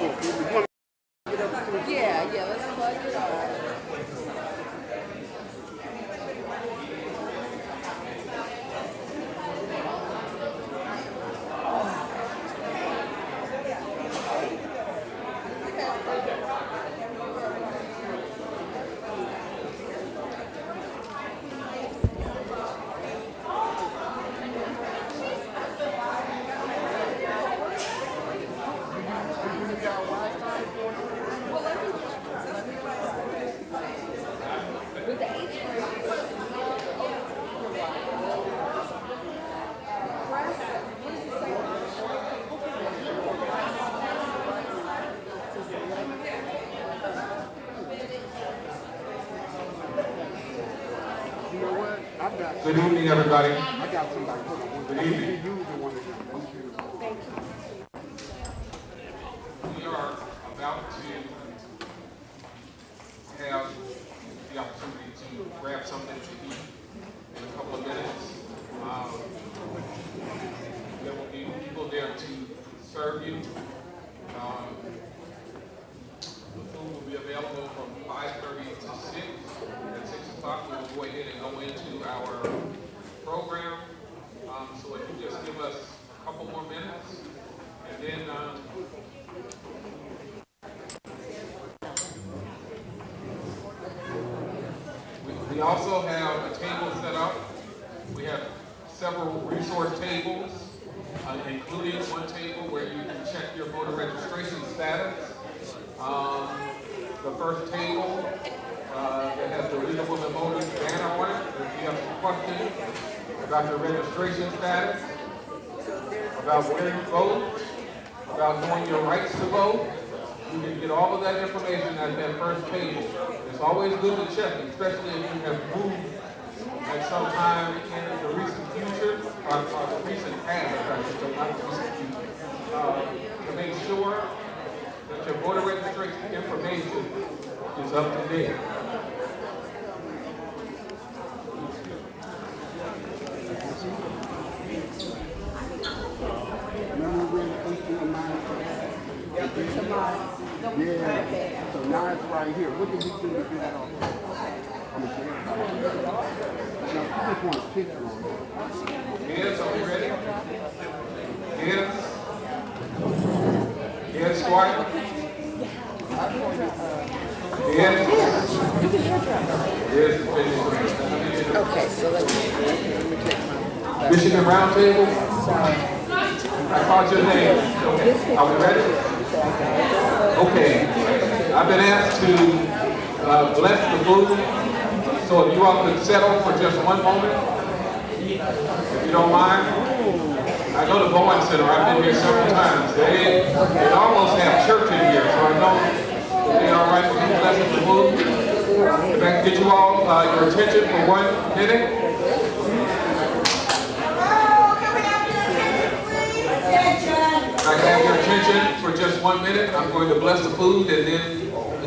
Yeah, let's plug it up. Good evening, everybody. I got somebody. Good evening. Thank you. We are about to have the opportunity to grab something to eat in a couple of minutes. There will be people there to serve you. The food will be available from 5:30 to 6. At 6 o'clock, we will go ahead and go into our program. So if you just give us a couple more minutes, and then we also have a table set up. We have several resource tables, including one table where you can check your voter registration status. The first table that has the League of Women Voters banner on it. If you have some questions about your registration status, about where you vote, about knowing your rights to vote, you can get all of that information at that first table. It's always good to check, especially if you have moved at some time in the recent future, or the recent past, I should say, not the recent future, to make sure that your voter registration information is up to date. Yeah, so now it's right here. What did we do to do that on? I'm going to I just want a picture on it. Yes, are we ready? Yes. Yes, Squire. Yes. Yes, Okay, so let me take my... Michigan Roundtable. I called your name. Okay. Are we ready? Okay. I've been asked to bless the food. So if you all could settle for just one moment, if you don't mind. I know the Bowen Center. I've been here several times. They almost have church in here, so I know they're all right with me blessing the food. If I can get you all your attention for 1 minute. I have your attention for just 1 minute. I'm going to bless the food, and then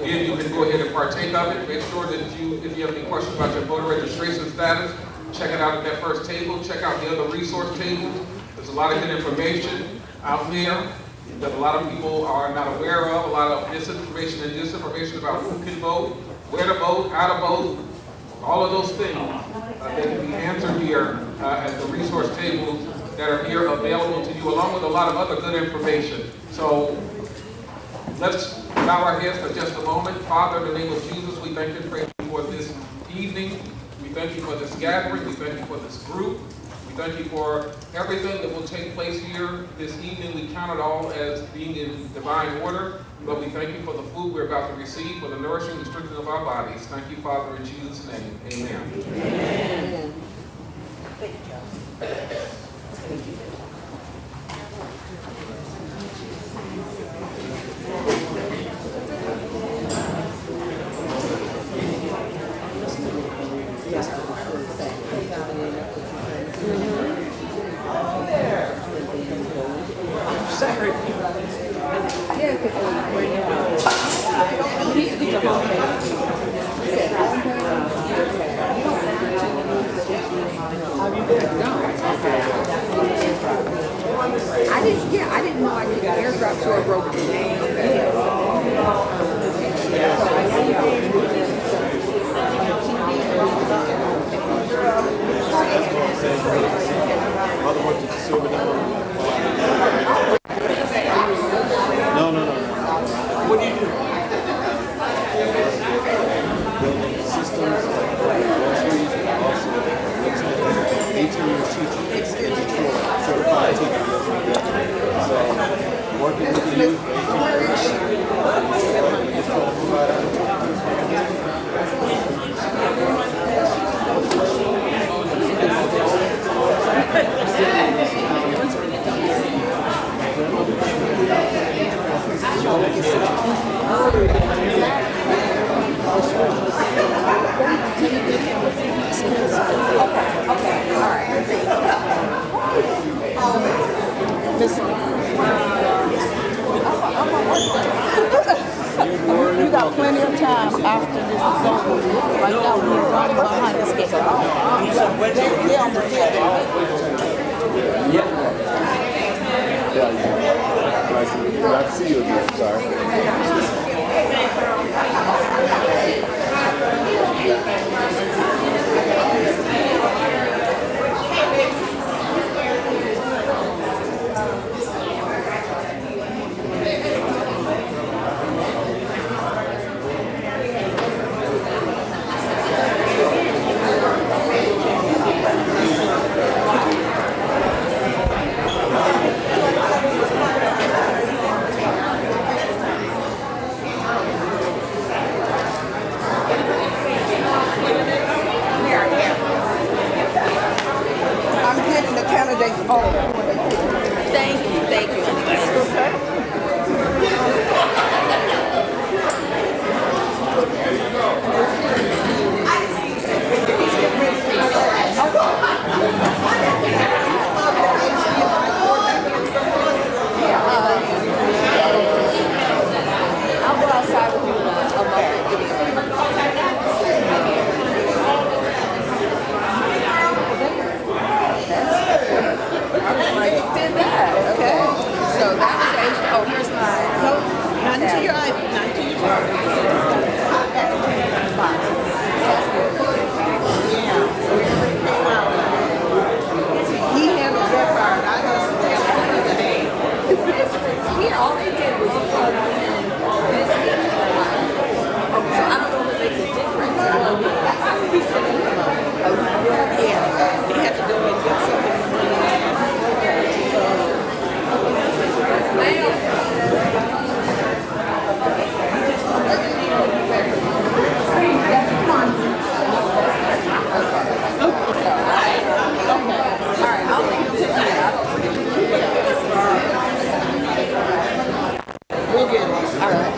again you can go ahead and partake of it. Make sure that if you have any questions about your voter registration status, check it out at that first table. Check out the other resource tables. There's a lot of good information out there that a lot of people are not aware of. A lot of misinformation and disinformation about who can vote, where to vote, how to vote, all of those things that can be answered here at the resource tables that are here available to you, along with a lot of other good information. So let's bow our heads for just a moment. Father, in the name of Jesus, we thank you and praise you for this evening. We thank you for this gathering. We thank you for this group. We thank you for everything that will take place here this evening. We count it all as being in divine order, but we thank you for the food we're about to receive, for the nourishing and strengthening of our bodies. Thank you, Father, in Jesus' name. Amen. Amen. Thank you. Sorry. Yeah, because I didn't know I could airdrop to a broken name. Mother went to silver down. No. What do you do? Building systems, groceries, and also 18-year teacher in Detroit, certified teacher. So, working with the youth for You got plenty of time after this is over. Right now, we're running behind the schedule. They're on the schedule. Glad to see you again. Sorry. I'm getting the candidates home. Thank you. I'll go outside with you a did that. Okay. So that was Asia. Oh, here's mine. No, not to your eye. Not to your eye. He handles that part. I just Here, all they did was plug in this. So I don't know if it makes a difference. yeah, he had to go and get something. We'll get it. All right.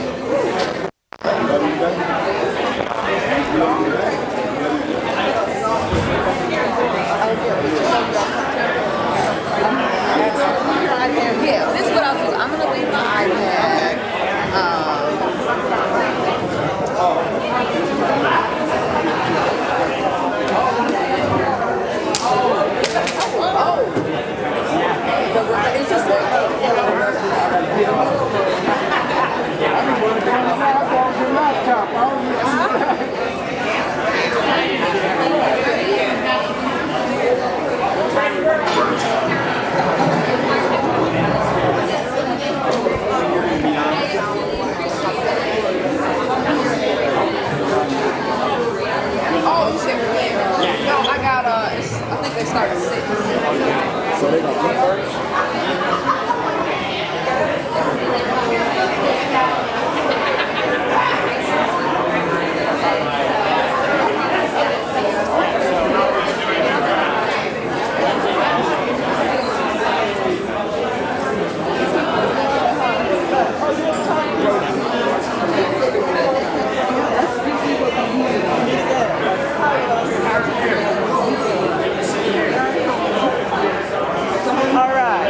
Yeah, this is what I'll do. I'm going to leave my iPad. It's just no, I got I think they start at 6. So they gonna come first? All right.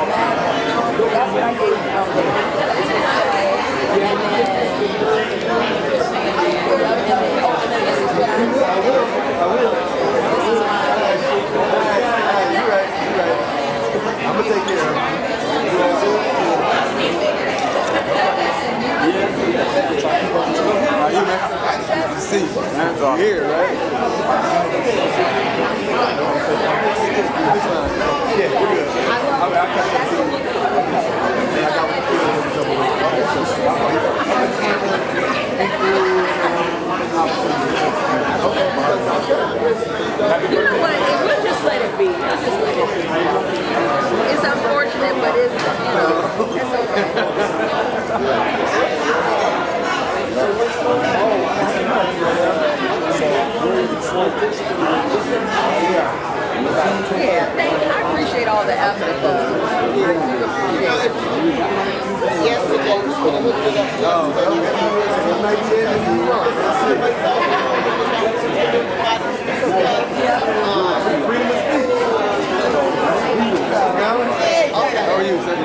That's what I gave you. I'm gonna take care of it. How are you, man? Good to see you. Hands off. Here, right? Yeah, we're good. I'll catch up to you. I got one for You know what? We'll just let it be. We'll just let it be. It's unfortunate, but it's, it's okay. Yeah, thank you. I appreciate all the effort, though. I do appreciate it. Yesterday, we looked it up How are you, sir?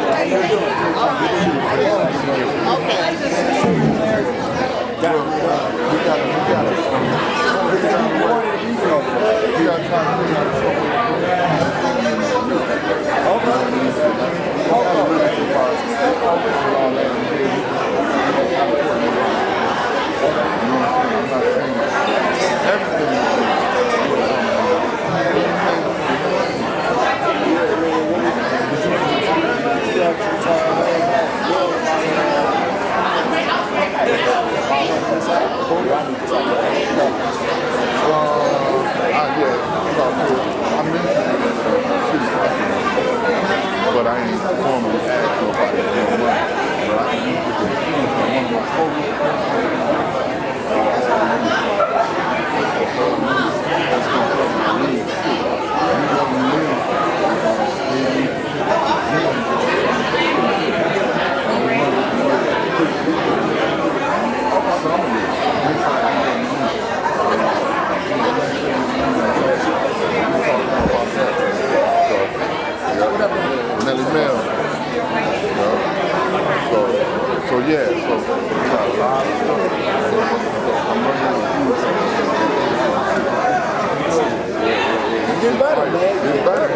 But I ain't formally asked nobody for no money. But I can So yeah, so we got a lot of stuff. I'm running Get better, man. Get better.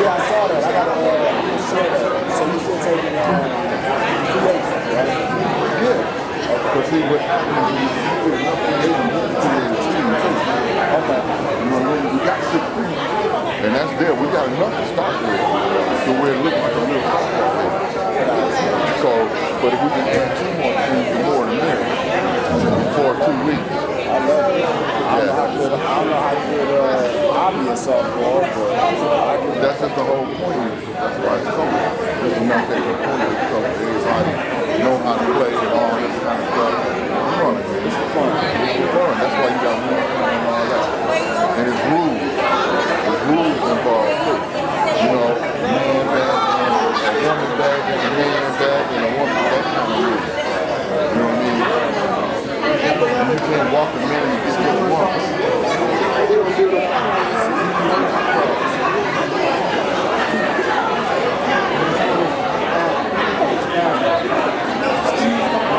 Yeah, I saw that. I got to share that. So you still taking 2 days, right? Yeah. But see what happens is you get enough okay. We got 6 and that's there. We got enough to start with. So we're looking like a little football. So, but if we can add 2 more things more than there for 2 weeks. I love it. I don't know how good I'll be in softball, but I can. That's just the whole point. That's why it's coming. It's not that the point is so everybody know how to play and all this kind of stuff. It's fun. It's fun. It's fun. That's why you got one and all that. And it's rules. There's rules involved too. You know, man bag and a woman bag and a man bag and a woman bag kind of rules. You know what I mean? And you can't walk a man and get hit once.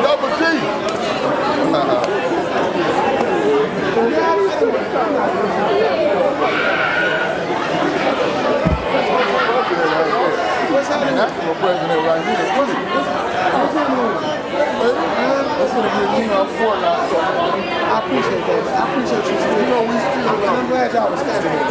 Double G! What's happening? National president right here. That's going to be, fortnight. So I appreciate that, man. I appreciate you. You know, we still, I'm glad y'all was standing here.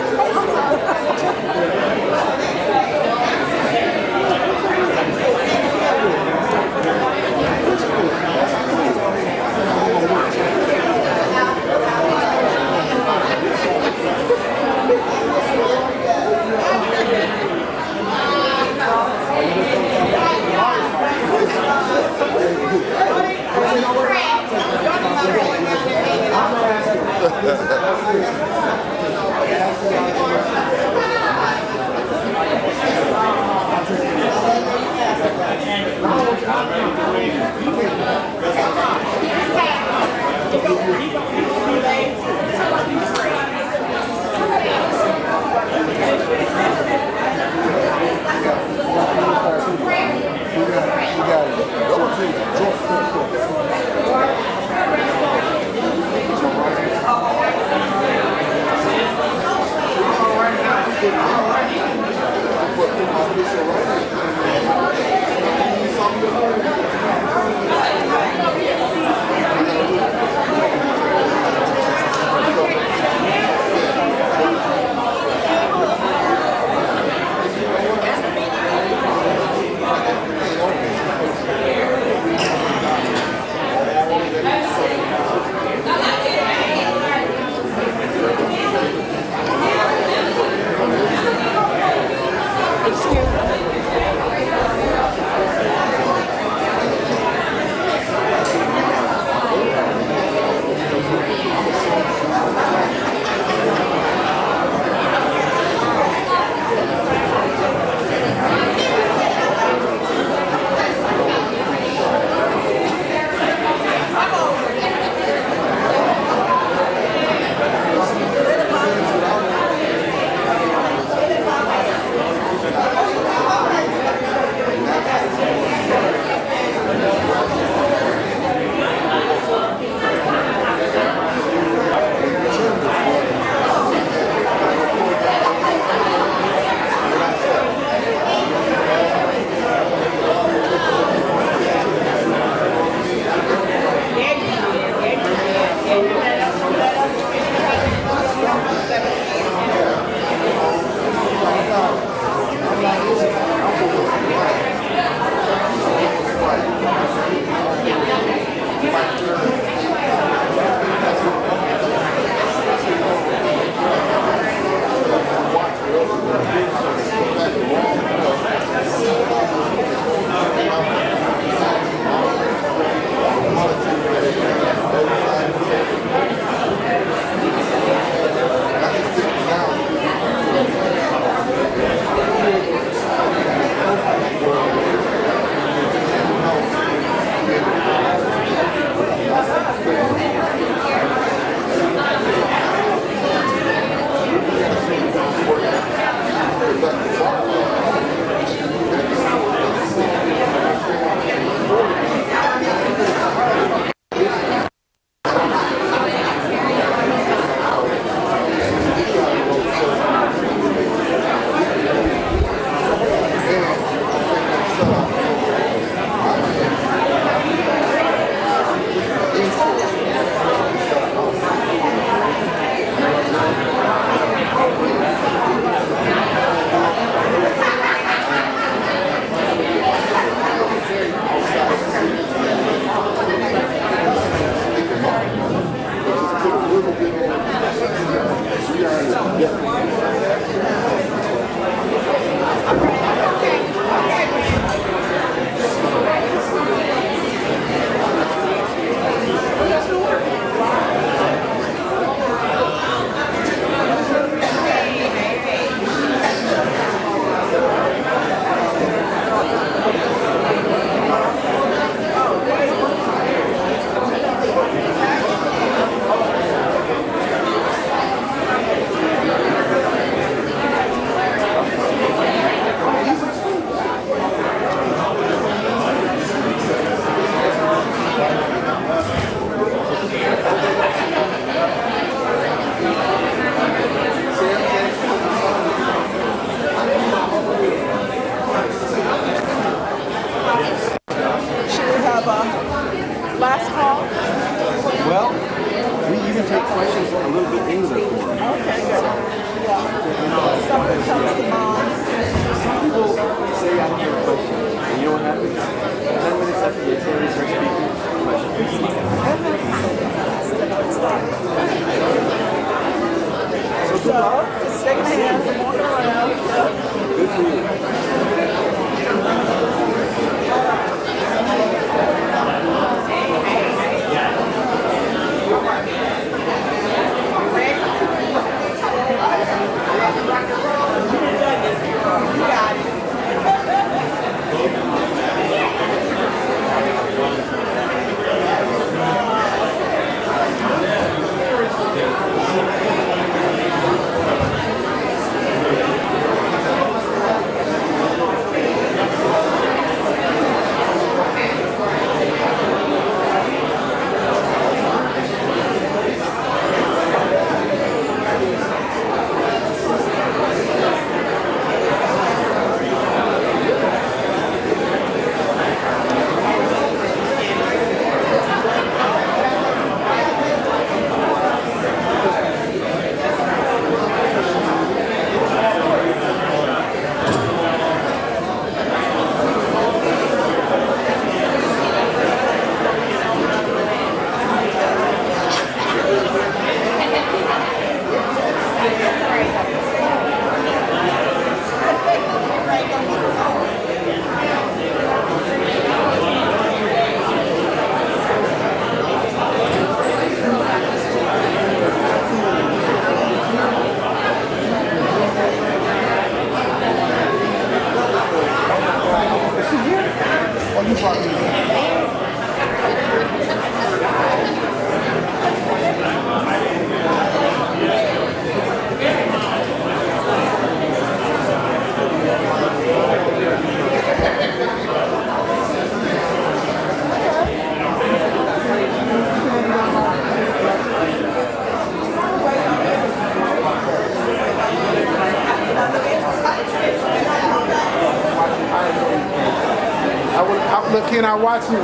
Look, can I watch you?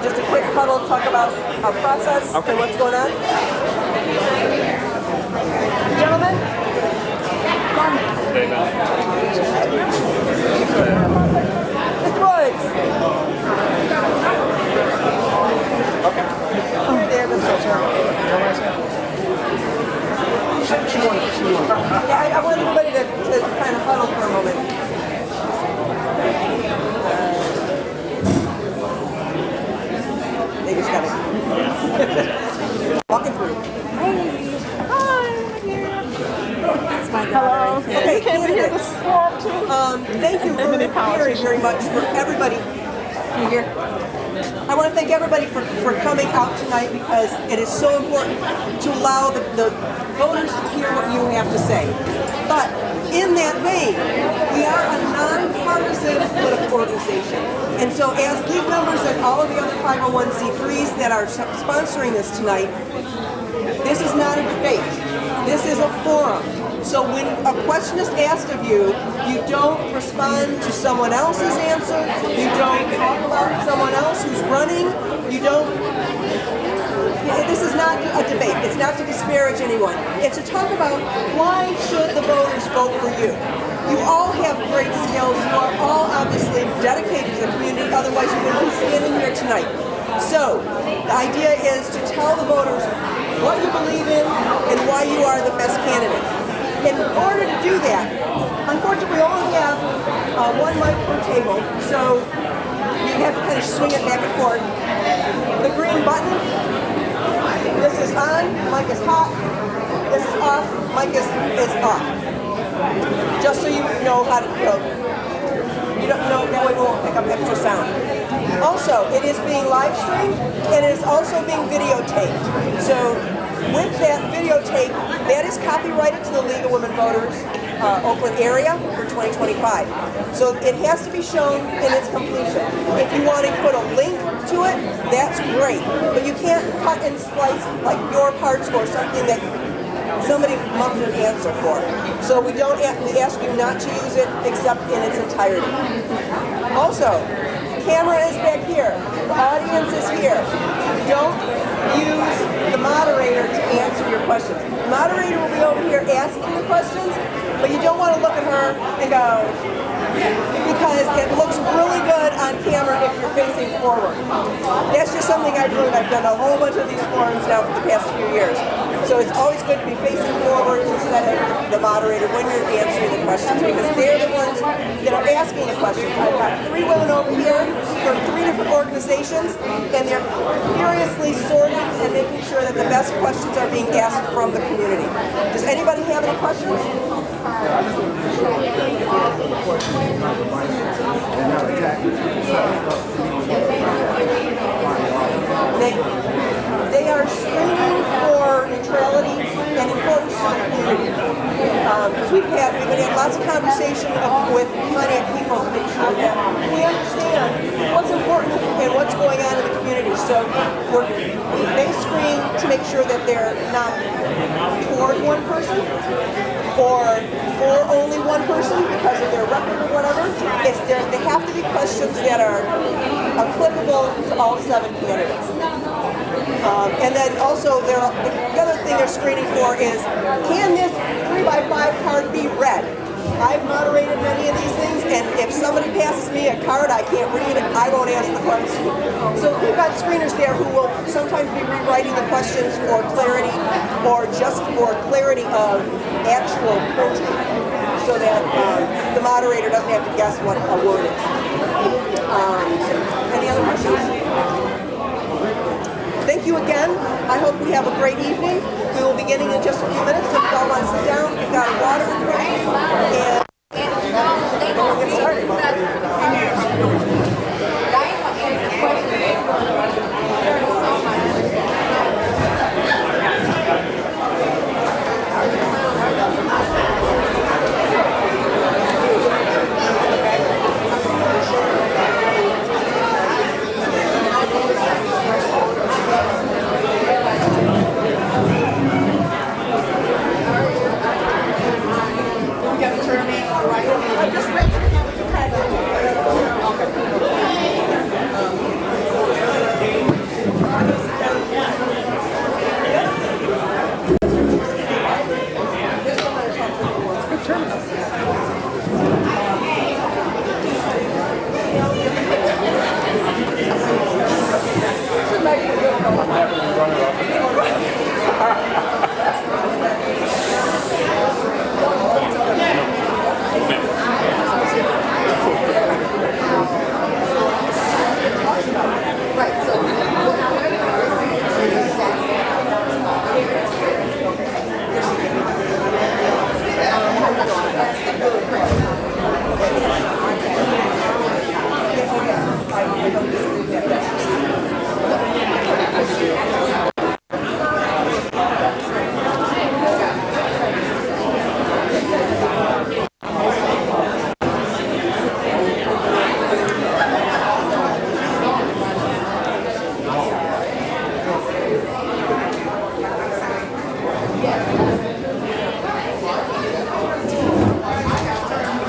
Just a quick huddle, talk about our process and what's going on. Gentlemen? Mr. Woods. Okay. There, Mr. Yeah, I want everybody to kind of huddle for a moment. They just gotta walking through. Hi, it's my daughter. Hello. Okay, Can we hear this form too? Thank you very, very much for everybody. Can you hear? I want to thank everybody for coming out tonight because it is so important to allow the voters to hear what you have to say. But in that vein, we are a nonpartisan political organization. And so as league members and all of the other 501c3s that are sponsoring this tonight, this is not a debate. This is a forum. So when a question is asked of you, you don't respond to someone else's answer, you don't talk about someone else who's running, you don't... This is not a debate. It's not to disparage anyone. It's to talk about why should the voters vote for you. You all have great skills. You are all obviously dedicated to the community. Otherwise, you wouldn't be standing here tonight. So the idea is to tell the voters what you believe in and why you are the best candidate. In order to do that, unfortunately, we only have one mic per table, so you have to kind of swing it back and forth. The green button. This is on, mic is hot. This is off, mic is off. Just so you know how to go. You don't know, that way we won't pick up extra sound. Also, it is being live streamed and it is also being videotaped. So with that videotape, that is copyrighted to the League of Women Voters Oakland area for 2025. So it has to be shown in its completion. If you want to put a link to it, that's great. But you can't cut and slice like your parts or something that somebody muffed an answer for. So we ask you not to use it except in its entirety. Also, the camera is back here. The audience is here. Don't use the moderator to answer your questions. The moderator will be over here asking the questions, but you don't want to look at her and go, because it looks really good on camera if you're facing forward. That's just something I've learned. I've done a whole bunch of these forums now for the past few years. So it's always good to be facing forward instead of the moderator when you're answering the questions, because they're the ones that are asking the questions. I've got 3 women over here from 3 different organizations, and they're furiously sorting and making sure that the best questions are being asked from the community. Does anybody have any questions? They are screaming for neutrality and importance to the community. Because we've had lots of conversation with plenty of people to make sure that we understand what's important and what's going on in the community. So they scream to to make sure that they're not toward one person or for only one person because of their record or whatever. They have to be questions that are applicable to all 7 candidates. And then also, the other thing they're screening for is, can this 3x5 card be read? I've moderated many of these things, and if somebody passes me a card I can't read, I won't answer the question. So we've got screeners there who will sometimes be rewriting the questions for clarity or just for clarity of actual printing, so that the moderator doesn't have to guess what a word is. Any other questions? Thank you again. I hope we have a great evening. We will be beginning in just a few minutes, so if you all want to sit down, we've got water in front of you, and we'll get started.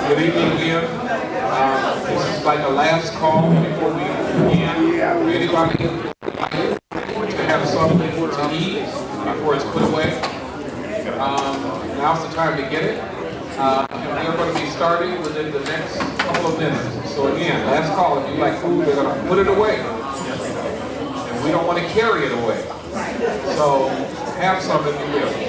Good evening again. This is like a last call before we begin. Anybody to have something to eat before it's put away? Now's the time to get it. And we're going to be starting within the next couple of minutes. So again, last call. If you like food, we're going to put it away. And we don't want to carry it away. So have some if you will.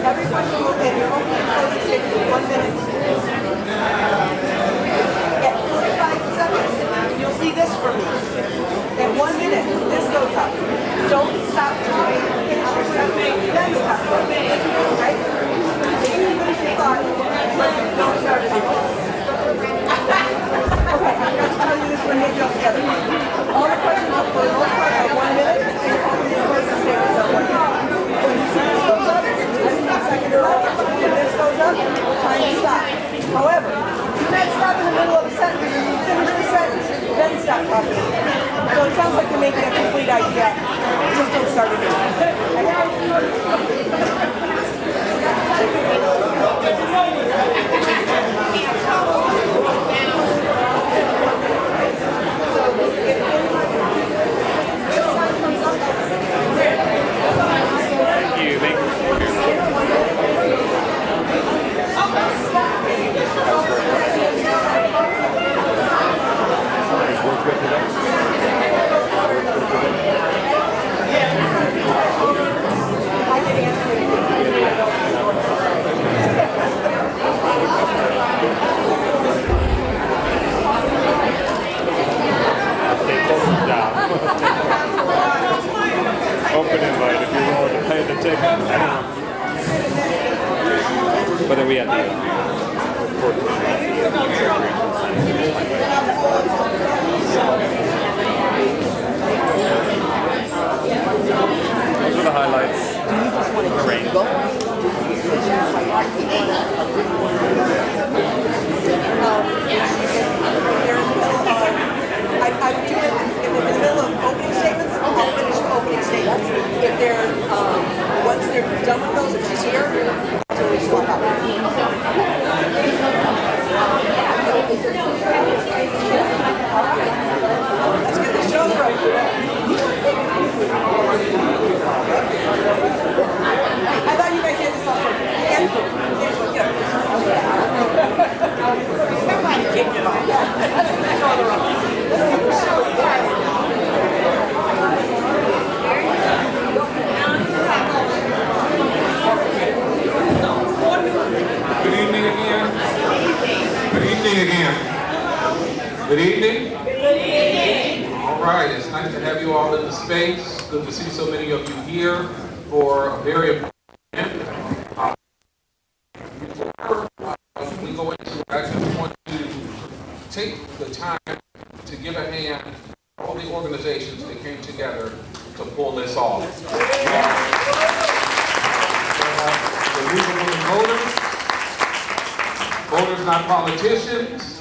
Every question will be your opening closing statement in 1 minute. At 45 seconds, you'll see this from me. At 1 minute, this goes up. Don't stop talking. Then stop talking. Right? If you finish your thought, don't start it again. Okay, I'm going to tell you this when we get together. All the questions are for the most part are 1 minute, and your opening closing statements are 1 minute. When you see this goes up, second or when this goes up, time to stop. However, you can't stop in the middle of a sentence. You finish the sentence, then stop talking. So it sounds like you're making a complete idea. Just don't start it Open invite if you're willing to pay the ticket. But then we have those are the highlights. The rain. I would do it if they're in the middle of opening statements, I'll finish the opening statements. If they're, once they're done with those, if she's here, so we swap out. Let's get the show on the road. I thought you guys had this all sorted. Angela, get up. Somebody kicked it off. Let's get the show on the road. Good evening again. Good evening again. Good evening. Good evening. All right, it's nice to have you all in the space. Good to see so many of you here for a very important event. Before we go into it, I just want to take the time to give a hand to all the organizations that came together to pull this off. The League of Women Voters, Voters Not Politicians,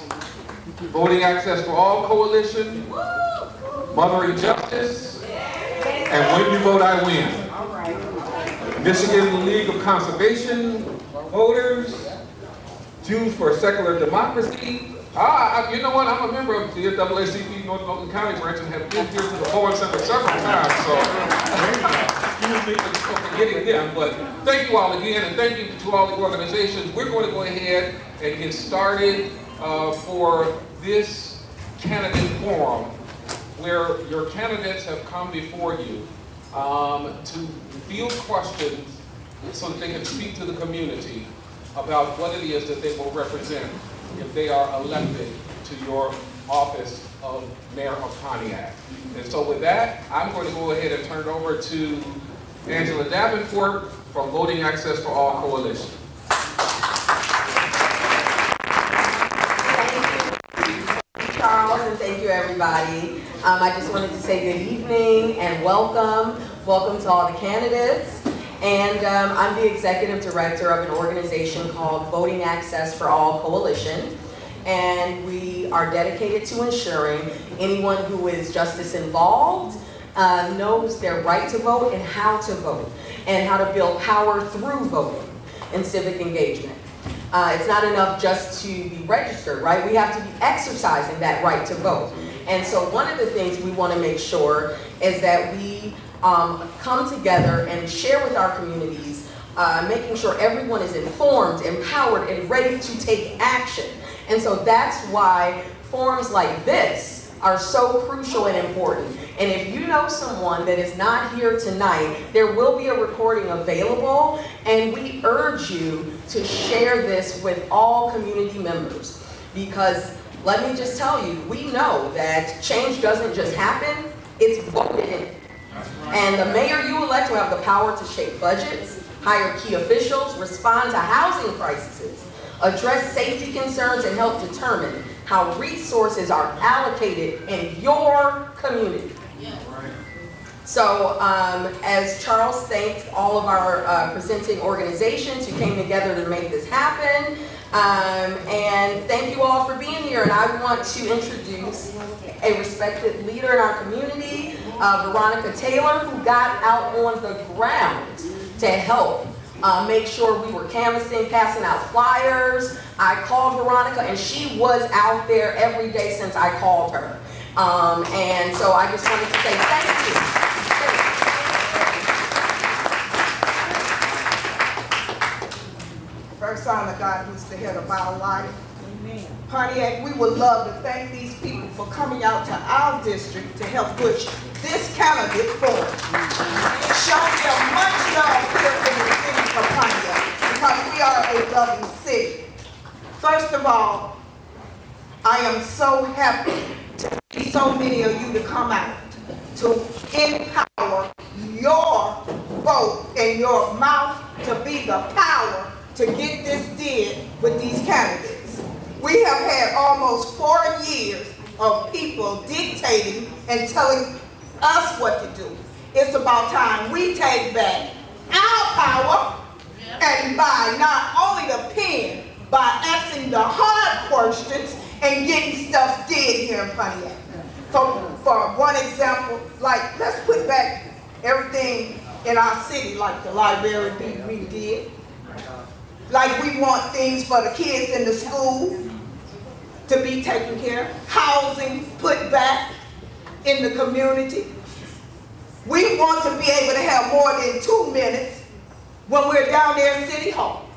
Voting Access for All Coalition, Mothering Justice, and When You Vote, I Win. Michigan League of Conservation Voters, Jews for Secular Democracy. You know what? I'm a member of the NAACP North Oakland County branch and have been here to the Forward Center several times, so excuse me for forgetting them. But thank you all again, and thank you to all the organizations. We're going to go ahead and get started for this candidate forum, where your candidates have come before you to field questions so that they can speak to the community about what it is that they will represent if they are elected to your office of Mayor of Pontiac. And so with that, I'm going to go ahead and turn it over to Angela Davenport from Voting Access for All Coalition. Thank you, Charles, and thank you, everybody. I just wanted to say good evening and welcome. Welcome to all the candidates. And I'm the executive director of an organization called Voting Access for All Coalition. And we are dedicated to ensuring anyone who is justice involved knows their right to vote and how to vote, and how to build power through voting and civic engagement. It's not enough just to be registered, right? We have to be exercising that right to vote. And so one of the things we want to make sure is that we come together and share with our communities, making sure everyone is informed, empowered, and ready to take action. And so that's why forums like this are so crucial and important. And if you know someone that is not here tonight, there will be a recording available, and we urge you to share this with all community members. Because let me just tell you, we know that change doesn't just happen, it's voted in. And the mayor you elect will have the power to shape budgets, hire key officials, respond to housing crises, address safety concerns, and help determine how resources are allocated in your community. So as Charles thanked all of our presenting organizations who came together to make this happen, and thank you all for being here. And I want to introduce a respected leader in our community, Veronica Taylor, who got out on the ground to help make sure we were canvassing, passing out flyers. I called Veronica, and she was out there every day since I called her. And so I just wanted to say thank you. First Son of God, who's the head of our life. Amen. Pontiac, we would love to thank these people for coming out to our district to help push this candidate forward. Show them much love here in the city of Pontiac, because we are a loving city. First of all, I am so happy to see so many of you to come out to empower your vote and your mouth to be the power to get this did with these candidates. We have had almost 4 years of people dictating and telling us what to do. It's about time we take back our power, and by not only the pen, by asking the hard questions and getting stuff did here in Pontiac. For one example, like, let's put back everything in our city, like the library we did. Like, we want things for the kids in the school to be taken care of. Housing put back in the community. We want to be able to have more than 2 minutes when we're down there in City Hall.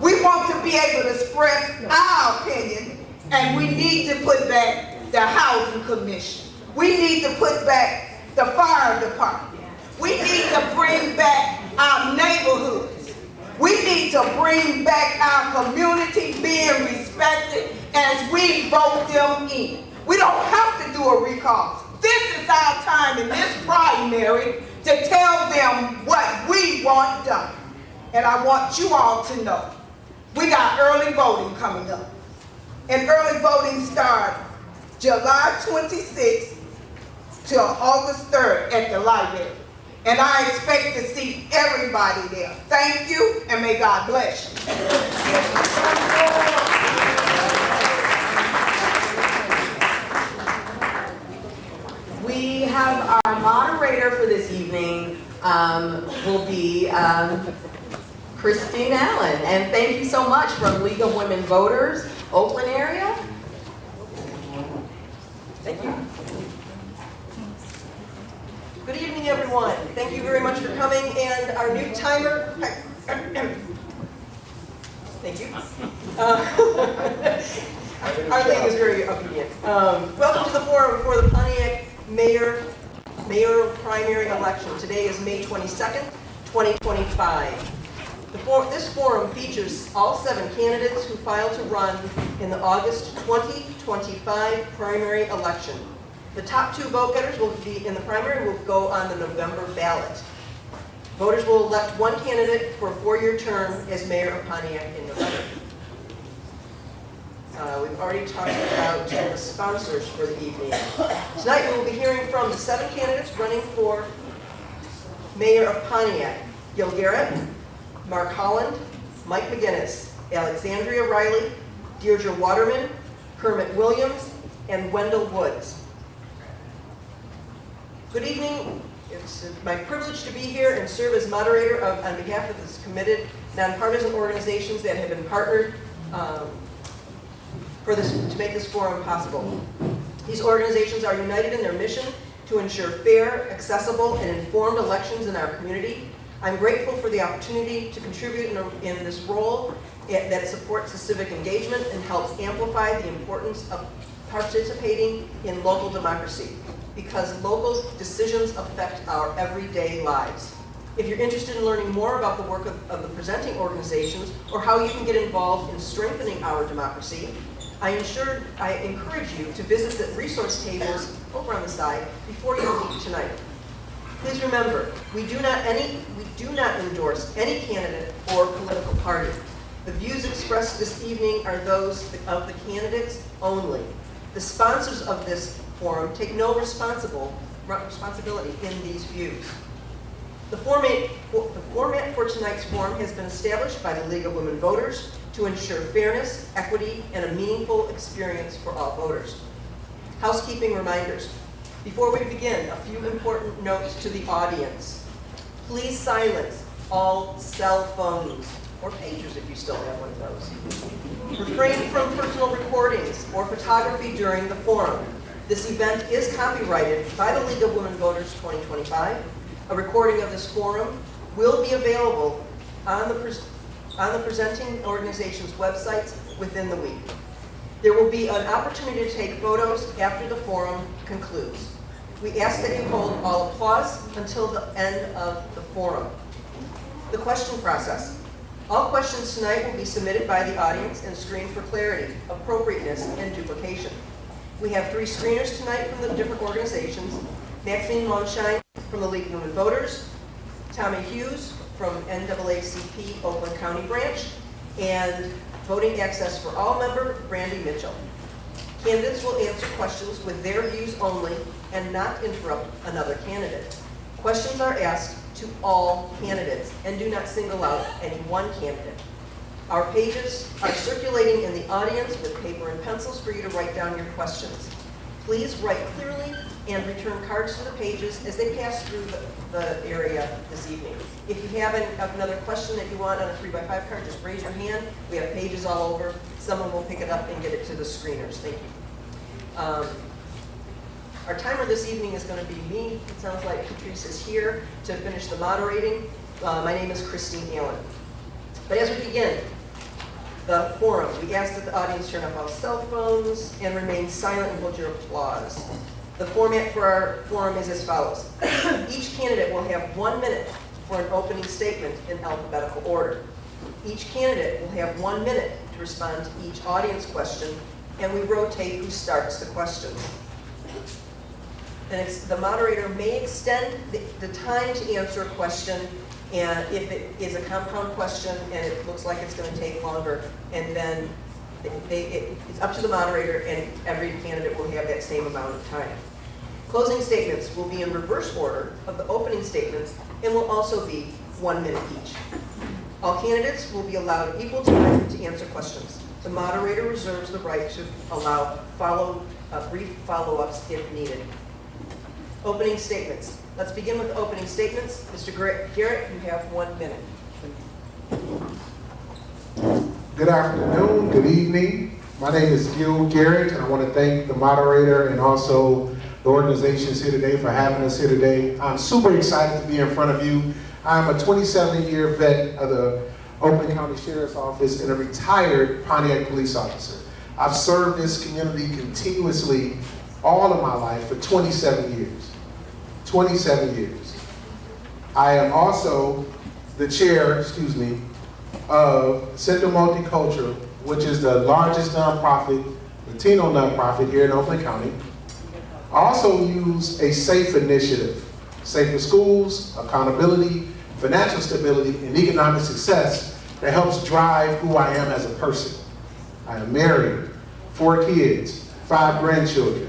We want to be able to express our opinion, and we need to put back the Housing Commission. We need to put back the Fire Department. We need to bring back our neighborhoods. We need to bring back our community being respected as we vote them in. We don't have to do a recall. This is our time in this primary to tell them what we want done. And I want you all to know, we got early voting coming up. And early voting starts July 26th till August 3rd at the library. And I expect to see everybody there. Thank you, and may God bless you. We have our moderator for this evening will be Christine Allen. And thank you so much from League of Women Voters, Oakland area. Thank you. Good evening, everyone. Thank you very much for coming. And our new timer. Thank you. Our league is very obedient. Welcome to the forum for the Pontiac mayoral primary election. Today is May 22nd, 2025. This forum features all 7 candidates who filed to run in the August 2025 primary election. The top 2 vote getters will be in the primary will go on the November ballot. Voters will elect 1 candidate for a 4-year term as mayor of Pontiac in November. We've already talked about the sponsors for the evening. Tonight we will be hearing from the 7 candidates running for mayor of Pontiac: Gil Garrett, Mark Holland, Mike McGinnis, Alexandria Riley, Deirdre Waterman, Kermit Williams, and Wendell Woods. Good evening It's my privilege to be here and serve as moderator on behalf of this committed nonpartisan organizations that have been partnered to make this forum possible. These organizations are united in their mission to ensure fair, accessible, and informed elections in our community. I'm grateful for the opportunity to contribute in this role that supports the civic engagement and helps amplify the importance of participating in local democracy, because local decisions affect our everyday lives. If you're interested in learning more about the work of the presenting organizations or how you can get involved in strengthening our democracy, I encourage you to visit the resource tables over on the side before you leave tonight. Please remember, we do not endorse any candidate or political party. The views expressed this evening are those of the candidates only. The sponsors of this forum take no responsibility in these views. The format for tonight's forum has been established by the League of Women Voters to ensure fairness, equity, and a meaningful experience for all voters. Housekeeping reminders. Before we begin, a few important notes to the audience. Please silence all cell phones, or pagers if you still have one of those. Refrain from personal recordings or photography during the forum. This event is copyrighted by the League of Women Voters 2025. A recording of this forum will be available on the presenting organization's websites within the week. There will be an opportunity to take photos after the forum concludes. We ask that you hold all applause until the end of the forum. The question process. All questions tonight will be submitted by the audience and screened for clarity, appropriateness, and duplication. We have 3 screeners tonight from the different organizations: Maxine Monshine from the League of Women Voters, Tommy Hughes from NAACP Oakland County Branch, and Voting Access for All member Brandy Mitchell. Candidates will answer questions with their views only and not interrupt another candidate. Questions are asked to all candidates and do not single out any one candidate. Our pages are circulating in the audience with paper and pencils for you to write down your questions. Please write clearly and return cards to the pages as they pass through the area this evening. If you have another question that you want on a 3x5 card, just raise your hand. We have pages all over. Someone will pick it up and get it to the screeners. Thank you. Our timer this evening is going to be me. It sounds like Patrice is here to finish the moderating. My name is Christine Allen. But as we begin the forum, we ask that the audience turn off all cell phones and remain silent and hold your applause. The format for our forum is as follows. Each candidate will have 1 minute for an opening statement in alphabetical order. Each candidate will have 1 minute to respond to each audience question, and we rotate who starts the question. And the moderator may extend the time to answer a question, and if it is a compound question and it looks like it's going to take longer, and then it's up to the moderator, and every candidate will have that same amount of time. Closing statements will be in reverse order of the opening statements and will also be 1 minute each. All candidates will be allowed equal time to answer questions. The moderator reserves the right to allow brief follow-ups if needed. Opening statements. Let's begin with opening statements. Mr. Garrett, you have 1 minute. Good afternoon, good evening. My name is Gil Garrett, and I want to thank the moderator and also the organizations here today for having us here today. I'm super excited to be in front of you. I'm a 27-year vet of the Oakland County Sheriff's Office and a retired Pontiac police officer. I've served this community continuously all of my life for 27 years. 27 years. I am also the chair, of Central Multicultural, which is the largest nonprofit, Latino nonprofit here in Oakland County. I also use a SAFE initiative, Safer Schools, Accountability, Financial Stability, and Economic Success that helps drive who I am as a person. I am married, 4 kids, 5 grandchildren.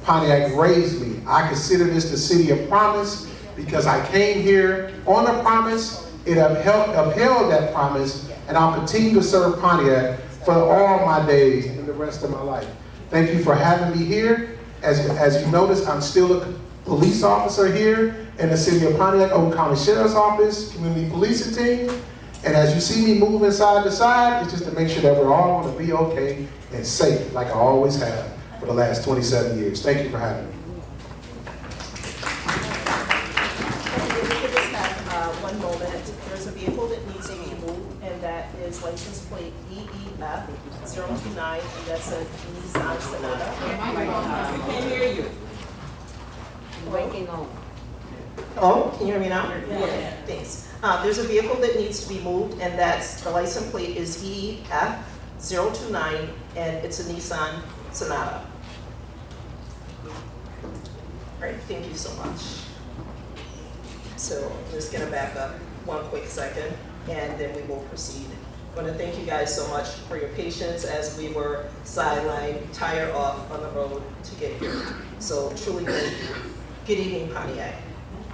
Pontiac raised me. I consider this the city of promise because I came here on a promise, it upheld that promise, and I'll continue to serve Pontiac for all my days and the rest of my life. Thank you for having me here. As you notice, I'm still police officer here in the city of Pontiac, Oakland County Sheriff's Office, community policing team. And as you see me moving side to side, it's just to make sure that we're all going to be okay and safe, like I always have for the last 27 years. Thank you for having me. If we could just have one moment. There's a vehicle that needs to be moved, and that is license plate EEF 029, and that's a Nissan Sonata. I can't hear you. Waking on. Oh, can you hear me now? Yeah. Thanks. There's a vehicle that needs to be moved, and that's, the license plate is EF 029, and it's a Nissan Sonata. All right, thank you so much. So I'm just gonna back up one quick second, and then we will proceed. I want to thank you guys so much for your patience as we were sidelined, tire off on the road to get here. So truly thank you. Good evening, Pontiac.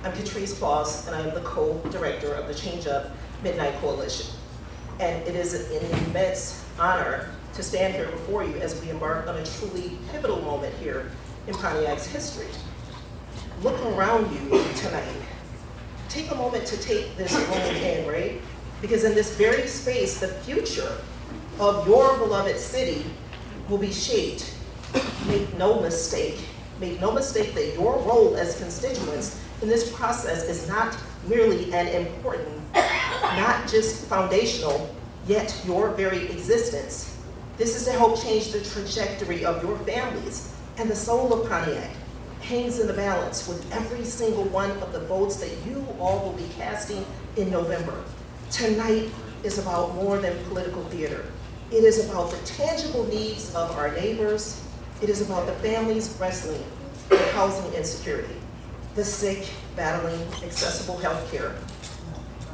I'm Catrice Claus, and I'm the co-director of the Change Up Midnight Coalition. And it is an immense honor to stand here before you as we embark on a truly pivotal moment here in Pontiac's history. Look around you tonight. Take a moment to take this moment in, right? Because in this very space, the future of your beloved city will be shaped. Make no mistake that your role as constituents in this process is not merely an important, not just foundational, yet your very existence. This is to help change the trajectory of your families, and the soul of Pontiac hangs in the balance with every single one of the votes that you all will be casting in November. Tonight is about more than political theater. It is about the tangible needs of our neighbors. It is about the families wrestling with housing insecurity, the sick battling accessible health care,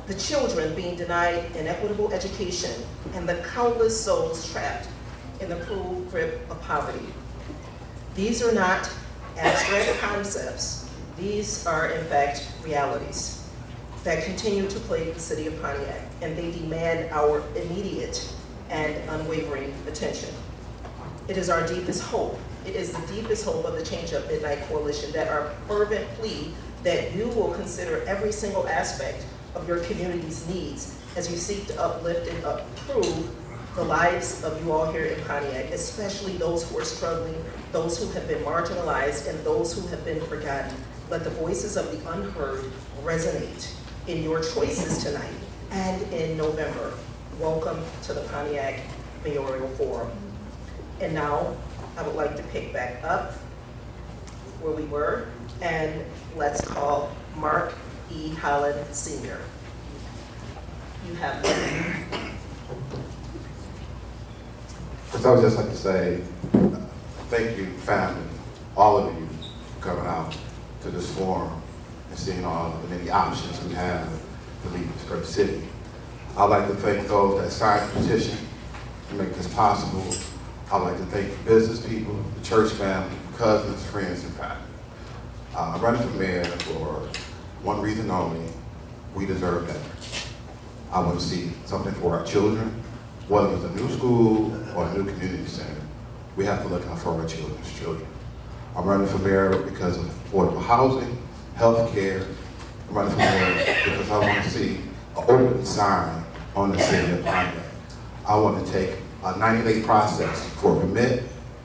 the children being denied an equitable education, and the countless souls trapped in the cruel grip of poverty. These are not abstract concepts. These are, in fact, realities that continue to plague the city of Pontiac, and they demand our immediate and unwavering attention. It is our deepest hope. It is the deepest hope of the Change Up Midnight Coalition that our fervent plea that you will consider every single aspect of your community's needs as you seek to uplift and improve the lives of you all here in Pontiac, especially those who are struggling, those who have been marginalized, and those who have been forgotten. Let the voices of the unheard resonate in your choices tonight and in November. Welcome to the Pontiac Mayoral Forum. And now I would like to pick back up where we were, and let's call Mark E. Holland Sr. You have First, I would just like to say thank you, family, all of you, for coming out to this forum and seeing all the many options we have to lead this great city. I'd like to thank those that signed the petition to make this possible. I'd like to thank the business people, the church family, cousins, friends, and family. I'm running for mayor for one reason only: we deserve better. I want to see something for our children, whether it's a new school or a new community center. We have to look out for our children's children. I'm running for mayor because of affordable housing, health care. I'm running for mayor because I want to see an open sign on the city of Pontiac. I want to take a 90-day process for a permit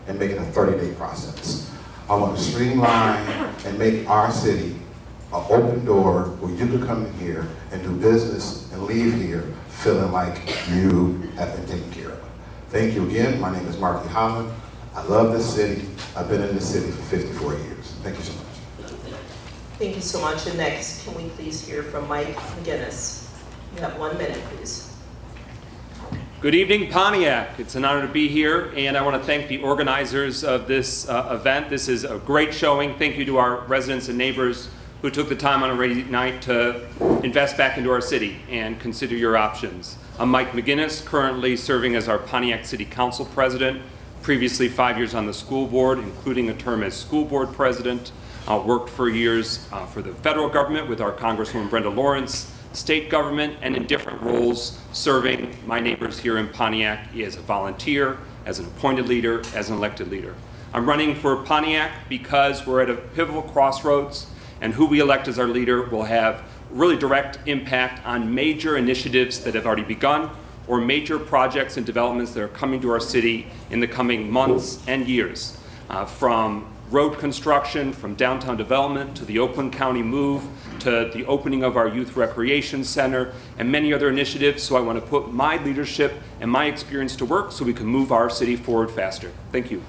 and make it a 30-day process. I want to streamline and make our city an open door where you can come in here and do business and leave here feeling like you have been taken care of. Thank you again. My name is Mark E. Holland. I love this city. I've been in this city for 54 years. Thank you so much. Thank you so much. And next, can we please hear from Mike McGinnis? You have 1 minute, please. Good evening, Pontiac. It's an honor to be here, and I want to thank the organizers of this event. This is a great showing. Thank you to our residents and neighbors who took the time on a rainy night to invest back into our city and consider your options. I'm Mike McGinnis, currently serving as our Pontiac City Council President, previously 5 years on the school board, including a term as school board president. Worked for years for the federal government with our Congresswoman Brenda Lawrence, state government, and in different roles serving my neighbors here in Pontiac as a volunteer, as an appointed leader, as an elected leader. I'm running for Pontiac because we're at a pivotal crossroads, and who we elect as our leader will have really direct impact on major initiatives that have already begun or major projects and developments that are coming to our city in the coming months and years. From road construction, from downtown development to the Oakland County move, to the opening of our youth recreation center, and many other initiatives. So I want to put my leadership and my experience to work so we can move our city forward faster. Thank you.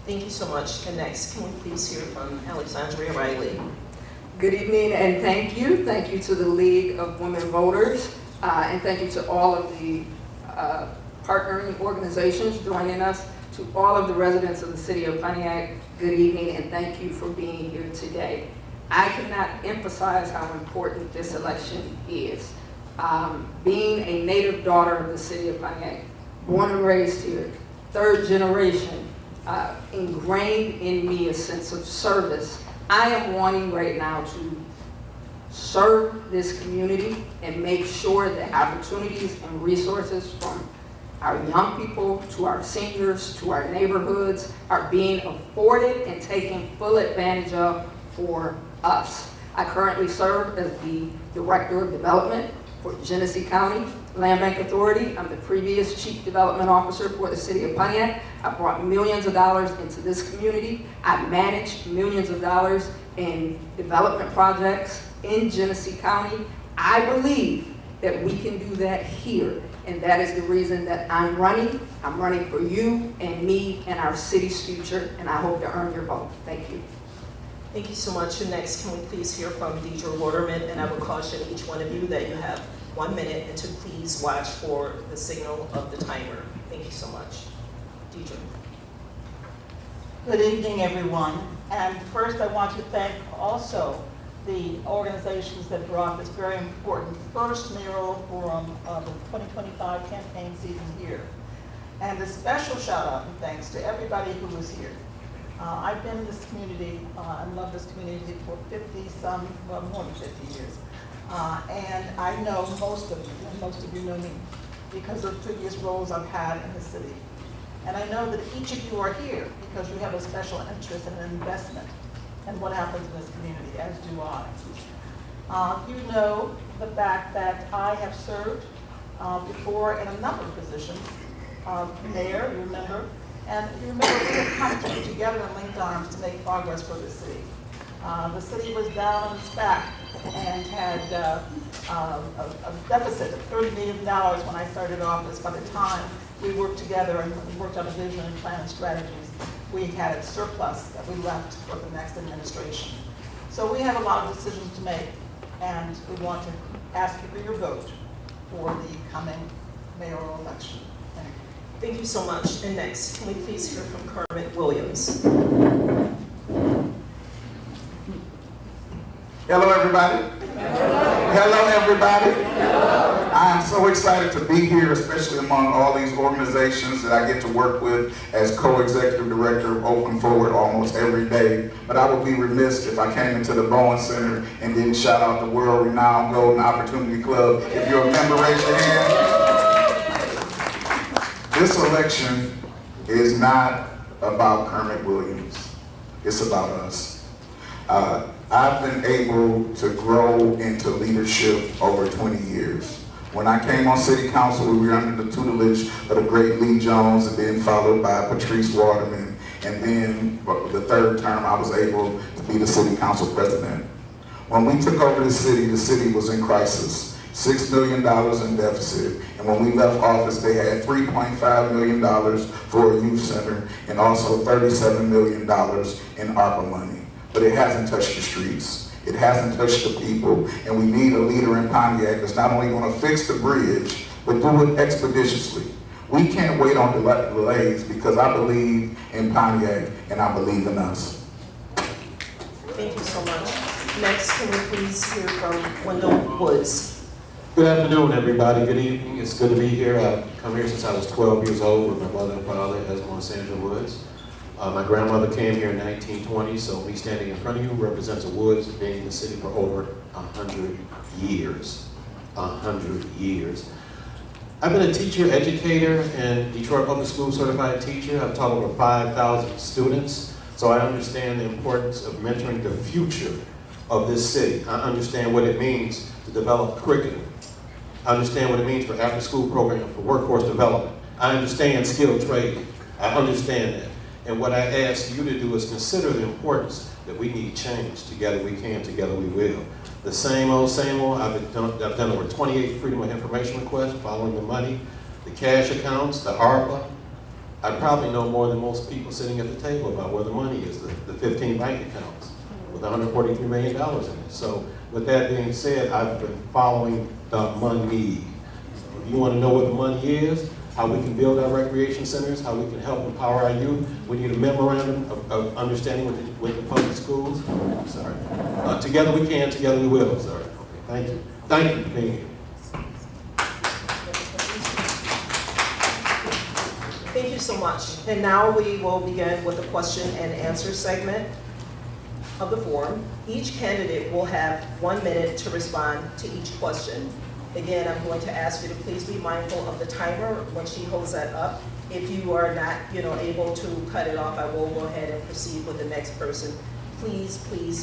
Thank you so much. And next, can we please hear from Alexandria Riley? Good evening and thank you. Thank you to the League of Women Voters and thank you to all of the partnering organizations joining us. To all of the residents of the city of Pontiac, good evening and thank you for being here today. I cannot emphasize how important this election is. Being a native daughter of the city of Pontiac, born and raised here, third generation, ingrained in me a sense of service. I am wanting right now to serve this community and make sure that opportunities and resources from our young people to our seniors to our neighborhoods are being afforded and taken full advantage of for us. I currently serve as the Director of Development for Genesee County Land Bank Authority. I'm the previous Chief Development Officer for the City of Pontiac. I brought millions of dollars into this community. I managed millions of dollars in development projects in Genesee County. I believe that we can do that here, and that is the reason that I'm running. I'm running for you and me and our city's future, and I hope to earn your vote. Thank you. Thank you so much. And next, can we please hear from Deidre Waterman? And I will caution each one of you that you have 1 minute and to please watch for the signal of the timer. Thank you so much. Deidre. Good evening, everyone. And first, I want to thank also the organizations that brought this very important first mayoral forum of the 2025 campaign season here. And a special shout out and thanks to everybody who was here. I've been in this community, I love this community for 50-some, well, more than 50 years. And I know most of you, and most of you know me, because of previous roles I've had in the city. And I know that each of you are here because you have a special interest and an investment in what happens in this community, as do I. You know the fact that I have served before in a number of positions. Mayor, you remember, and you remember we had come together and linked arms to make progress for the city. The city was down on its back and had a deficit of $30 million when I started office. By the time we worked together and worked on a vision and plan and strategies, we had a surplus that we left for the next administration. So we have a lot of decisions to make, and we want to ask you for your vote for the coming mayoral election. Thank you. Thank you so much. And next, can we please hear from Kermit Williams? Hello, everybody. Hello, everybody. I am so excited to be here, especially among all these organizations that I get to work with as co-executive director of Oakland Forward almost every day. But I would be remiss if I came into the Bowen Center and didn't shout out the world-renowned Golden Opportunity Club. If you're a member, raise your hand. This election is not about Kermit Williams. It's about us. I've been able to grow into leadership over 20 years. When I came on city council, we were under the tutelage of the great Lee Jones, and then followed by Patrice Waterman. And then the third term, I was able to be the city council president. When we took over the city was in crisis. $6 million in deficit. And when we left office, they had $3.5 million for a youth center and also $37 million in ARPA money. But it hasn't touched the streets. It hasn't touched the people. And we need a leader in Pontiac that's not only going to fix the bridge, but do it expeditiously. We can't wait on delays because I believe in Pontiac and I believe in us. Thank you so much. Next, can we please hear from Wendell Woods? Good afternoon, everybody. Good evening. It's good to be here. I've come here since I was 12 years old with my mother and father, Esmo and Sandra Woods. My grandmother came here in 1920, so me standing in front of you represents a Woods being in the city for over 100 years. 100 years. I've been a teacher, educator, and Detroit Public School certified teacher. I've taught over 5,000 students, so I understand the importance of mentoring the future of this city. I understand what it means to develop curriculum. I understand what it means for after-school program, for workforce development. I understand skilled trade. I understand that. And what I ask you to do is consider the importance that we need change. Together we can, together we will. The same old, I've done over 28 Freedom of Information requests following the money, the cash accounts, the ARPA. I probably know more than most people sitting at the table about where the money is, the 15 bank accounts with $143 million in it. So with that being said, I've been following the money. So if you want to know what the money is, how we can build our recreation centers, how we can help empower our youth. We need a memorandum of understanding with the public schools. Sorry. Together we can, together we will. Sorry. Okay, thank you. Thank you for being here. Thank you so much. And now we will begin with the question and answer segment of the forum. Each candidate will have 1 minute to respond to each question. Again, I'm going to ask you to please be mindful of the timer when she holds that up. If you are not, able to cut it off, I will go ahead and proceed with the next person. Please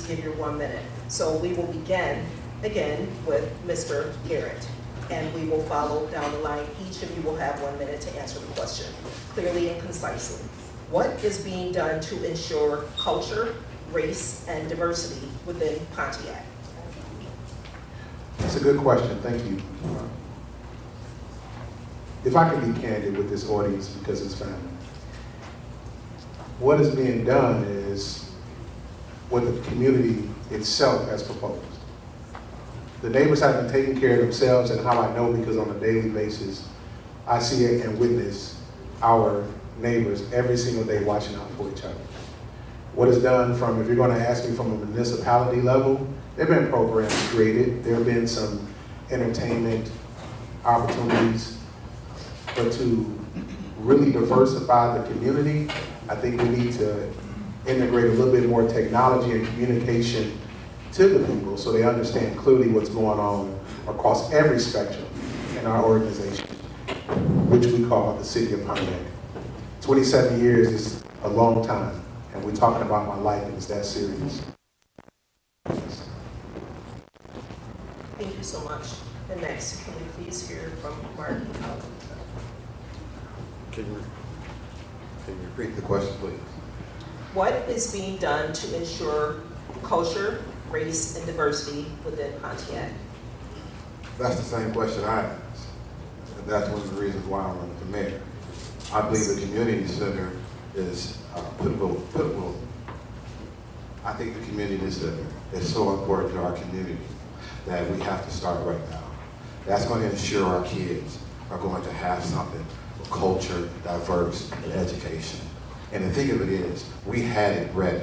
give your 1 minute. So we will begin again with Mr. Garrett, and we will follow down the line. Each of you will have 1 minute to answer the question clearly and concisely. What is being done to ensure culture, race, and diversity within Pontiac? That's a good question, thank you. If I can be candid with this audience because it's family. What is being done is what the community itself has proposed. The neighbors have been taking care of themselves, and how I know because on a daily basis, I see it and witness our neighbors every single day watching out for each other. What is done from, if you're going to ask me from a municipality level, there have been programs created, there have been some entertainment opportunities, but to really diversify the community, I think we need to integrate a little bit more technology and communication to the people so they understand clearly what's going on across every spectrum in our organization, which we call the City of Pontiac. 27 years is a long time, and we're talking about my life, and it's that serious. Thank you so much. And next, can we please hear from Mark? Can you repeat the question, please? What is being done to ensure culture, race, and diversity within Pontiac? That's the same question I asked. And that's one of the reasons why I'm running for mayor. I believe the community center is pivotal. I think the community center is so important to our community that we have to start right now. That's going to ensure our kids are going to have something for culture, diverse, and education. And the thing of it is, we had it ready.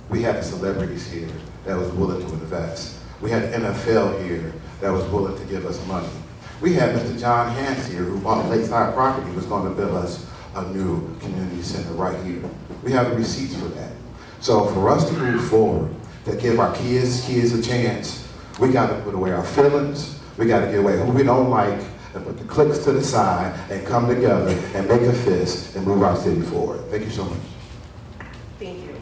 We had the celebrities here that was willing to invest. We had the NFL here that was willing to give us money. We had Mr. John Hans here who bought Lakeside property, was going to build us a new community center right here. We have the receipts for that. So for us to move forward, to give our kids a chance, we got to put away our feelings. We got to get away who we don't like and put the cliques to the side and come together and make a fist and move our city forward. Thank you so much. Thank you.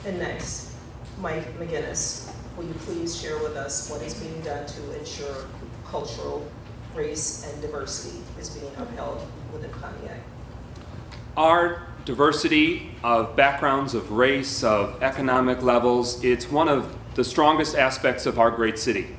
And next, Mike McGinnis, will you please share with us what is being done to ensure cultural, race, and diversity is being upheld within Pontiac? Our diversity of backgrounds, of race, of economic levels, it's one of the strongest aspects of our great city.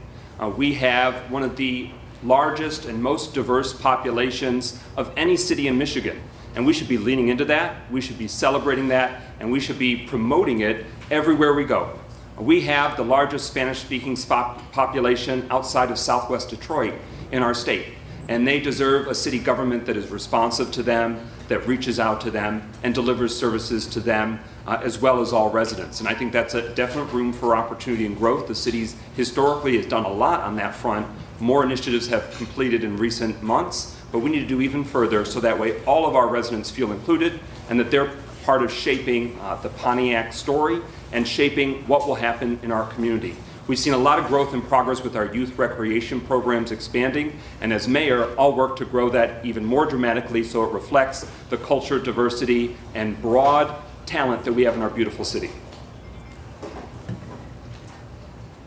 We have one of the largest and most diverse populations of any city in Michigan. And we should be leaning into that, we should be celebrating that, and we should be promoting it everywhere we go. We have the largest Spanish-speaking population outside of Southwest Detroit in our state. And they deserve a city government that is responsive to them, that reaches out to them, and delivers services to them, as well as all residents. And I think that's a definite room for opportunity and growth. The city's historically has done a lot on that front. More initiatives have completed in recent months, but we need to do even further so that way all of our residents feel included and that they're part of shaping the Pontiac story and shaping what will happen in our community. We've seen a lot of growth and progress with our youth recreation programs expanding, and as mayor, I'll work to grow that even more dramatically so it reflects the culture, diversity, and broad talent that we have in our beautiful city.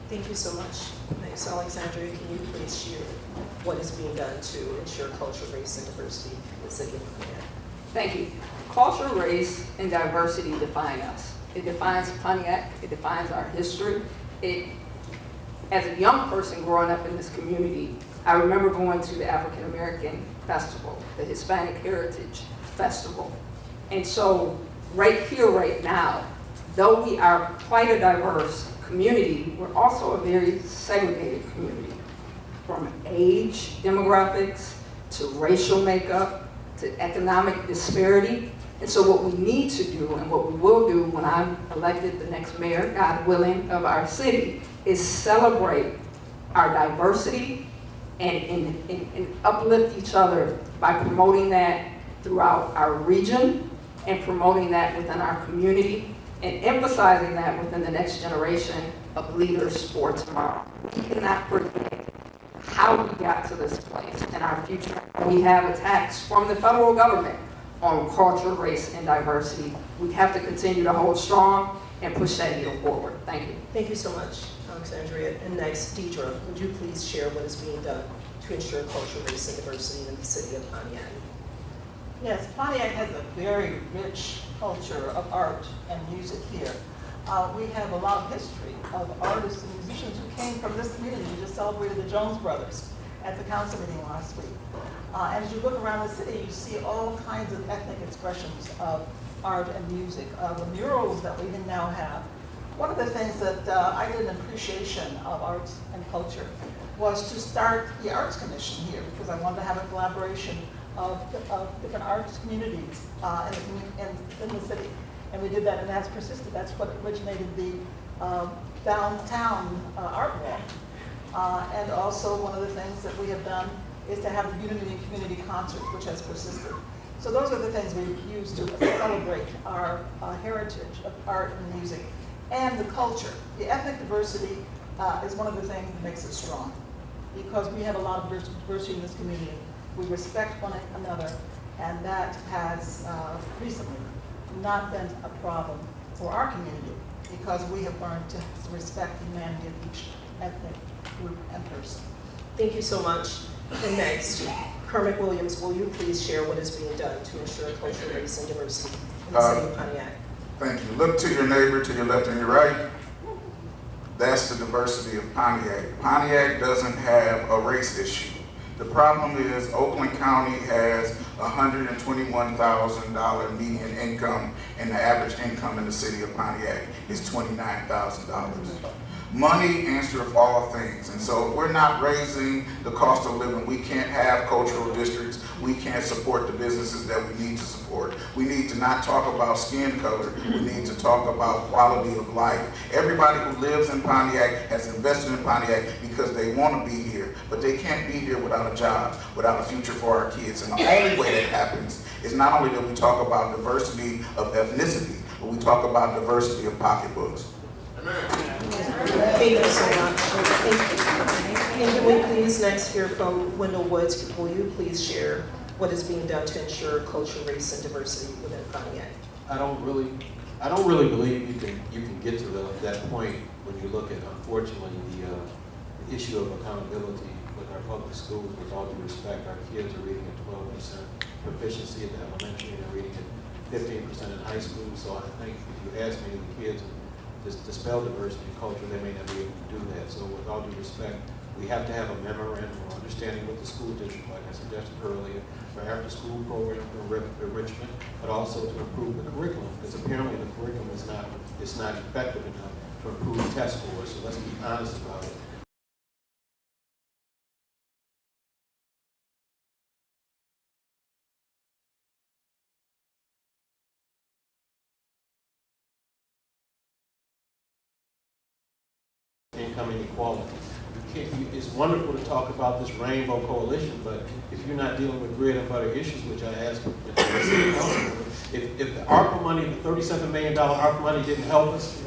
Thank you so much. Next, Alexandria, can you please share what is being done to ensure culture, race, and diversity in the city of Pontiac? Thank you. Culture, race, and diversity define us. It defines Pontiac. It defines our history. As a young person growing up in this community, I remember going to the African American Festival, the Hispanic Heritage Festival. And so right here, right now, though we are quite a diverse community, we're also a very segregated community, from age demographics to racial makeup to economic disparity. And so what we need to do, and what we will do when I'm elected the next mayor, God willing, of our city, is celebrate our diversity and uplift each other by promoting that throughout our region and promoting that within our community and emphasizing that within the next generation of leaders for tomorrow. We cannot forget how we got to this place in our future. We have attacks from the federal government on culture, race, and diversity. We have to continue to hold strong and push that needle forward. Thank you. Thank you so much, Alexandria. And next, Deidre, would you please share what is being done to ensure culture, race, and diversity in the city of Pontiac? Yes, Pontiac has a very rich culture of art and music here. We have a lot of history of artists and musicians who came from this community. We just celebrated the Jones Brothers at the council meeting last week. And as you look around the city, you see all kinds of ethnic expressions of art and music. The murals that we now have. One of the things that I did an appreciation of arts and culture was to start the Arts Commission here, because I wanted to have a collaboration of different arts communities in the city. And we did that, and that's persisted. That's what originated the downtown art walk. And also one of the things that we have done is to have the Unity and Community Concert, which has persisted. So those are the things we use to celebrate our heritage of art and music and the culture. The ethnic diversity is one of the things that makes us strong, because we have a lot of diversity in this community. We respect one another, and that has recently not been a problem for our community, because we have learned to respect the humanity of each ethnic group and person. Thank you so much. And next, Kermit Williams, will you please share what is being done to ensure cultural race and diversity in the city of Pontiac? Thank you. Look to your neighbor, to your left and your right. That's the diversity of Pontiac. Pontiac doesn't have a race issue. The problem is Oakland County has $121,000 median income, and the average income in the city of Pontiac is $29,000. Money answereth all things, and so if we're not raising the cost of living, we can't have cultural districts, we can't support the businesses that we need to support. We need to not talk about skin color, we need to talk about quality of life. Everybody who lives in Pontiac has invested in Pontiac because they want to be here, but they can't be here without a job, without a future for our kids. And the only way that happens is not only that we talk about diversity of ethnicity, but we talk about diversity of pocketbooks. Thank you so much. Thank you. And can we please next hear from Wendell Woods? Will you please share what is being done to ensure culture, race, and diversity within Pontiac? I don't really believe you can get to that point when you look at, unfortunately, the issue of accountability with our public schools. With all due respect, our kids are reading at 12% proficiency at the elementary, and they're reading at 15% in high school. So I think if you ask many of the kids to spell diversity and culture, they may not be able to do that. So with all due respect, we have to have a memorandum of understanding with the school district, like I suggested earlier, for after-school program for enrichment, but also to improve the curriculum, because apparently the curriculum is not effective enough to improve test scores. So let's be honest about it. Income inequality. It's wonderful to talk about this rainbow coalition, but if you're not dealing with bread and butter issues, which I asked if the ARPA money, the $37 million ARPA money didn't help us,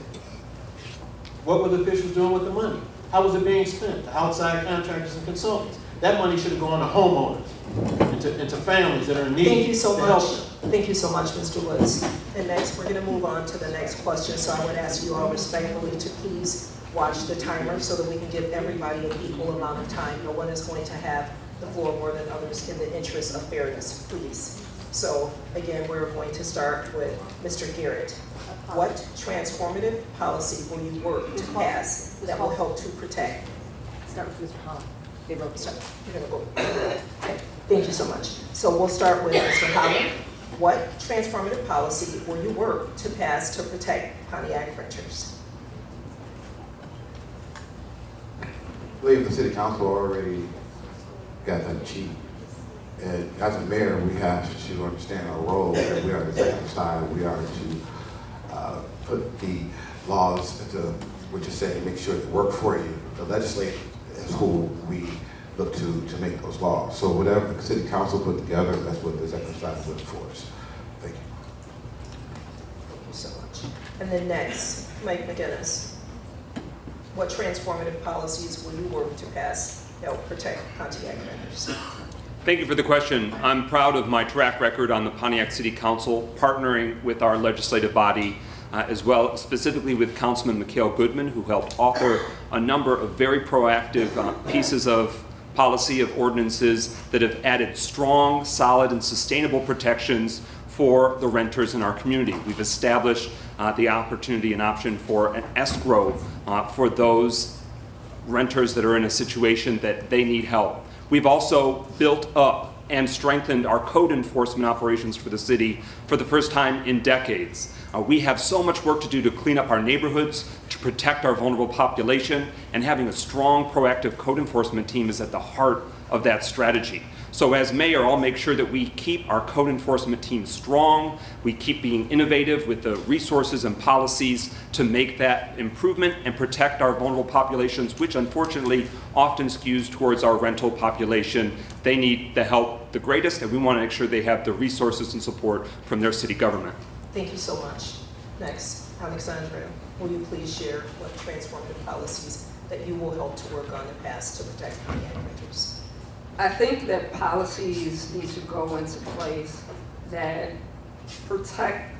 What were the officials doing with the money? How was it being spent? The outside contractors and consultants. That money should have gone to homeowners, into families that are in need. Thank you so to help much. them. Thank you so much, Mr. Woods. And next, we're going to move on to the next question. So I would ask you all respectfully to please watch the timer so that we can give everybody an equal amount of time. No one is going to have the floor more than others in the interest of fairness, please. So again, we're going to start with Mr. Garrett. What transformative policy will you work to pass that will help to protect? Start with Mr. Hall. You're going to go. Okay. Thank you so much. So we'll start with Mr. Holland. What transformative policy will you work to pass to protect Pontiac renters? I believe the city council already got that achieved. And as a mayor, we have to understand our role. That we are the executive side. We are to put the laws into what you say, make sure they work for you. The legislature is who we look to make those laws. So whatever the city council put together, that's what the executive side is looking for us. Thank you. Thank you so much. And then next, Mike McGinnis. What transformative policies will you work to pass that will protect Pontiac renters? Thank you for the question. I'm proud of my track record on the Pontiac City Council, partnering with our legislative body, as well specifically with Councilman Mikhail Goodman, who helped author a number of very proactive pieces of policy, of ordinances that have added strong, solid, and sustainable protections for the renters in our community. We've established the opportunity and option for an escrow for those renters that are in a situation that they need help. We've also built up and strengthened our code enforcement operations for the city for the first time in decades. We have so much work to do to clean up our neighborhoods, to protect our vulnerable population, and having a strong, proactive code enforcement team is at the heart of that strategy. So as mayor, I'll make sure that we keep our code enforcement team strong, we keep being innovative with the resources and policies to make that improvement and protect our vulnerable populations, which unfortunately often skews towards our rental population. They need the help the greatest, and we want to make sure they have the resources and support from their city government. Thank you so much. Next, Alexandra, will you please share what transformative policies that you will help to work on and pass to protect Pontiac renters? I think that policies need to go into place that protect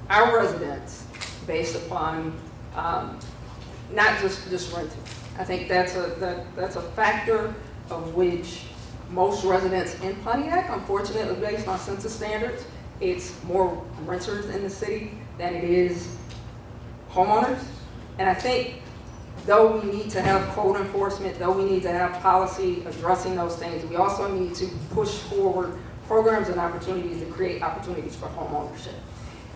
our residents based upon not just renting. I think that's a factor of which most residents in Pontiac, unfortunately, based on census standards, it's more renters in the city than it is homeowners. And I think though we need to have code enforcement, though we need to have policy addressing those things, we also need to push forward programs and opportunities to create opportunities for home ownership.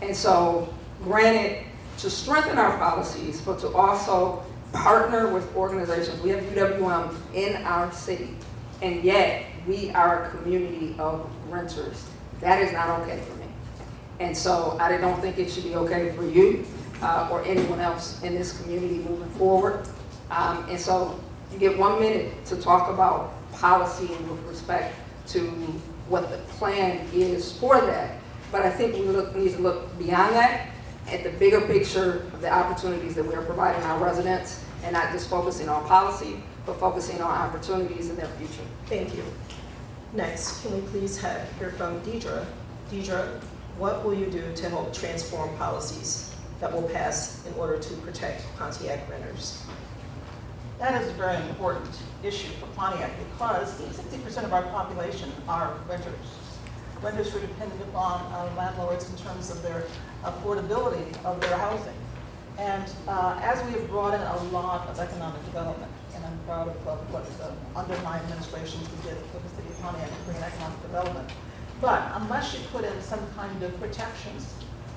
And so, granted, to strengthen our policies, but to also partner with organizations. We have UWM in our city, and yet we are a community of renters. That is not okay for me. And so I don't think it should be okay for you or anyone else in this community moving forward. And so you get 1 minute to talk about policy with respect to what the plan is for that. But I think we need to look beyond that at the bigger picture of the opportunities that we are providing our residents, and not just focusing on policy, but focusing on opportunities in their future. Thank you. Next, can we please hear from Deidre? Deidre, what will you do to help transform policies that will pass in order to protect Pontiac renters? That is a very important issue for Pontiac because 60% of our population are renters. Renters who are dependent upon landlords in terms of their affordability of their housing. And as we have brought in a lot of economic development, and I'm proud of what under my administration we did for the city of Pontiac to bring in economic development. But unless you put in some kind of protections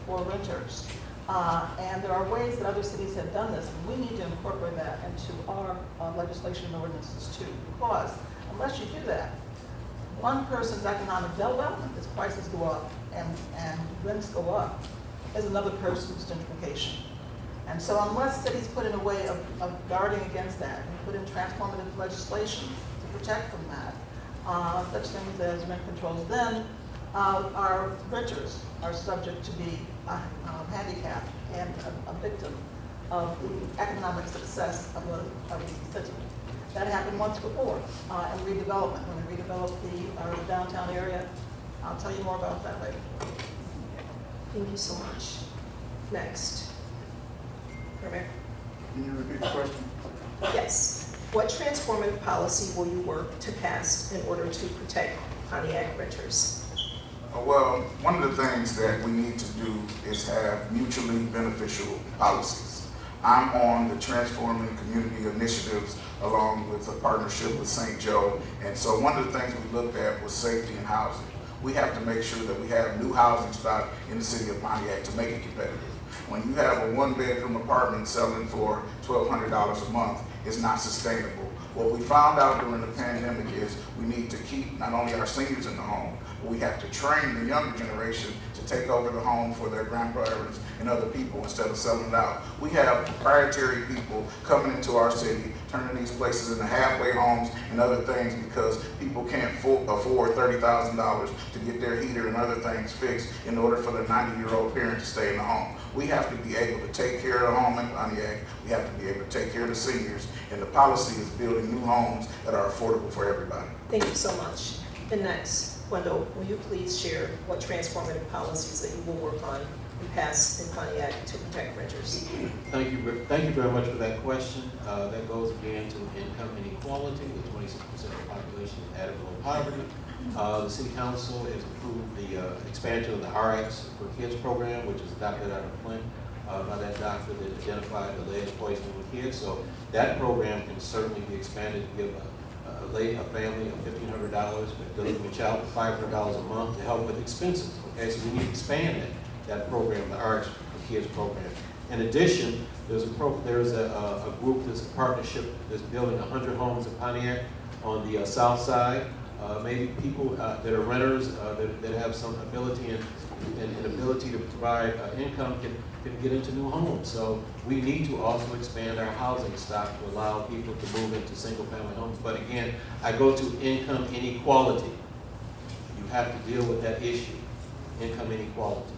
for renters, and there are ways that other cities have done this, and we need to incorporate that into our legislation and ordinances too, because unless you do that, one person's economic development, as prices go up and rents go up, is another person's gentrification. And so unless cities put in a way of guarding against that and put in transformative legislation to protect from that, such things as rent controls, then our renters are subject to be handicapped and a victim of the economic success of the city. That happened once before in redevelopment, when they redeveloped the downtown area. I'll tell you more about that later. Thank you so much. Next. Premier. Can you repeat the question? Yes. What transformative policy will you work to pass in order to protect Pontiac renters? Well, one of the things that we need to do is have mutually beneficial policies. I'm on the Transforming Community Initiatives along with a partnership with St. Joe. And so one of the things we looked at was safety and housing. We have to make sure that we have new housing stock in the city of Pontiac to make it competitive. When you have a one-bedroom apartment selling for $1,200 a month, it's not sustainable. What we found out during the pandemic is we need to keep not only our seniors in the home, but we have to train the younger generation to take over the home for their grandparents and other people instead of selling it out. We have proprietary people coming into our city, turning these places into halfway homes and other things because people can't afford $30,000 to get their heater and other things fixed in order for their 90-year-old parent to stay in the home. We have to be able to take care of the home in Pontiac. We have to be able to take care of the seniors. And the policy is building new homes that are affordable for everybody. Thank you so much. And next, Wendell, will you please share what transformative policies that you will work on and pass in Pontiac to protect renters? Thank you very much for that question. That goes again to income inequality. The 26% of the population is at below poverty. The City Council has approved the expansion of the RX for Kids program, which is adopted out of Flint by that doctor that identified the lead poisoning with kids. So that program can certainly be expanded to give a family of $1,500, but delivering a child with $500 a month to help with expenses. Okay, so we need to expand that program, the RX for Kids program. In addition, there's a group, there's a partnership that's building 100 homes in Pontiac on the south side. Maybe people that are renters that have some ability and ability to provide income can get into new homes. So we need to also expand our housing stock to allow people to move into single-family homes. But again, I go to income inequality. You have to deal with that issue, income inequality.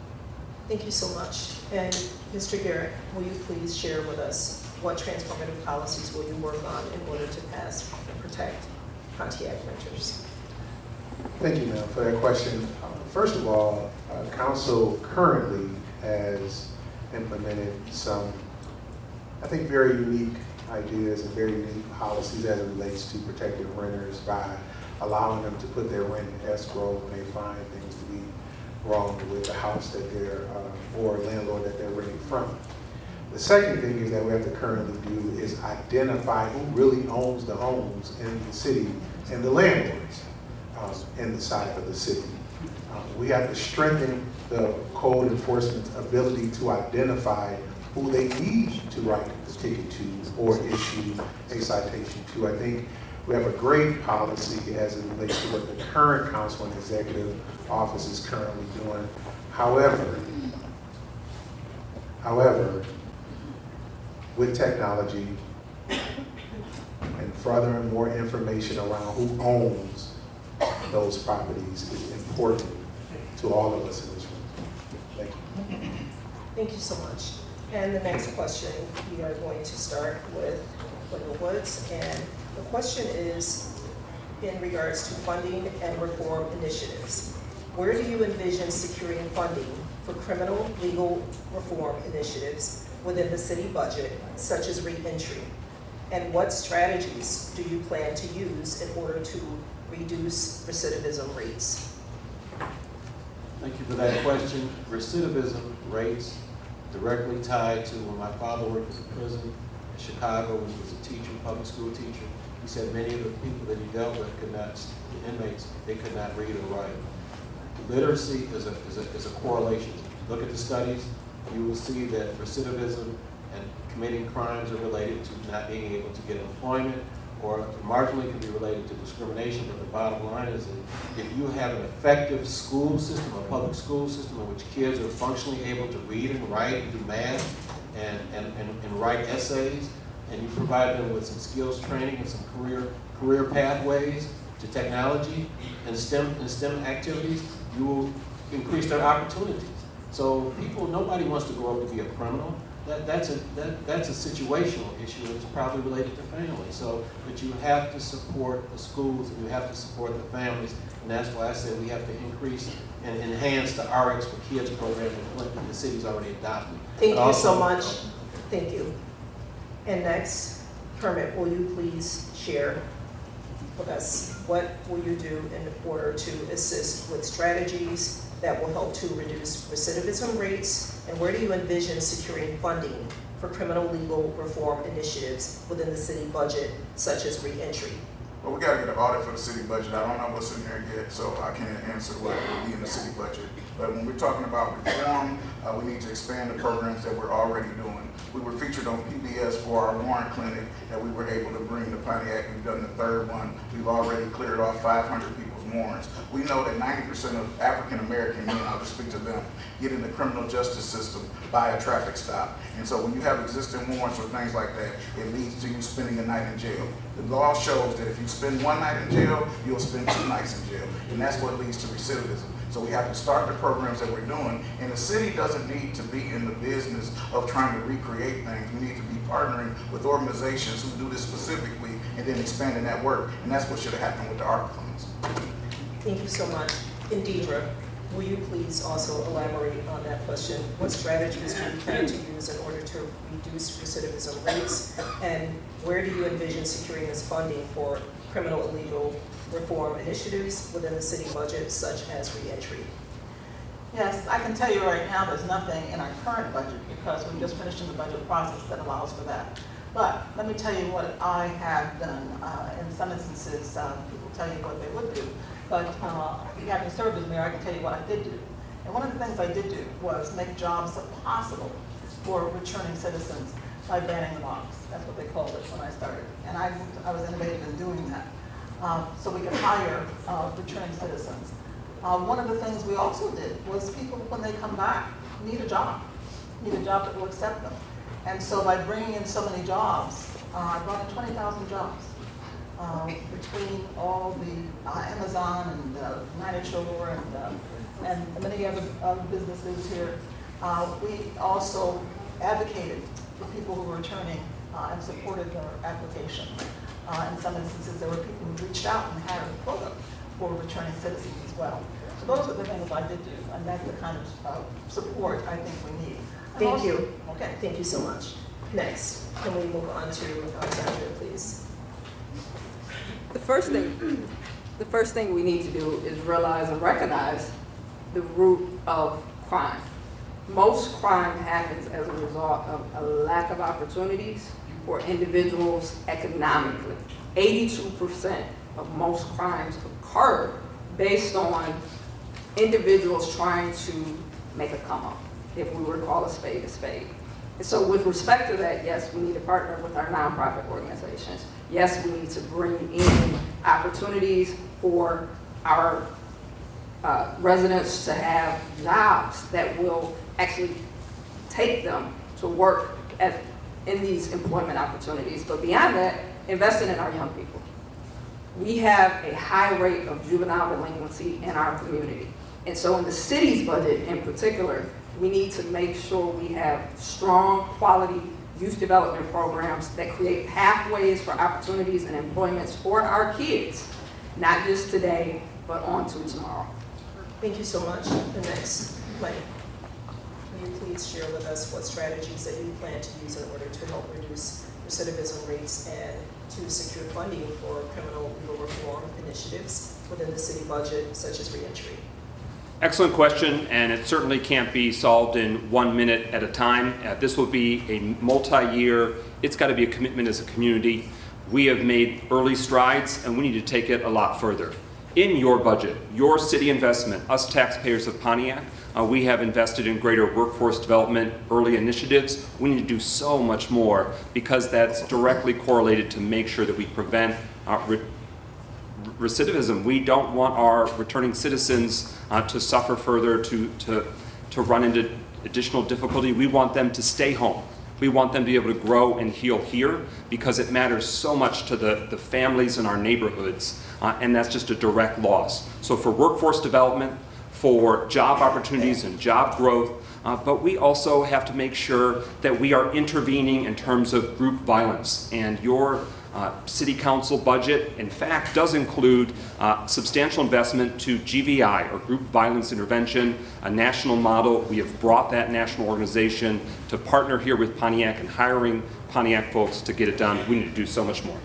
Thank you so much. And Mr. Garrett, will you please share with us what transformative policies will you work on in order to pass and protect Pontiac renters? Thank you, ma'am, for that question. First of all, Council currently has implemented some, I think, very unique ideas and very unique policies as it relates to protecting renters by allowing them to put their rent in escrow when they find things to be wrong with the house that they're, or landlord that they're renting from. The second thing is that we have to currently do is identify who really owns the homes in the city and the landlords in the side of the city. We have to strengthen the code enforcement's ability to identify who they need to write a ticket to or issue a citation to. I think we have a great policy as it relates to what the current council and executive office is currently doing. However, with technology and furthering more information around who owns those properties is important to all of us in this room. Thank you. Thank you so much. And the next question, we are going to start with Wendell Woods. And the question is in regards to funding and reform initiatives. Where do you envision securing funding for criminal legal reform initiatives within the city budget, such as re-entry? And what strategies do you plan to use in order to reduce recidivism rates? Thank you for that question. Recidivism rates directly tied to when my father worked in prison in Chicago when he was a teacher, public school teacher. He said many of the people that he dealt with could not, the inmates, they could not read or write. Literacy is a correlation. Look at the studies, you will see that recidivism and committing crimes are related to not being able to get employment, or marginally can be related to discrimination, but the bottom line is that if you have an effective school system, a public school system in which kids are functionally able to read and write and do math and write essays, and you provide them with some skills training and some career pathways to technology and STEM activities, you will increase their opportunities. So nobody wants to grow up to be a criminal. That's a situational issue, and it's probably related to family. So, but you have to support the schools and you have to support the families, and that's why I said we have to increase and enhance the RX for Kids program that the city's already adopted. Thank you so much. Thank you. And next, Kermit, will you please share with us what will you do in order to assist with strategies that will help to reduce recidivism rates, and where do you envision securing funding for criminal legal reform initiatives within the city budget, such as reentry? Well, we gotta get an audit for the city budget. I don't know what's in there yet, so I can't answer what will be in the city budget. But when we're talking about reform, we need to expand the programs that we're already doing. We were featured on PBS for our warrant clinic that we were able to bring to Pontiac. We've done the third one. We've already cleared off 500 people's warrants. We know that 90% of African American men, I'll just speak to them, get in the criminal justice system by a traffic stop. And so when you have existing warrants or things like that, it leads to you spending a night in jail. The law shows that if you spend one night in jail, you'll spend 2 nights in jail. And that's what leads to recidivism. So we have to start the programs that we're doing. And the city doesn't need to be in the business of trying to recreate things. We need to be partnering with organizations who do this specifically and then expanding that work. And that's what should have happened with the ARPA funds. Thank you so much. And Deidre, will you please also elaborate on that question? What strategies do you plan to use in order to reduce recidivism rates? And where do you envision securing this funding for criminal and legal reform initiatives within the city budget, such as reentry? Yes, I can tell you right now there's nothing in our current budget because we're just finishing the budget process that allows for that. But let me tell you what I have done. In some instances, people tell you what they would do. But having served as mayor, I can tell you what I did do. And one of the things I did do was make jobs possible for returning citizens by banning the box. That's what they called it when I started. And I was innovative in doing that. So we could hire returning citizens. One of the things we also did was people, when they come back, need a job that will accept them. And so by bringing in so many jobs, I brought in 20,000 jobs. Between all the Amazon and Miniature and many other businesses here, we also advocated for people who were returning and supported their application. In some instances, there were people who reached out and had a quota for returning citizens as well. So those are the things I did do, and that's the kind of support I think we need. Thank you. Okay, thank you so much. Next, can we move on to Sandra, please? The first thing we need to do is realize and recognize the root of crime. Most crime happens as a result of a lack of opportunities for individuals economically. 82% of most crimes occur based on individuals trying to make a come up, if we were to call a spade a spade. And so with respect to that, yes, we need to partner with our nonprofit organizations. Yes, we need to bring in opportunities for our residents to have jobs that will actually take them to work in these employment opportunities. But beyond that, investing in our young people. We have a high rate of juvenile delinquency in our community. And so in the city's budget in particular, we need to make sure we have strong quality youth development programs that create pathways for opportunities and employments for our kids, not just today, but on to tomorrow. Thank you so much. The next, Mike, will you please share with us what strategies that you plan to use in order to help reduce recidivism rates and to secure funding for criminal legal reform initiatives within the city budget, such as reentry? Excellent question, and it certainly can't be solved in 1 minute at a time. This will be a multi-year, it's got to be a commitment as a community. We have made early strides, and we need to take it a lot further. In your budget, your city investment, us taxpayers of Pontiac, we have invested in greater workforce development, early initiatives. We need to do so much more because that's directly correlated to make sure that we prevent recidivism. We don't want our returning citizens to suffer further, to run into additional difficulty. We want them to stay home. We want them to be able to grow and heal here because it matters so much to the families in our neighborhoods, and that's just a direct loss. So for workforce development, for job opportunities and job growth, but we also have to make sure that we are intervening in terms of group violence. And your City Council budget, in fact, does include substantial investment to GVI, or Group Violence Intervention, a national model. We have brought that national organization to partner here with Pontiac and hiring Pontiac folks to get it done. We need to do so much more.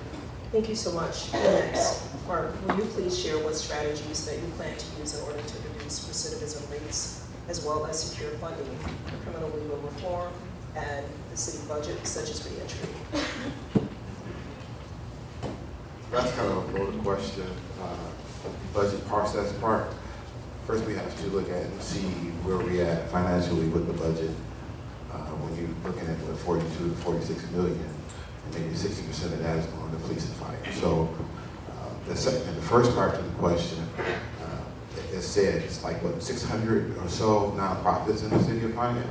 Thank you so much. Next, Mark, will you please share what strategies that you plan to use in order to reduce recidivism rates, as well as secure funding for criminal legal reform and the city budget, such as reentry? That's kind of a loaded question. Budget process part. First, we have to look at and see where we at financially with the budget. When you're looking at the 42 to 46 million, and maybe 60% of that is going to police and fire. So the first part of the question, as said, it's like what, 600 or so nonprofits in the city of Pontiac.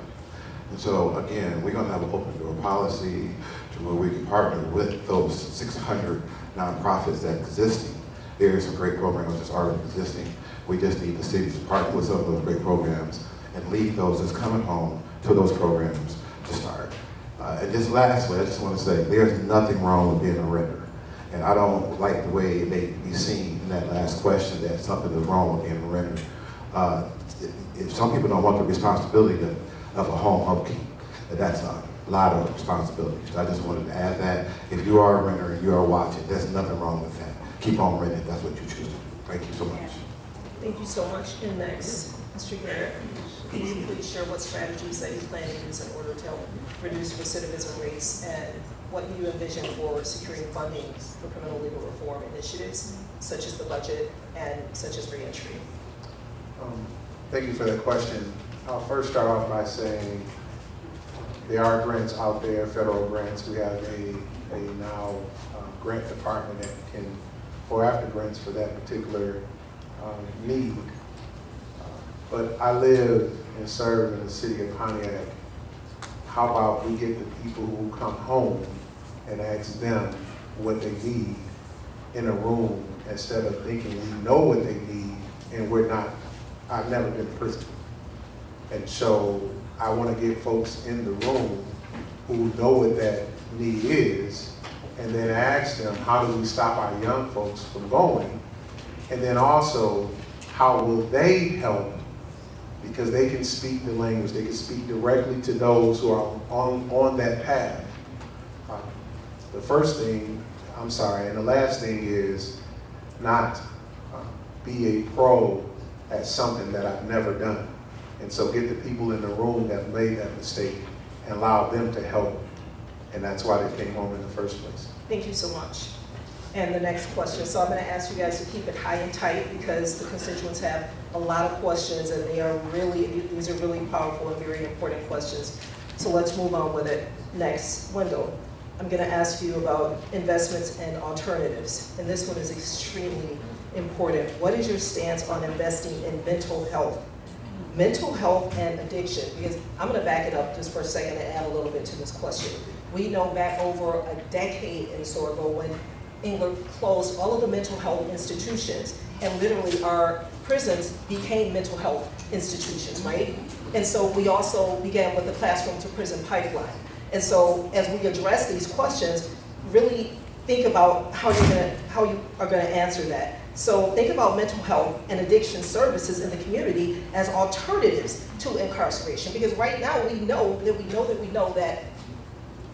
And so again, we're going to have an open door policy to where we can partner with those 600 nonprofits that existing. There are some great programs that's already existing. We just need the city to partner with some of those great programs and lead those that's coming home to those programs to start. And just lastly, I just want to say there's nothing wrong with being a renter. And I don't like the way it may be seen in that last question that something is wrong with being a renter. If some people don't want the responsibility of a home upkeep, that's a lot of responsibility. So I just wanted to add that. If you are a renter and you are watching, there's nothing wrong with that. Keep on renting, that's what you choose to do. Thank you so much. Thank you so much. And next, Mr. Garrett, can you please share what strategies that you plan to use in order to help reduce recidivism rates and what you envision for securing funding for criminal legal reform initiatives, such as the budget and such as reentry? Thank you for that question. I'll first start off by saying there are grants out there, federal grants. We have a now grant department that can go after grants for that particular need. But I live and serve in the city of Pontiac. How about we get the people who come home and ask them what they need in a room instead of thinking we know what they need and we're not. I've never been to prison. And so I want to get folks in the room who know what that need is and then ask them, how do we stop our young folks from going? And then also, how will they help? Because they can speak the language, they can speak directly to those who are on that path. The first thing, I'm sorry, and the last thing is not be a pro at something that I've never done. And so get the people in the room that made that mistake and allow them to help. And that's why they came home in the first place. Thank you so much. And the next question, so I'm going to ask you guys to keep it high and tight because the constituents have a lot of questions and these are really powerful and very important questions. So let's move on with it. Next, Wendell, I'm going to ask you about investments and alternatives. And this one is extremely important. What is your stance on investing in mental health? Mental health and addiction, because I'm going to back it up just for a second and add a little bit to this question. We know back over a decade and so ago when England closed all of the mental health institutions and literally our prisons became mental health institutions, right? And so we also began with the classroom to prison pipeline. And so as we address these questions, really think about how you are going to answer that. So think about mental health and addiction services in the community as alternatives to incarceration. Because right now we know that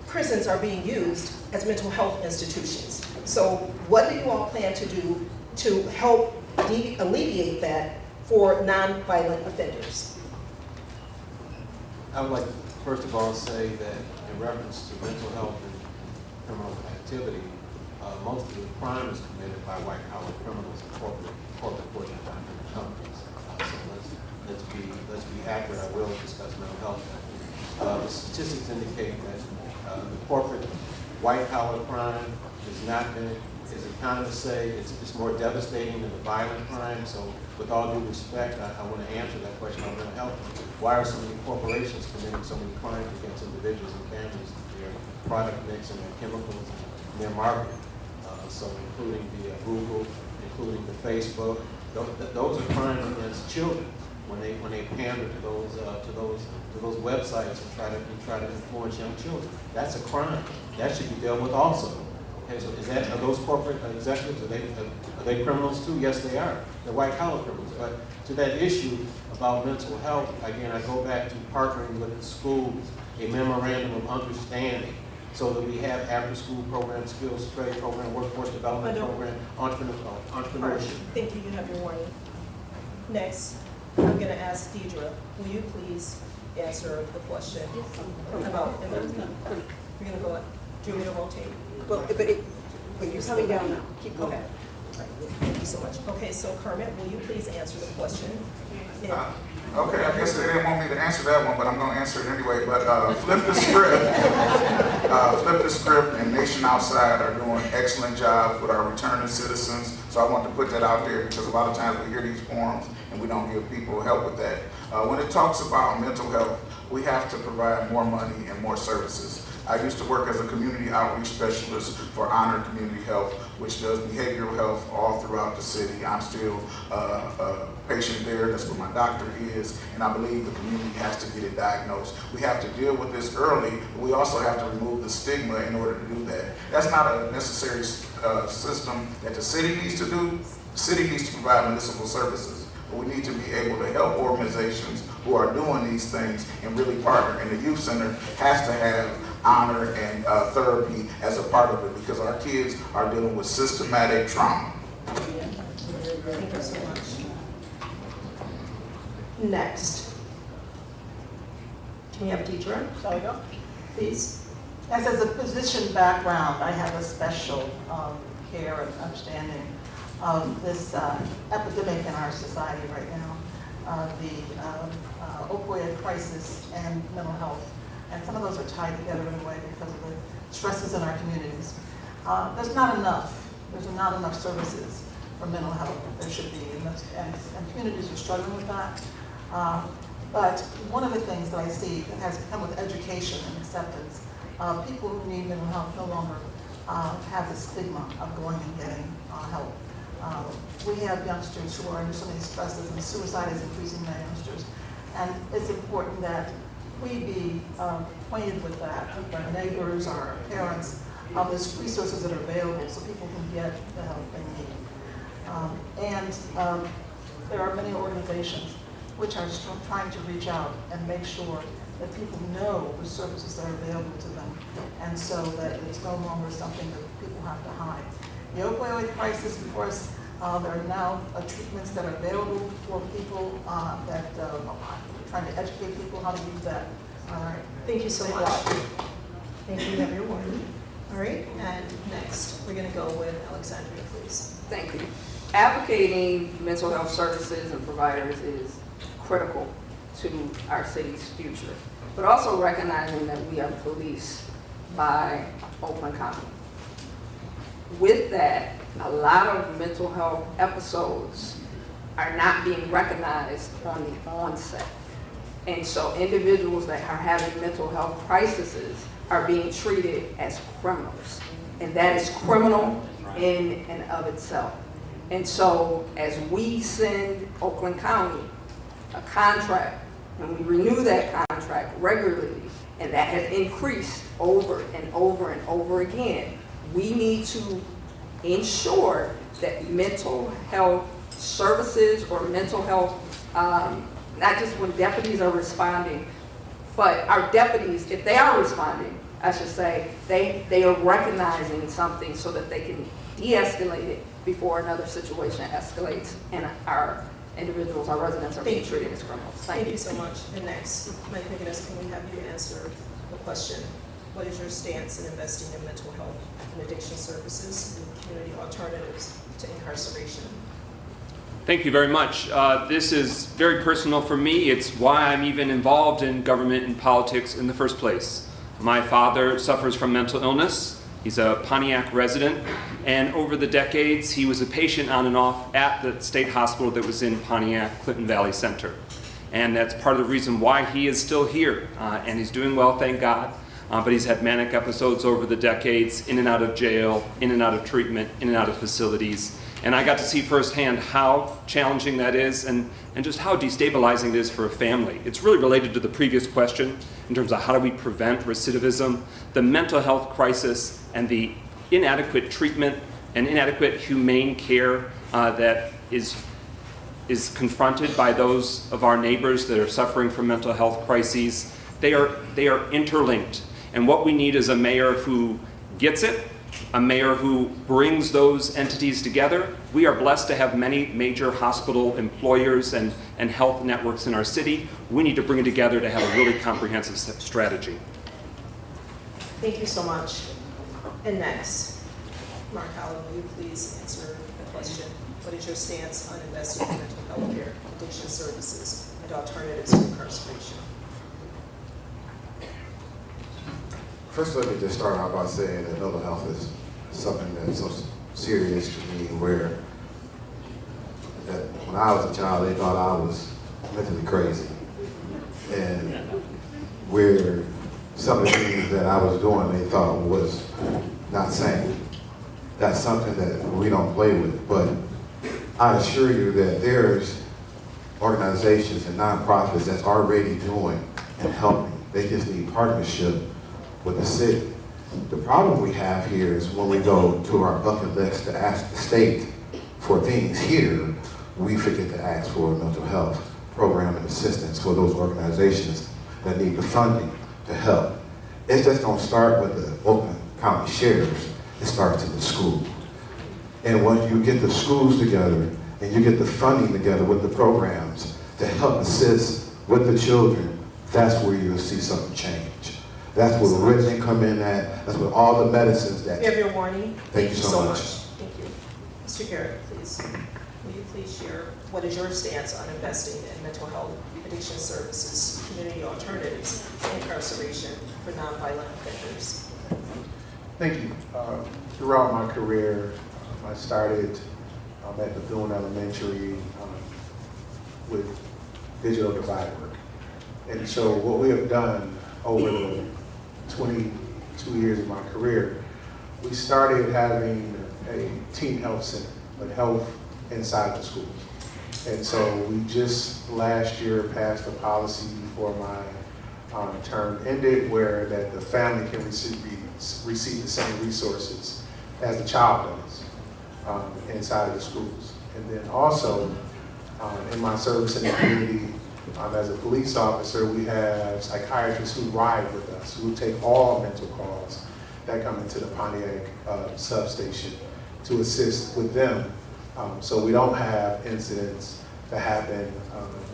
prisons are being used as mental health institutions. So what do you all plan to do to help alleviate that for non-violent offenders? I would like to first of all say that in reference to mental health and criminal activity, most of the crime is committed by white-collar criminals and corporate Fortune 500 companies. So let's be accurate. I will discuss mental health. The statistics indicate that the corporate white-collar crime has not been, as economists say, it's more devastating than the violent crime. So with all due respect, I want to answer that question on mental health. Why are so many corporations committing so many crimes against individuals and families, their product mix and their chemicals and their marketing? So including the Google, including the Facebook, those are crimes against children. when they pander to those websites and try to influence young children. That's a crime. That should be dealt with also. Okay, so are those corporate executives, are they criminals too? Yes, they are. They're white-collar criminals. But to that issue about mental health, again, I go back to partnering with the schools, a memorandum of understanding, so that we have after-school programs, skills trade program, workforce development program, entrepreneurship. Thank you. You have your warning. Next, I'm going to ask Deidre, will you please answer the question about MMP? You're going to go, do you want me to rotate? But you're coming down now. Keep going. Okay. All right. Thank you so much. Okay, so Kermit, will you please answer the question? Okay, I guess they didn't want me to answer that one, but I'm going to answer it anyway. But flip the script. Flip the script, and Nation Outside are doing an excellent job with our returning citizens. So I want to put that out there because a lot of times we hear these forums and we don't give people help with that. When it talks about mental health, we have to provide more money and more services. I used to work as a community outreach specialist for Honor Community Health, which does behavioral health all throughout the city. I'm still a patient there. That's where my doctor is, and I believe the community has to get it diagnosed. We have to deal with this early, but we also have to remove the stigma in order to do that. That's not a necessary system that the city needs to do. The city needs to provide municipal services, but we need to be able to help organizations who are doing these things and really partner. And the youth center has to have honor and therapy as a part of it because our kids are dealing with systematic trauma. Thank you so much. Next. Can we have Deidre? Shall we go? Please. As a physician background, I have a special care and understanding of this epidemic in our society right now, the opioid crisis and mental health. And some of those are tied together in a way because of the stresses in our communities. There's not enough services for mental health. There should be, and communities are struggling with that. But one of the things that I see that has come with education and acceptance, people who need mental health no longer have the stigma of going and getting help. We have youngsters who are under so many stresses, and suicide is increasing in our youngsters. And it's important that we be acquainted with that, with our neighbors, our parents, of these resources that are available so people can get the help they need. There are many organizations which are trying to reach out and make sure that people know the services that are available to them, and so that it's no longer something that people have to hide. The opioid crisis, of course, there are now treatments that are available for people that trying to educate people how to use that. All right. Thank you so much. Thank you. You have your warning. All right. And next, we're going to go with Alexandria, please. Thank you. Advocating mental health services and providers is critical to our city's future, but also recognizing that we are policed by Oakland County. With that, a lot of mental health episodes are not being recognized on the onset. And so individuals that are having mental health crises are being treated as criminals. And that is criminal in and of itself. And so as we send Oakland County a contract, and we renew that contract regularly, and that has increased over and over and over again, we need to ensure that mental health services or mental health, not just when deputies are responding, but our deputies, if they are responding, I should say, they are recognizing something so that they can de-escalate it before another situation escalates and our individuals, our residents are being treated as criminals. Thank you so much. And next, Mike McGinnis, can we have you answer the question? What is your stance in investing in mental health and addiction services and community alternatives to incarceration? Thank you very much. This is very personal for me. It's why I'm even involved in government and politics in the first place. My father suffers from mental illness. He's a Pontiac resident, and over the decades, he was a patient on and off at the state hospital that was in Pontiac, Clinton Valley Center. And that's part of the reason why he is still here, and he's doing well, thank God. But he's had manic episodes over the decades, in and out of jail, in and out of treatment, in and out of facilities. And I got to see firsthand how challenging that is and just how destabilizing it is for a family. It's really related to the previous question in terms of how do we prevent recidivism, the mental health crisis, and the inadequate treatment and inadequate humane care that is confronted by those of our neighbors that are suffering from mental health crises. They are interlinked. And what we need is a mayor who gets it, a mayor who brings those entities together. We are blessed to have many major hospital employers and health networks in our city. We need to bring it together to have a really comprehensive strategy. Thank you so much. And next, Mark Howell, will you please answer the question? What is your stance on investing in mental health care, addiction services, and alternatives to incarceration? First, let me just start out by saying that mental health is something that's so serious to me, where that when I was a child, they thought I was mentally crazy. And where some of the things that I was doing, they thought was not sane. That's something that we don't play with. But I assure you that there's organizations and nonprofits that's already doing and helping. They just need partnership with the city. The problem we have here is when we go to our bucket list to ask the state for things here, we forget to ask for a mental health program and assistance for those organizations that need the funding to help. It just don't start with the Oakland County Sheriffs, it starts in the school. And when you get the schools together and you get the funding together with the programs to help assist with the children, that's where you'll see something change. That's where the written come in at. That's where all the medicines that. You have your warning. Thank you so much. Thank you. Mr. Garrett, please, will you please share what is your stance on investing in mental health, addiction services, community alternatives, incarceration for nonviolent offenders? Thank you. Throughout my career, I started at Bethune Elementary with digital divide work. And so what we have done over the 22 years of my career, we started having a teen health center, but health inside the schools. And so we just last year passed a policy before my term ended where that the family can receive the same resources as the child does inside of the schools. And then also in my service in the community, as a police officer, we have psychiatrists who ride with us, who take all mental calls that come into the Pontiac substation to assist with them. So we don't have incidents that happen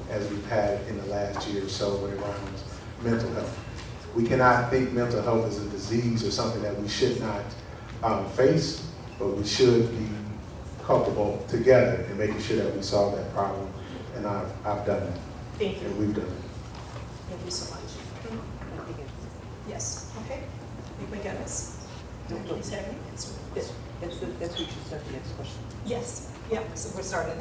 as we've had in the last year or so around mental health. We cannot think mental health is a disease or something that we should not face, but we should be culpable together in making sure that we solve that problem. And I've done that. Thank you. And we've done it. Thank you so much. Yes, okay. McGinnis, please have your answer. That's we should start the next question. Yes, yeah, so we're starting.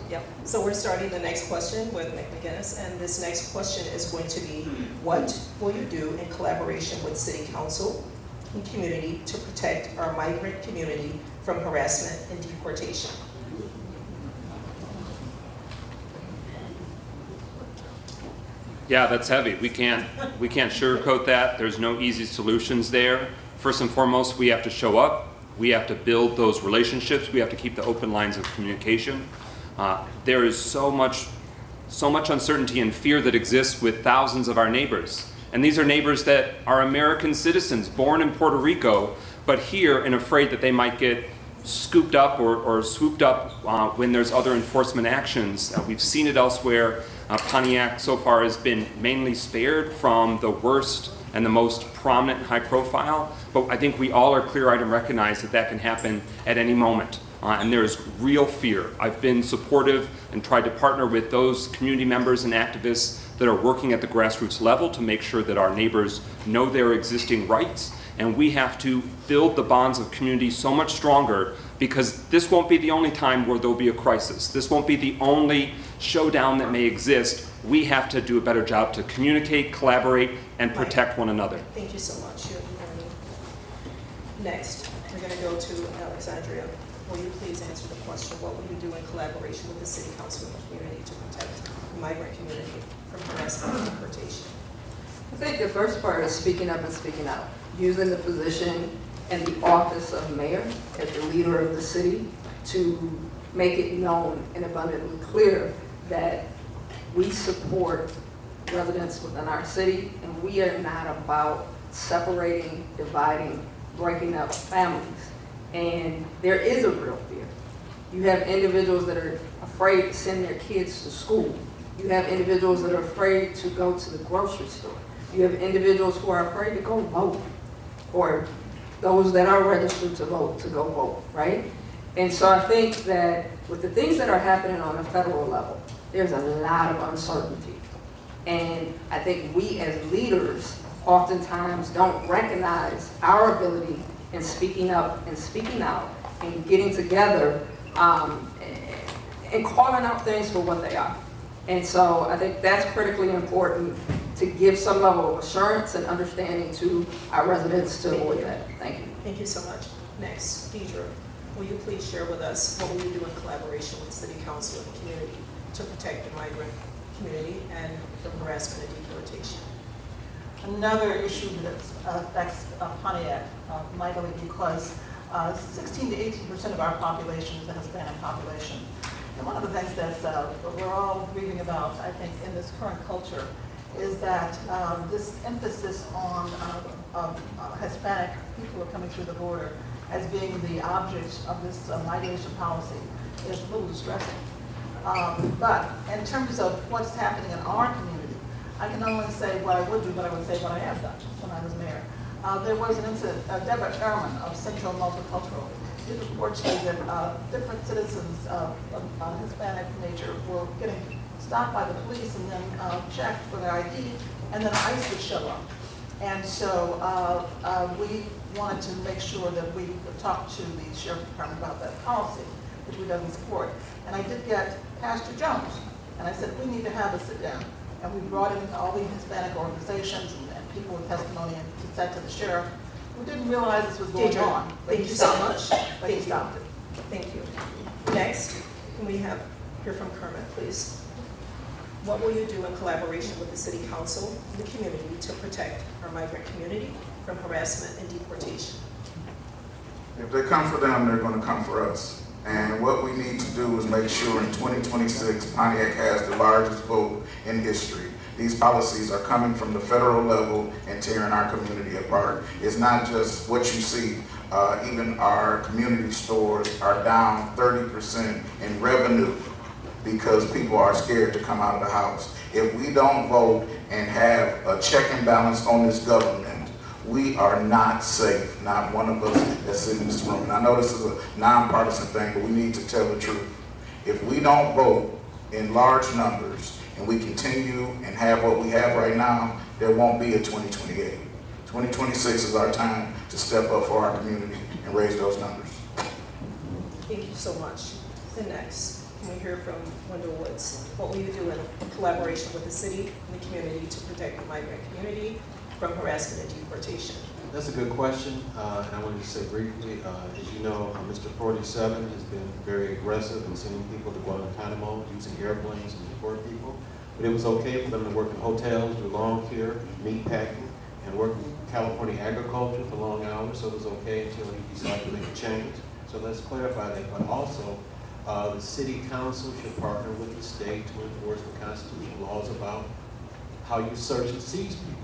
Yep. So we're starting the next question with McGinnis, and this next question is going to be, what will you do in collaboration with City Council and community to protect our migrant community from harassment and deportation? Yeah, that's heavy. We can't sugarcoat that. There's no easy solutions there. First and foremost, we have to show up. We have to build those relationships. We have to keep the open lines of communication. There is so much uncertainty and fear that exists with thousands of our neighbors. And these are neighbors that are American citizens, born in Puerto Rico, but here and afraid that they might get scooped up or swooped up when there's other enforcement actions. We've seen it elsewhere. Pontiac so far has been mainly spared from the worst and the most prominent and high profile, but I think we all are clear-eyed and recognize that that can happen at any moment. And there is real fear. I've been supportive and tried to partner with those community members and activists that are working at the grassroots level to make sure that our neighbors know their existing rights. And we have to build the bonds of community so much stronger, because this won't be the only time where there'll be a crisis. This won't be the only showdown that may exist. We have to do a better job to communicate, collaborate, and protect one another. Thank you so much. Next, we're going to go to Alexandria. will you please answer the question, what will you do in collaboration with the City Council and the community to protect the migrant community from harassment and deportation? I think the first part is speaking up and speaking out, using the position and the office of mayor as the leader of the city to make it known and abundantly clear that we support residents within our city, and we are not about separating, dividing, breaking up families. And there is a real fear. You have individuals that are afraid to send their kids to school. You have individuals that are afraid to go to the grocery store. You have individuals who are afraid to go vote, or those that are registered to vote, to go vote, right? And so I think that with the things that are happening on a federal level, there's a lot of uncertainty. And I think we as leaders oftentimes don't recognize our ability in speaking up and speaking out and getting together and calling out things for what they are. And so I think that's critically important to give some level of assurance and understanding to our residents to avoid that. Thank you. Thank you so much. Next, Deidre, will you please share with us what will you do in collaboration with City Council and the community to protect the migrant community and from harassment and deportation? Another issue that affects Pontiac mightily, because 16 to 18% of our population is the Hispanic population. And one of the things that we're all reading about, I think, in this current culture is that this emphasis on Hispanic people who are coming through the border as being the object of this migration policy is a little distressing. But in terms of what's happening in our community, I can only say what I would do, but I would say what I have done when I was mayor. There was an incident, Deborah Ehrman of Central Multicultural did report to me that different citizens of Hispanic nature were getting stopped by the police and then checked for their ID, and then ICE would show up. And so we wanted to make sure that we talked to the sheriff's department about that policy, which we doesn't support. And I did get Pastor Jones, and I said, we need to have a sit down. And we brought in all the Hispanic organizations and people with testimony and said to the sheriff, we didn't realize this was going on. Thank you so much. But he stopped it. Thank you. Next, can we hear from Kermit, please? What will you do in collaboration with the City Council and the community to protect our migrant community from harassment and deportation? If they come for them, they're going to come for us. And what we need to do is make sure in 2026, Pontiac has the largest vote in history. These policies are coming from the federal level and tearing our community apart. It's not just what you see. Even our community stores are down 30% in revenue because people are scared to come out of the house. If we don't vote and have a check and balance on this government, we are not safe, not one of us that's in this room. And I know this is a nonpartisan thing, but we need to tell the truth. If we don't vote in large numbers and we continue and have what we have right now, there won't be a 2028. 2026 is our time to step up for our community and raise those numbers. Thank you so much. And next, can we hear from Wendell Woods? What will you do in collaboration with the city and the community to protect the migrant community from harassment and deportation? That's a good question, and I wanted to say briefly, as you know, Mr. 47 has been very aggressive in sending people to Guantanamo using airplanes to deport people. But it was okay for them to work in hotels, do lawn care, meat packing, and work in California agriculture for long hours, so it was okay until he decided to make a change. So let's clarify that, but also the city council should partner with the state to enforce the constitutional laws about how you search and seize people.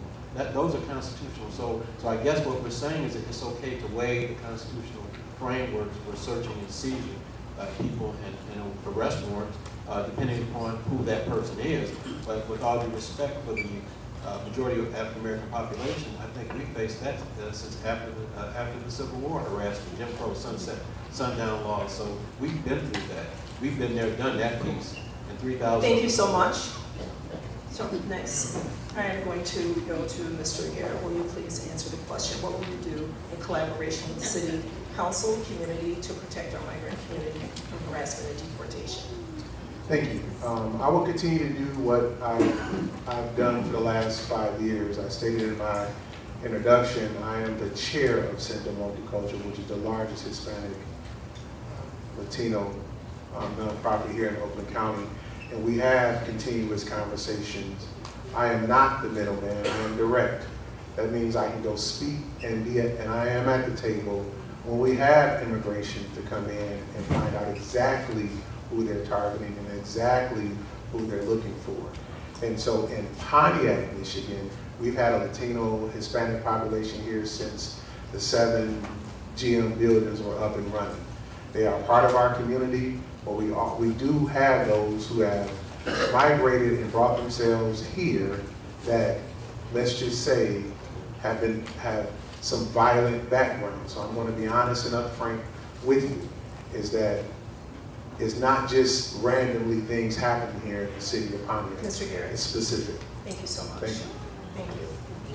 Those are constitutional. So I guess what we're saying is that it's okay to waive the constitutional frameworks for searching and seizing people and arrest warrants, depending upon who that person is. But with all due respect for the majority of African American population, I think we faced that since after the Civil War, harassment, Jim Crow, sundown laws. So we've been through that. We've been there, done that piece. And 3,000. Thank you so much. So next, I am going to go to Mr. Aguirre. Will you please answer the question? What will you do in collaboration with the City Council and community to protect our migrant community from harassment and deportation? Thank you. I will continue to do what I've done for the last 5 years. I stated in my introduction, I am the chair of Central Multicultural, which is the largest Hispanic Latino nonprofit here in Oakland County, and we have continuous conversations. I am not the middleman, I am direct. That means I can go speak and I am at the table when we have immigration to come in and find out exactly who they're targeting and exactly who they're looking for. And so in Pontiac, Michigan, we've had a Latino Hispanic population here since the 7 GM buildings were up and running. They are part of our community, but we do have those who have migrated and brought themselves here that, let's just say, have some violent background. So I'm going to be honest and upfront with you, is that it's not just randomly things happen here in the city of Pontiac. Mr. Garrett. It's specific. Thank you so much. Thank you. Thank you.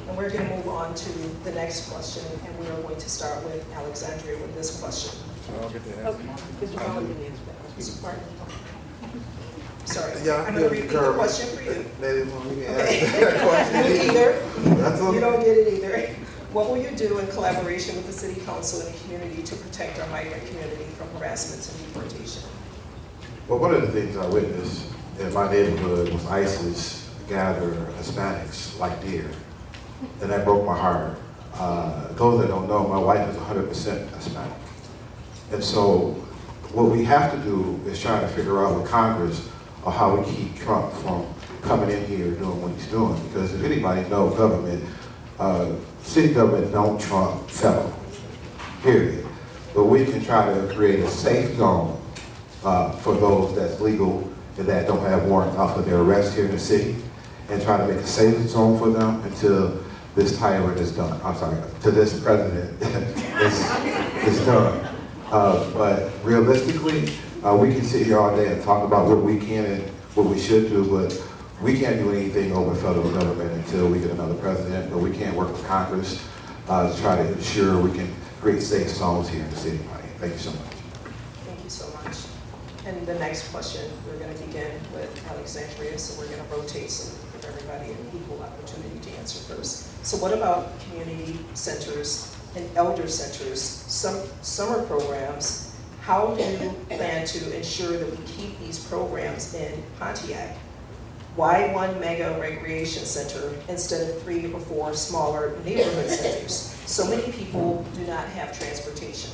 And we're going to move on to the next question, and we are going to start with Alexandria with this question. Mr. Parton. Sorry, Yeah, I'm going to repeat the question for you. Ladies, want me to Okay. ask that question? Either. That's okay. You don't get it either. What will you do in collaboration with the City Council and the community to protect our migrant community from harassment and deportation? Well, one of the things I witnessed in my neighborhood was ISIS gather Hispanics like deer, and that broke my heart. Those that don't know, my wife is 100% Hispanic. And so what we have to do is try to figure out with Congress on how we keep Trump from coming in here doing what he's doing. Because if anybody knows government, city government don't trump federal, period. But we can try to create a safe zone for those that's legal and that don't have warrants out for their arrest here in the city, and try to make a safe zone for them until this tyrant is done. I'm sorry, till this president is done. But realistically, we can sit here all day and talk about what we can and what we should do, but we can't do anything over federal government until we get another president, but we can't work with Congress to try to ensure we can create safe zones here in the city. Thank you so much. Thank you so much. And the next question, we're going to begin with Alexandria, so we're going to rotate so we give everybody an equal opportunity to answer first. So what about community centers and elder centers, summer programs? How do you plan to ensure that we keep these programs in Pontiac? Why one mega recreation center instead of 3 or 4 smaller neighborhood centers? So many people do not have transportation.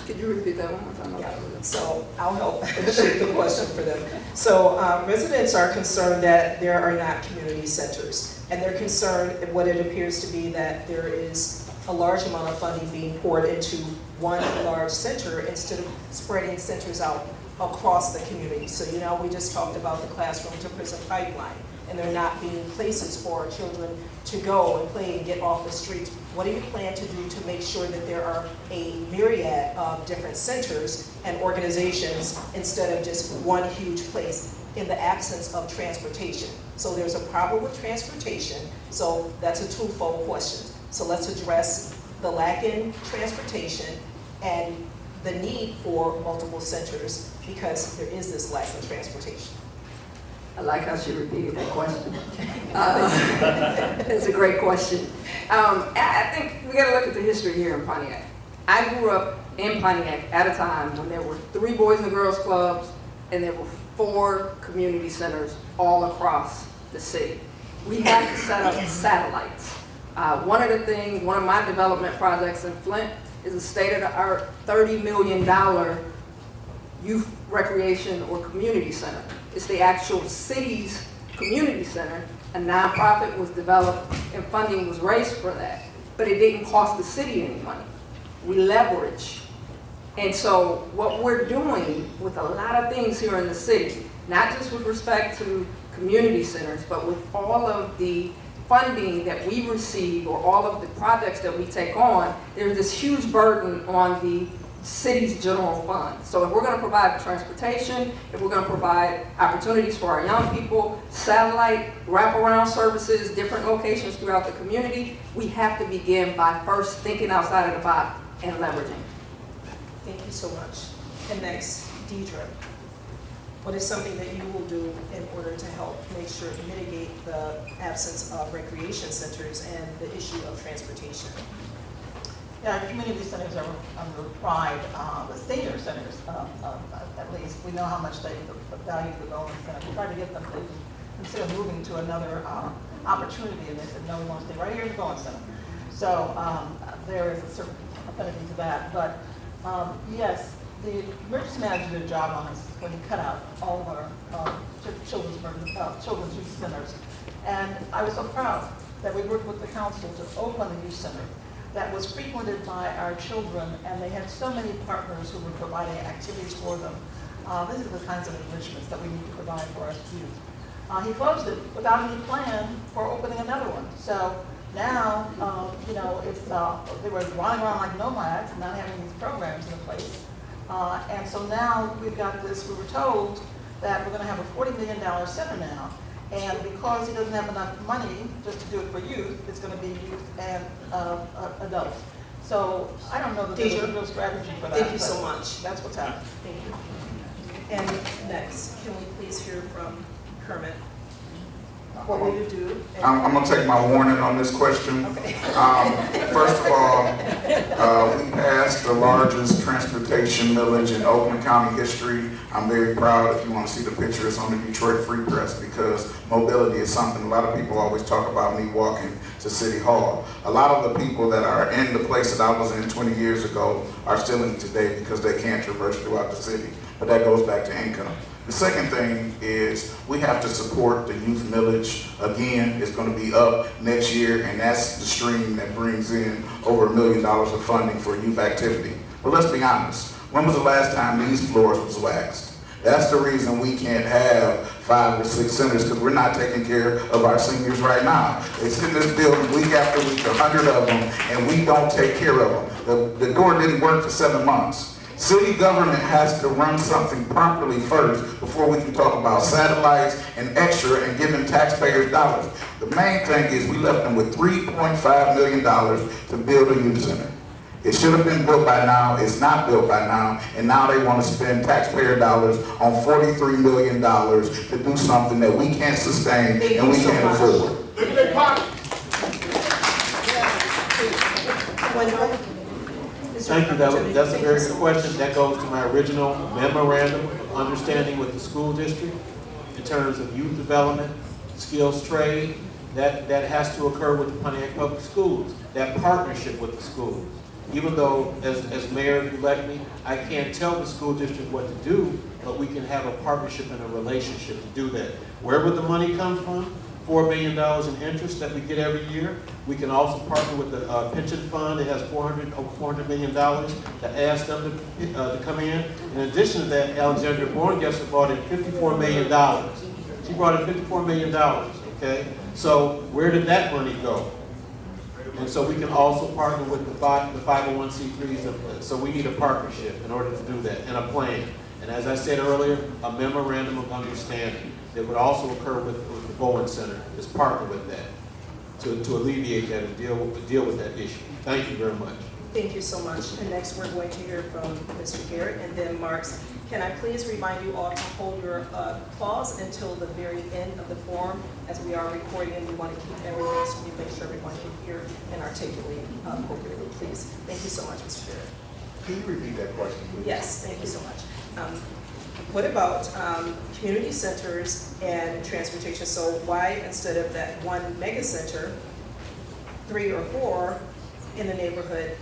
Could you repeat that one more time? Yeah. So I'll help shape the question for them. So residents are concerned that there are not community centers, and they're concerned at what it appears to be that there is a large amount of funding being poured into one large center instead of spreading centers out across the community. So, you know, we just talked about the classroom to prison pipeline, and there not being places for children to go and play and get off the streets. What do you plan to do to make sure that there are a myriad of different centers and organizations instead of just one huge place in the absence of transportation? So there's a problem with transportation, so that's a twofold question. So let's address the lack in transportation and the need for multiple centers because there is this lack of transportation. I like how she repeated that question. It's a great question. I think we got to look at the history here in Pontiac. I grew up in Pontiac at a time when there were 3 Boys and Girls Clubs and there were 4 community centers all across the city. We had to set up satellites. One of my development projects in Flint is a state-of-the-art $30 million youth recreation or community center. It's the actual city's community center. A nonprofit was developed and funding was raised for that, but it didn't cost the city any money. We leverage. And so what we're doing with a lot of things here in the city, not just with respect to community centers, but with all of the funding that we receive or all of the projects that we take on, there's this huge burden on the city's general fund. So if we're going to provide transportation, if we're going to provide opportunities for our young people, satellite, wraparound services, different locations throughout the community, we have to begin by first thinking outside of the box and leveraging. Thank you so much. And next, Deidre. What is something that you will do in order to help make sure to mitigate the absence of recreation centers and the issue of transportation? Yeah, our community centers are under pride, the senior centers, at least. We know how much they value the Bowling Center. We try to get them to consider moving to another opportunity, and they said, no, we want to stay right here in the Bowling Center. So there is a certain affinity to that. But yes, the emergency manager did a job on us when he cut out all of our children's youth centers. And I was so proud that we worked with the council to open the youth center that was frequented by our children, and they had so many partners who were providing activities for them. These are the kinds of enrichments that we need to provide for our youth. He closed it without any plan for opening another one. So now, you know, it's, they were running around like nomads, not having these programs in place. And so now we've got this, we were told that we're going to have a $40 million center now. And because he doesn't have enough money just to do it for youth, it's going to be youth and adults. So I don't know that there's a real strategy for that. Thank you so much. That's what's happening. Thank you. And next, can we please hear from Kermit? What will you do? I'm going to take my warning on this question. Okay. First of all, we passed the largest transportation millage in Oakland County history. I'm very proud. If you want to see the picture, it's on the Detroit Free Press, because mobility is something a lot of people always talk about me walking to City Hall. A lot of the people that are in the place that I was in 20 years ago are still in today because they can't traverse throughout the city. But that goes back to income. The second thing is we have to support the youth millage. Again, it's going to be up next year, and that's the stream that brings in over $1 million of funding for youth activity. But let's be honest, when was the last time these floors was waxed? That's the reason we can't have 5 or 6 centers, because we're not taking care of our seniors right now. They sit in this building week after week, 100 of them, and we don't take care of them. The door didn't work for 7 months. City government has to run something properly first before we can talk about satellites and extra and giving taxpayers dollars. The main thing is we left them with $3.5 million to build a youth center. It should have been built by now, it's not built by now, and now they want to spend taxpayer dollars on $43 million to do something that we can't sustain and we can't afford. Thank you. That's a very good question. That goes to my original memorandum of understanding with the school district in terms of youth development, skills trade. That has to occur with the Pontiac Public Schools. That partnership with the schools. Even though, as mayor, if you elect me, I can't tell the school district what to do, but we can have a partnership and a relationship to do that. Where would the money come from? $4 million in interest that we get every year. We can also partner with the pension fund. It has $400 million to ask them to come in. In addition to that, Alexandria Born-Gesser brought in $54 million. She brought in $54 million, okay? So where did that money go? And so we can also partner with the 501c3s. So we need a partnership in order to do that, and a plan. And as I said earlier, a memorandum of understanding that would also occur with the Bowen Center is partner with that to alleviate that and deal with that issue. Thank you very much. Thank you so much. And next we're going to hear from Mr. Garrett and then Marks. Can I please remind you all to hold your applause until the very end of the forum, as we are recording and we want to keep everything so we make sure everyone can hear and articulate appropriately, please. Thank you so much, Mr. Garrett. Can you repeat that question, please? Yes, thank you so much. What about community centers and transportation? So why, instead of that one mega center, 3 or 4 in the neighborhood,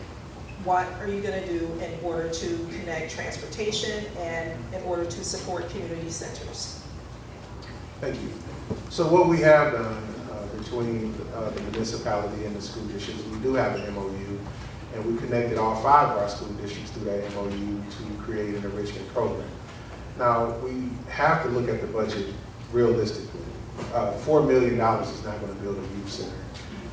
what are you going to do in order to connect transportation and in order to support community centers? Thank you. So what we have done between the municipality and the school districts, we do have an MOU, and we connected all 5 of our school districts through that MOU to create an enrichment program. Now, we have to look at the budget realistically. $4 million is not going to build a youth center.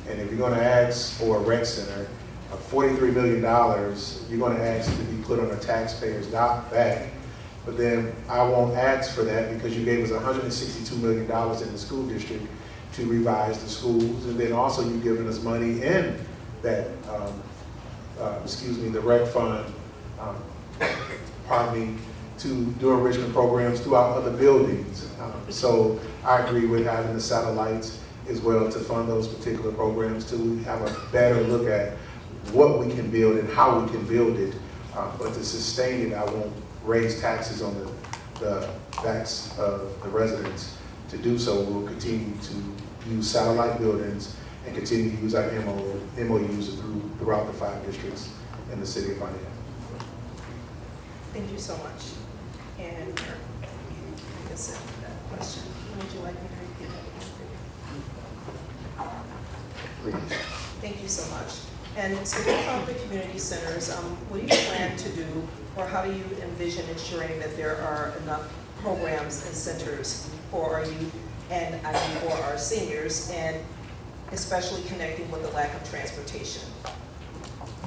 And if you're going to ask for a rec center, $43 million, you're going to ask to be put on a taxpayer's back. But then I won't ask for that because you gave us $162 million in the school district to revise the schools. And then also you've given us money in that, the rec fund, to do enrichment programs throughout other buildings. So I agree with having the satellites as well to fund those particular programs till we have a better look at what we can build and how we can build it. But to sustain it, I won't raise taxes on the backs of the residents. To do so, we'll continue to use satellite buildings and continue to use our MOUs throughout the 5 districts in the city of Pontiac. Thank you so much. And I guess that question, would you like me to repeat that? Please. Thank you so much. And so what about the community centers? What do you plan to do, or how do you envision ensuring that there are enough programs and centers for our youth and for our seniors, and especially connecting with the lack of transportation?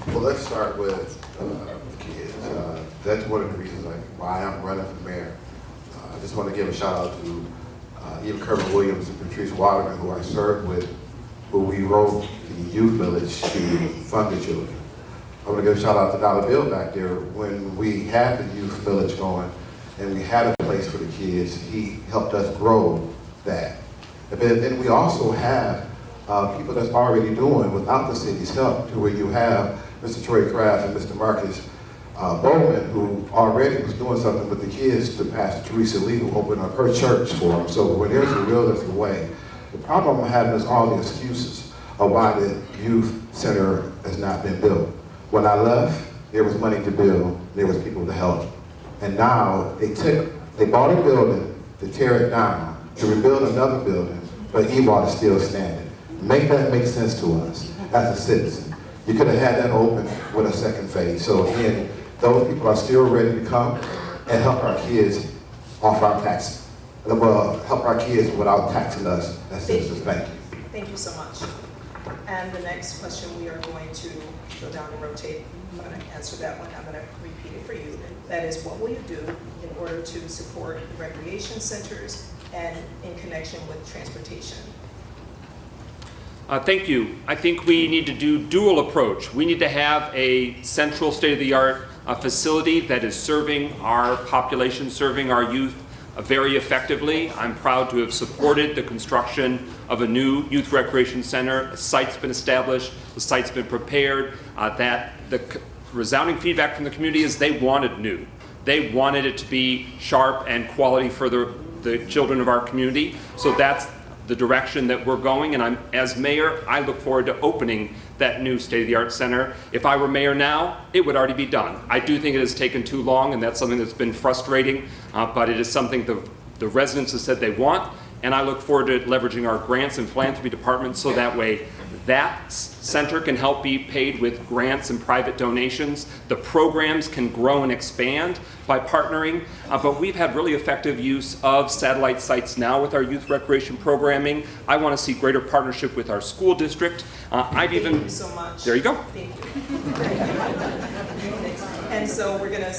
Well, let's start with kids. That's one of the reasons why I'm running for mayor. I just want to give a shout out to Eva Kerman-Williams and Patrice Waterman, who I served with, who we wrote the youth village to fund the children. I want to give a shout out to Dollar Bill back there. When we had the youth village going and we had a place for the kids, he helped us grow that. And then we also have people that's already doing without the city's help, to where you have Mr. Troy Kraft and Mr. Marcus Bowman, who already was doing something with the kids, to Pastor Teresa Lee, who opened up her church for them. So when there's a will, there's a way. The problem I'm having is all the excuses of why the youth center has not been built. When I left, there was money to build, there was people to help. And now they bought a building to tear it down, to rebuild another building, but EWAT is still standing. Make that make sense to us as a citizen. You could have had that open with a second phase. So again, those people are still ready to come and help our kids off our taxes. Well, help our kids without taxing us as citizens. Thank you. Thank you so much. And the next question, we are going to go down and rotate. I'm going to answer that one. I'm going to repeat it for you. That is, what will you do in order to support the recreation centers and in connection with transportation? Thank you. I think we need to do dual approach. We need to have a central state-of-the-art facility that is serving our population, serving our youth very effectively. I'm proud to have supported the construction of a new youth recreation center. A site's been established, the site's been prepared. That the resounding feedback from the community is they wanted new. They wanted it to be sharp and quality for the children of our community. So that's the direction that we're going, and as mayor, I look forward to opening that new state-of-the-art center. If I were mayor now, it would already be done. I do think it has taken too long, and that's something that's been frustrating, but it is something the residents have said they want, and I look forward to leveraging our grants and philanthropy department so that way that center can help be paid with grants and private donations. The programs can grow and expand by partnering, but we've had really effective use of satellite sites now with our youth recreation programming. I want to see greater partnership with our school district. Thank you so much. There you go. Thank you. And so we're gonna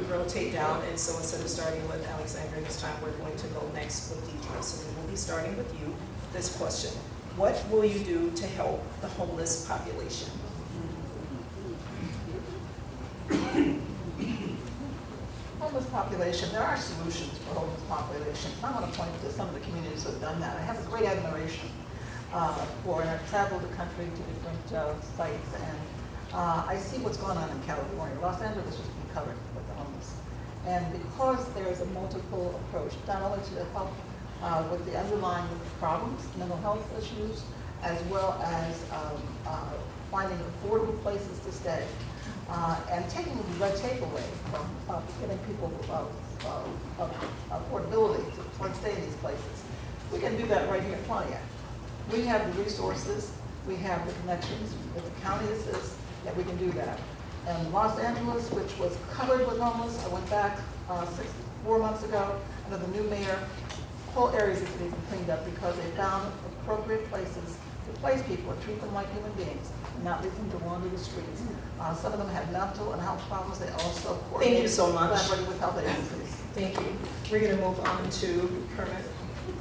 rotate down, and so instead of starting with Alexandra this time, we're going to go next with Deidre. So we will be starting with you. This question. What will you do to help the homeless population? Homeless population, there are solutions for homeless populations. I want to point to some of the communities who have done that. I have a great admiration for, and I've traveled the country to different sites, and I see what's going on in California. Los Angeles is being covered with the homeless. And because there is a multiple approach, not only to help with the underlying problems, mental health issues, as well as finding affordable places to stay, and taking the red tape away from giving people affordability to stay in these places. We can do that right here in Pontiac. We have the resources, we have the connections with the county assists that we can do that. And Los Angeles, which was covered with homeless, I went back 4 months ago under the new mayor. Whole areas of the city have been cleaned up because they found appropriate places to place people and treat them like human beings, and not leave them to wander the streets. Some of them had mental and health problems. They also Thank you so much. collaborated with health agencies. Thank you. We're going to move on to Kermit.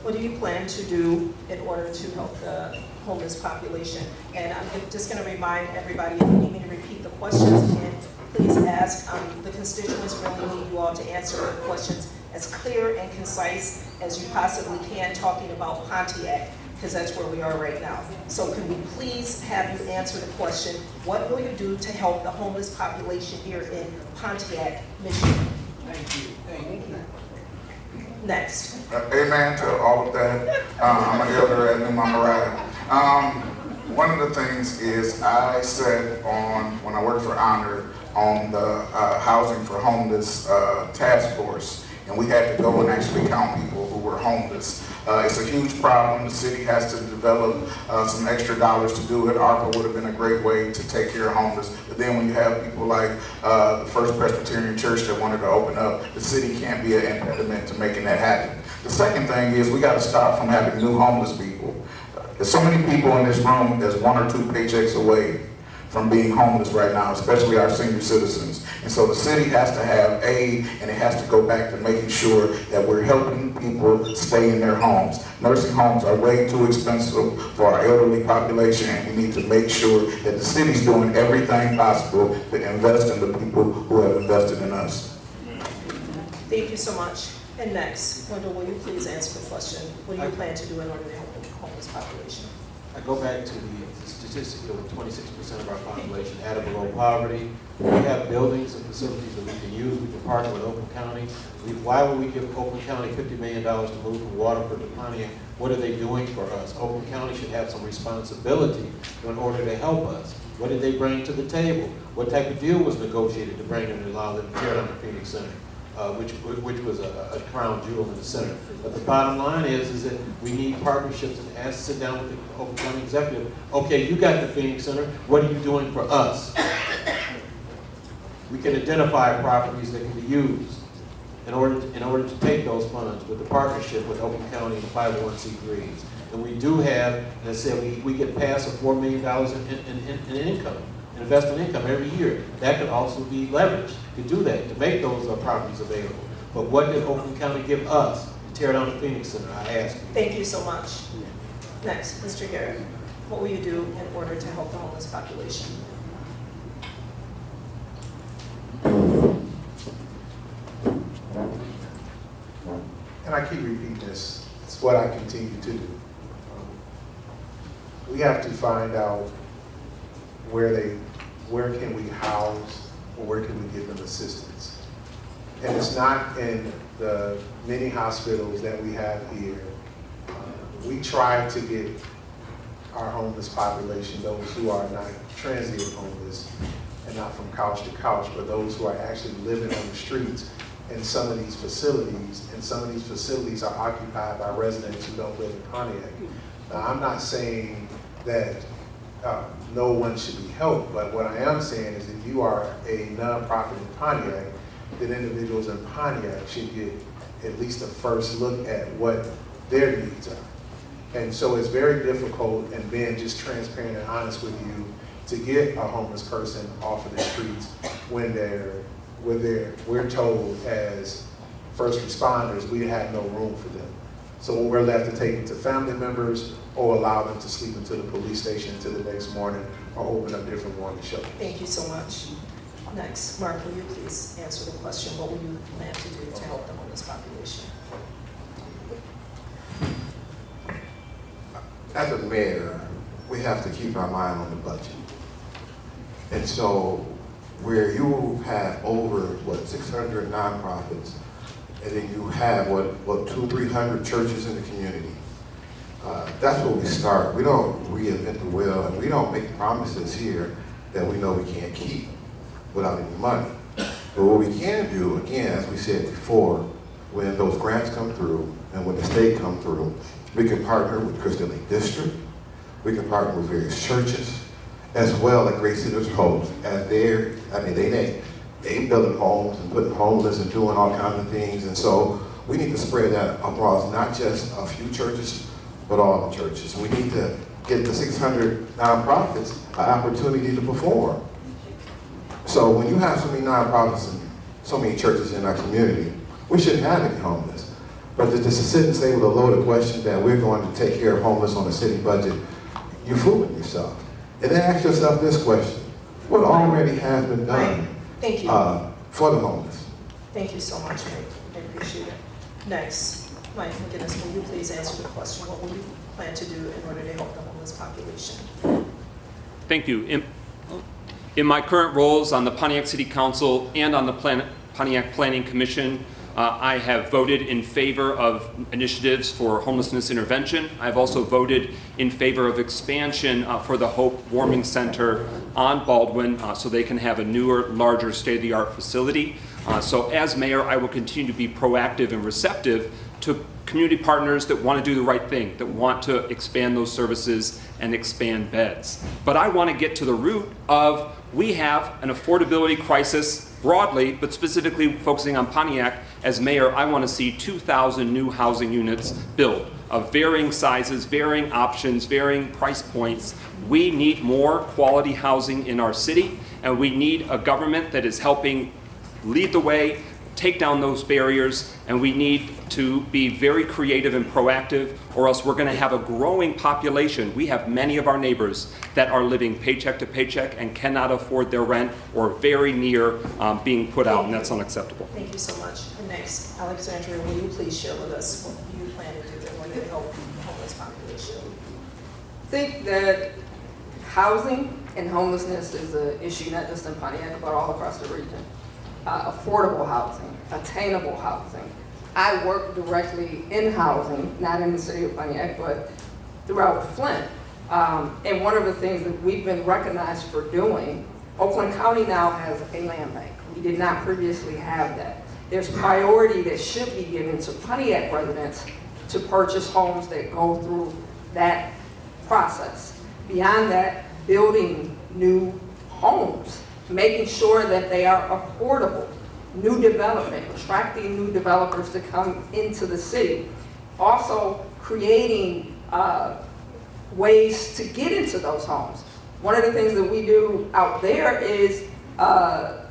What do you plan to do in order to help the homeless population? And I'm just going to remind everybody, if you need me to repeat the questions again, please ask. The constituents really need you all to answer the questions as clear and concise as you possibly can, talking about Pontiac. because that's where we are right now. So can we please have you answer the question, what will you do to help the homeless population here in Pontiac, Michigan? Thank you. Thank you. Next. Amen to all of that. I'm an elder at New Mayoral. One of the things is I sat on, when I worked for Honor, on the Housing for Homeless task force, and we had to go and actually count people who were homeless. It's a huge problem. The city has to develop some extra dollars to do it. ARPA would have been a great way to take care of homeless. But then when you have people like the First Presbyterian Church that wanted to open up, the city can't be an impediment to making that happen. The second thing is we got to stop from having new homeless people. There's so many people in this room that's 1 or 2 paychecks away from being homeless right now, especially our senior citizens. And so the city has to have aid, and it has to go back to making sure that we're helping people stay in their homes. Nursing homes are way too expensive for our elderly population, and we need to make sure that the city's doing everything possible to invest in the people who have invested in us. Thank you so much. And next, Wendell, will you please answer the question? What do you plan to do in order to help the homeless population? I go back to the statistic of 26% of our population at or below poverty. We have buildings and facilities that we can use. We can partner with Oakland County. Why would we give Oakland County $50 million to move from Waterford to Pontiac? What are they doing for us? Oakland County should have some responsibility in order to help us. What did they bring to the table? What type of deal was negotiated to bring them and allow them to tear down the Phoenix Center? Which was a crown jewel in the center. But the bottom line is that we need partnerships and ask, sit down with the Oakland County executive. Okay, you got the Phoenix Center. What are you doing for us? We can identify properties that can be used in order to take those funds with the partnership with Oakland County and 501c3s. And we do have, and I said, we get past $4 million in income. Investment income every year. That could also be leveraged to do that, to make those properties available. But what did Oakland County give us to tear down the Phoenix Center, I ask you? Thank you so much. Next, Mr. Garrett, what will you do in order to help the homeless population? And I keep repeating this, it's what I continue to do. We have to find out where can we house, or where can we give them assistance. And it's not in the many hospitals that we have here. We try to get our homeless population, those who are not transient homeless and not from couch to couch, but those who are actually living on the streets in some of these facilities, and some of these facilities are occupied by residents who don't live in Pontiac. Now, I'm not saying that no one should be helped, but what I am saying is if you are a nonprofit in Pontiac, then individuals in Pontiac should get at least a first look at what their needs are. And so it's very difficult, and being just transparent and honest with you, to get a homeless person off of the streets when we're told as first responders we have no room for them. So we're left to take it to family members or allow them to sleep into the police station until the next morning or open up different warning shelters. Thank you so much. Next, Mark, will you please answer the question, what will you plan to do to help the homeless population? As a mayor, we have to keep our mind on the budget. And so where you have over, 600 nonprofits, and then you have, 200-300 churches in the community, that's where we start. We don't reinvent the wheel, and we don't make promises here that we know we can't keep without any money. But what we can do, again, as we said before, when those grants come through and when the state come through, we can partner with Crystal Lake District, we can partner with various churches, as well as Great Cedars Homes, as they building homes and putting homeless and doing all kinds of things. And so we need to spread that across not just a few churches, but all the churches. And we need to get the 600 nonprofits an opportunity to perform. So when you have so many nonprofits and so many churches in our community, we shouldn't have any homeless. But to just sit and say with a loaded question that we're going to take care of homeless on a city budget, you're fooling yourself. And then ask yourself this question: what already has been done Thank you. For the homeless? Thank you so much, Mike. I appreciate it. Next, Mike McGinnis, will you please answer the question, what will you plan to do in order to help the homeless population? Thank you. In my current roles on the Pontiac City Council and on the Pontiac Planning Commission, I have voted in favor of initiatives for homelessness intervention. I've also voted in favor of expansion for the Hope Warming Center on Baldwin so they can have a newer, larger, state-of-the-art facility. So as mayor, I will continue to be proactive and receptive to community partners that want to do the right thing, that want to expand those services and expand beds. But I want to get to the root of, we have an affordability crisis broadly, but specifically focusing on Pontiac. As mayor, I want to see 2,000 new housing units built of varying sizes, varying options, varying price points. We need more quality housing in our city, and we need a government that is helping lead the way, take down those barriers, and we need to be very creative and proactive, or else we're going to have a growing population. We have many of our neighbors that are living paycheck to paycheck and cannot afford their rent or very near being put out, and that's unacceptable. Thank you so much. And next, Alexandria, will you please share with us what you plan to do in order to help the homeless population? I think that housing and homelessness is an issue not just in Pontiac, but all across the region. Affordable housing, attainable housing. I work directly in housing, not in the city of Pontiac, but throughout Flint. And one of the things that we've been recognized for doing, Oakland County now has a land bank. We did not previously have that. There's priority that should be given to Pontiac residents to purchase homes that go through that process. Beyond that, building new homes, making sure that they are affordable, new development, attracting new developers to come into the city. Also creating ways to get into those homes. One of the things that we do out there is a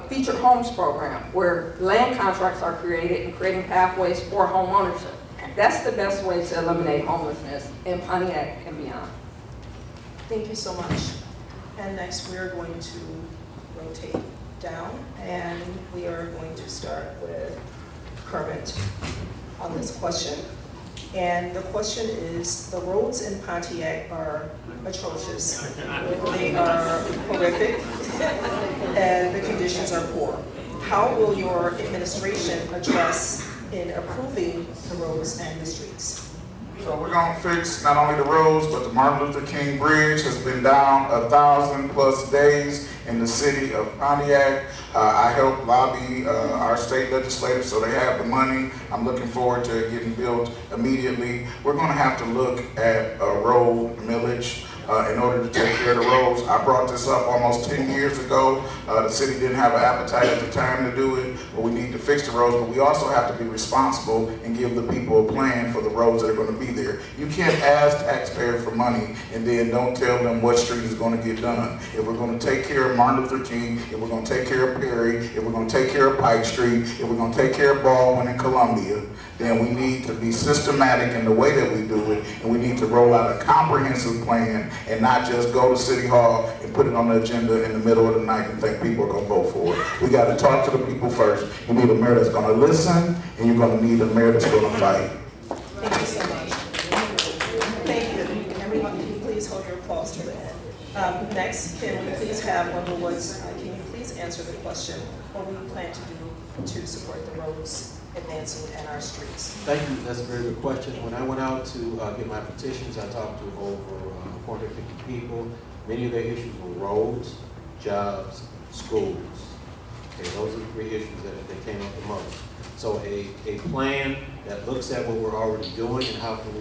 featured homes program where land contracts are created and creating pathways for home ownership. That's the best way to eliminate homelessness in Pontiac and beyond. Thank you so much. And next, we are going to rotate down, and we are going to start with Kermit on this question. And the question is, the roads in Pontiac are atrocious. They are horrific, and the conditions are poor. How will your administration address in improving the roads and the streets? So we're gonna fix not only the roads, but the Martin Luther King Bridge has been down 1,000+ days in the city of Pontiac. I helped lobby our state legislators so they have the money. I'm looking forward to it getting built immediately. We're gonna have to look at a road millage in order to take care of the roads. I brought this up almost 10 years ago. The city didn't have an appetite at the time to do it, but we need to fix the roads. But we also have to be responsible and give the people a plan for the roads that are going to be there. You can't ask taxpayers for money and then don't tell them what street is going to get done. If we're going to take care of Martin Luther King, if we're going to take care of Perry, if we're going to take care of Pike Street, if we're going to take care of Baldwin and Columbia, then we need to be systematic in the way that we do it, and we need to roll out a comprehensive plan and not just go to City Hall and put it on the agenda in the middle of the night and think people are going to vote for it. We got to talk to the people first. You need a mayor that's going to listen, and you're going to need a mayor that's going to fight. Thank you so much. Thank you. Everyone, can you please hold your applause to the end? Next, can we please have Wendell Woods, can you please answer the question, what we plan to do to support the roads advancing in our streets? Thank you. That's a very good question. When I went out to get my petitions, I talked to over 450 people. Many of their issues were roads, jobs, schools. Okay, those are the three issues that came up the most. So a plan that looks at what we're already doing and how can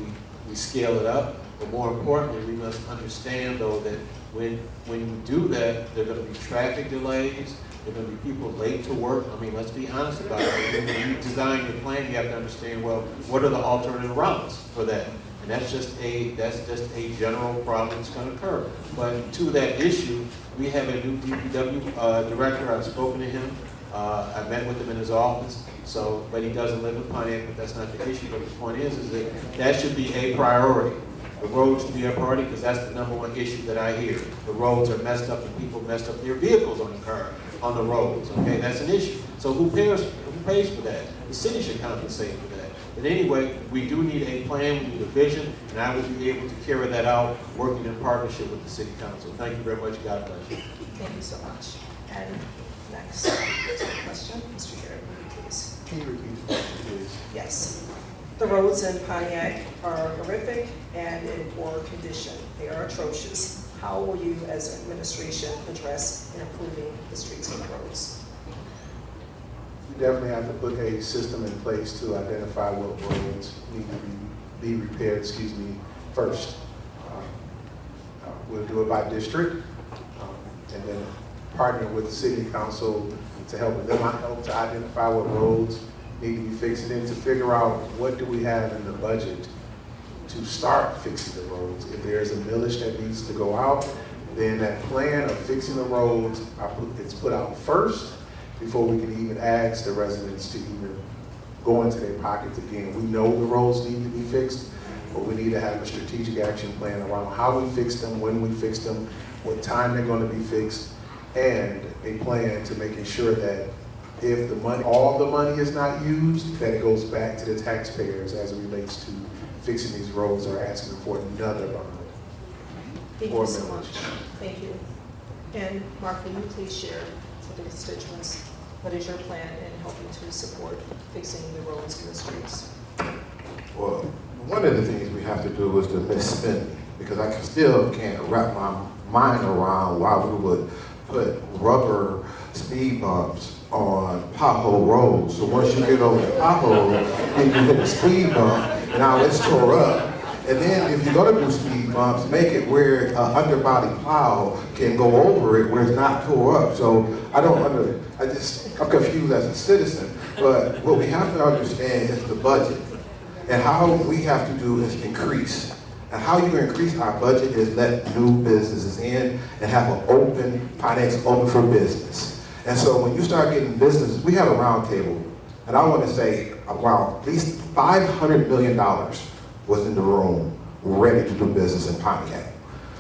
we scale it up. But more importantly, we must understand though that when you do that, there are going to be traffic delays. There are going to be people late to work. I mean, let's be honest about it. When you design your plan, you have to understand, well, what are the alternative routes for that? And that's just a general problem that's going to occur. But to that issue, we have a new DPW director. I've spoken to him. I met with him in his office. So, but he doesn't live in Pontiac, but that's not the issue. But the point is that should be a priority. The roads should be a priority because that's the #1 issue that I hear. The roads are messed up and people messed up their vehicles on the roads. Okay, that's an issue. So who pays for that? The city should compensate for that. But anyway, we do need a plan, we need a vision, and I will be able to carry that out, working in partnership with the City Council. Thank you very much. God bless you. Thank you so much. And next question, Mr. Garrett, please. Can you repeat the question, please? Yes. The roads in Pontiac are horrific and in poor condition. They are atrocious. How will you, as an administration, address and improving the streets and roads? We definitely have to put a system in place to identify what roads need to be repaired, first. We'll do it by district, and then partner with the city council to help them help to identify what roads need to be fixed, and then to figure out what do we have in the budget to start fixing the roads. If there's a millage that needs to go out, then that plan of fixing the roads, it's put out first before we can even ask the residents to even go into their pockets again. We know the roads need to be fixed, but we need to have a strategic action plan around how we fix them, when we fix them, what time they're going to be fixed, and a plan to making sure that if the money, all the money is not used, that it goes back to the taxpayers as it relates to fixing these roads or asking for another bond. Thank you so much. Thank you. And Mark, will you please share with the constituents what is your plan in helping to support fixing the roads and the streets? Well, one of the things we have to do is to misspend, because I still can't wrap my mind around why we would put rubber speed bumps on pothole roads. So once you get over the pothole, then you hit a speed bump, and now it's tore up. And then if you're gonna do speed bumps, make it where an underbody plow can go over it where it's not tore up. So I'm confused as a citizen, but what we have to understand is the budget. And how we have to do is increase. And how you increase our budget is let new businesses in and have an open, finance open for business. And so when you start getting businesses, we had a round table, and I want to say around at least $500 million was in the room ready to do business in Pontiac.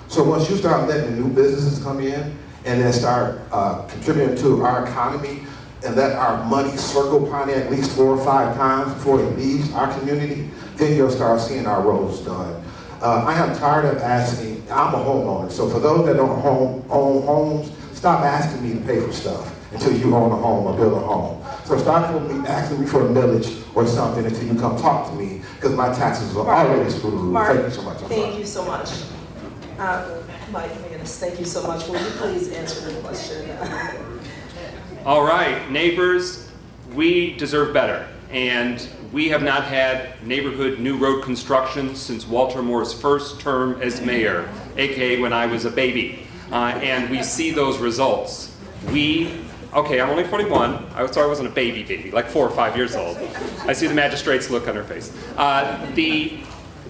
So once you start letting the new businesses come in and then start contributing to our economy and let our money circle Pontiac at least 4 or 5 times before it leaves our community, then you'll start seeing our roads done. I am tired of asking, I'm a homeowner, so for those that don't own homes, stop asking me to pay for stuff until you own a home or build a home. So start asking me for a millage or something until you come talk to me, because my taxes are always through. Thank you so much. Thank you so much. Mike McGinnis, thank you so much. Will you please answer the question? All right, neighbors, we deserve better. And we have not had neighborhood new road construction since Walter Moore's first term as mayor, aka when I was a baby. And we see those results. Okay, I'm only 41. I wasn't a baby, like 4 or 5 years old. I see the magistrate's look on her face.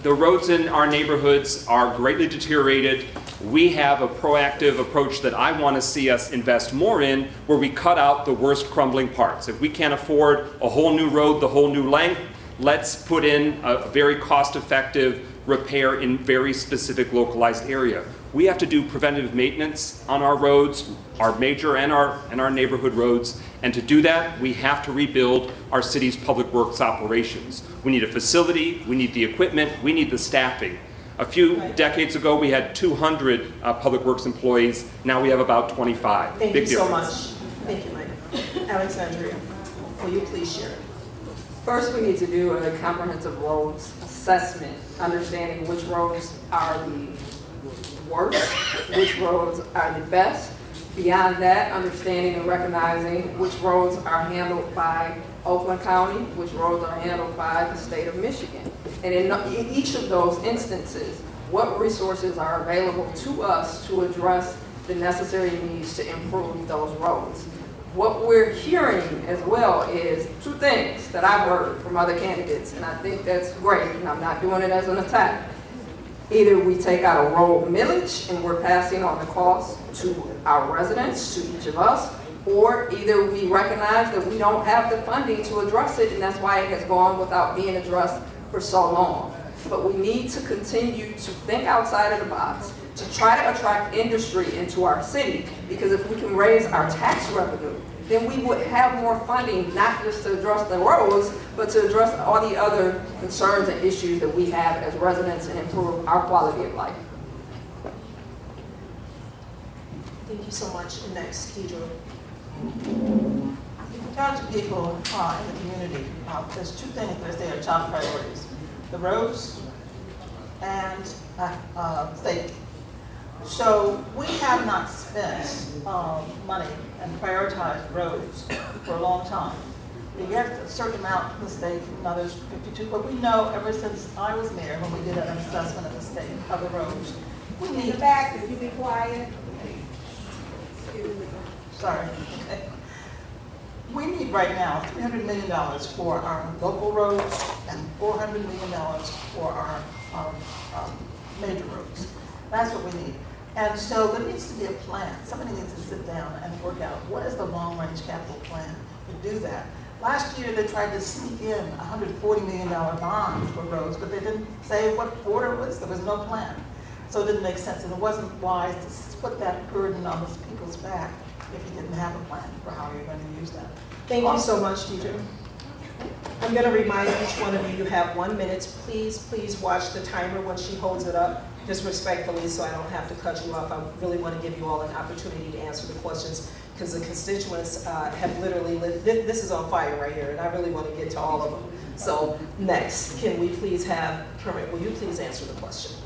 The roads in our neighborhoods are greatly deteriorated. We have a proactive approach that I want to see us invest more in, where we cut out the worst crumbling parts. If we can't afford a whole new road, the whole new length, let's put in a very cost-effective repair in very specific localized area. We have to do preventative maintenance on our roads, our major and our neighborhood roads, and to do that, we have to rebuild our city's public works operations. We need a facility, we need the equipment, we need the staffing. A few decades ago, we had 200 public works employees. Now we have about 25. Thank Big you so difference. much. Thank you, Mike. Alexandria, will you please share? First, we need to do a comprehensive roads assessment, understanding which roads are the worst, which roads are the best. Beyond that, understanding and recognizing which roads are handled by Oakland County, which roads are handled by the state of Michigan. And in each of those instances, what resources are available to us to address the necessary needs to improve those roads. What we're hearing as well is 2 things that I've heard from other candidates, and I think that's great, and I'm not doing it as an attack. Either we take out a road millage and we're passing on the cost to our residents, to each of us, or either we recognize that we don't have the funding to address it, and that's why it has gone without being addressed for so long. But we need to continue to think outside of the box, to try to attract industry into our city, because if we can raise our tax revenue, then we would have more funding, not just to address the roads, but to address all the other concerns and issues that we have as residents and improve our quality of life. Thank you so much. And next, Deidre. If you talk to people in the community, there's two things that they are top priorities: the roads and safety. So we have not spent money and prioritized roads for a long time. We get a certain amount from the state, from others 52, but we know ever since I was mayor, when we did an assessment of the state of the roads, we need. In the back, if you be quiet. Sorry. Okay. We need right now $300 million for our local roads and $400 million for our major roads. That's what we need. And so there needs to be a plan. Somebody needs to sit down and work out what is the long-range capital plan to do that. Last year they tried to sneak in a $140 million bond for roads, but they didn't say what order it was. There was no plan. So it didn't make sense, and it wasn't wise to put that burden on those people's back if you didn't have a plan for how you're going to use that. Thank you so much, Deidre. I'm going to remind each one of you, you have 1 minute. Please watch the timer when she holds it up, just respectfully, so I don't have to cut you off. I really want to give you all an opportunity to answer the questions, because the constituents have literally lived, this is on fire right here, and I really want to get to all of them. So next, can we please have Kermit, will you please answer the question?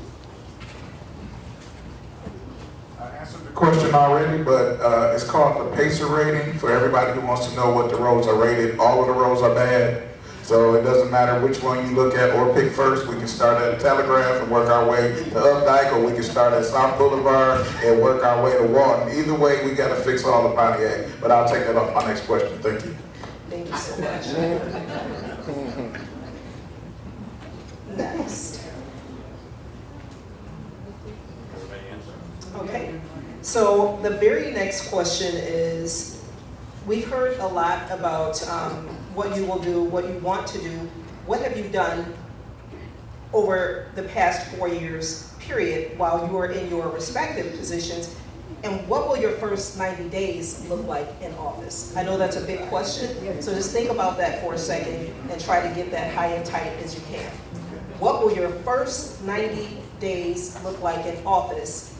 I answered the question already, but it's called the PACER rating. For everybody who wants to know what the roads are rated, all of the roads are bad. So it doesn't matter which one you look at or pick first. We can start at Telegraph and work our way to Updike, or we can start at South Boulevard and work our way to Walton. Either way, we got to fix all of Pontiac. But I'll take that off my next question. Thank you. Thank you so much. Next. Okay, so the very next question is, we've heard a lot about what you will do, what you want to do. What have you done over the past 4 years, period, while you are in your respective positions? And what will your first 90 days look like in office? I know that's a big question, so just think about that for a second and try to get that high and tight as you can. What will your first 90 days look like in office,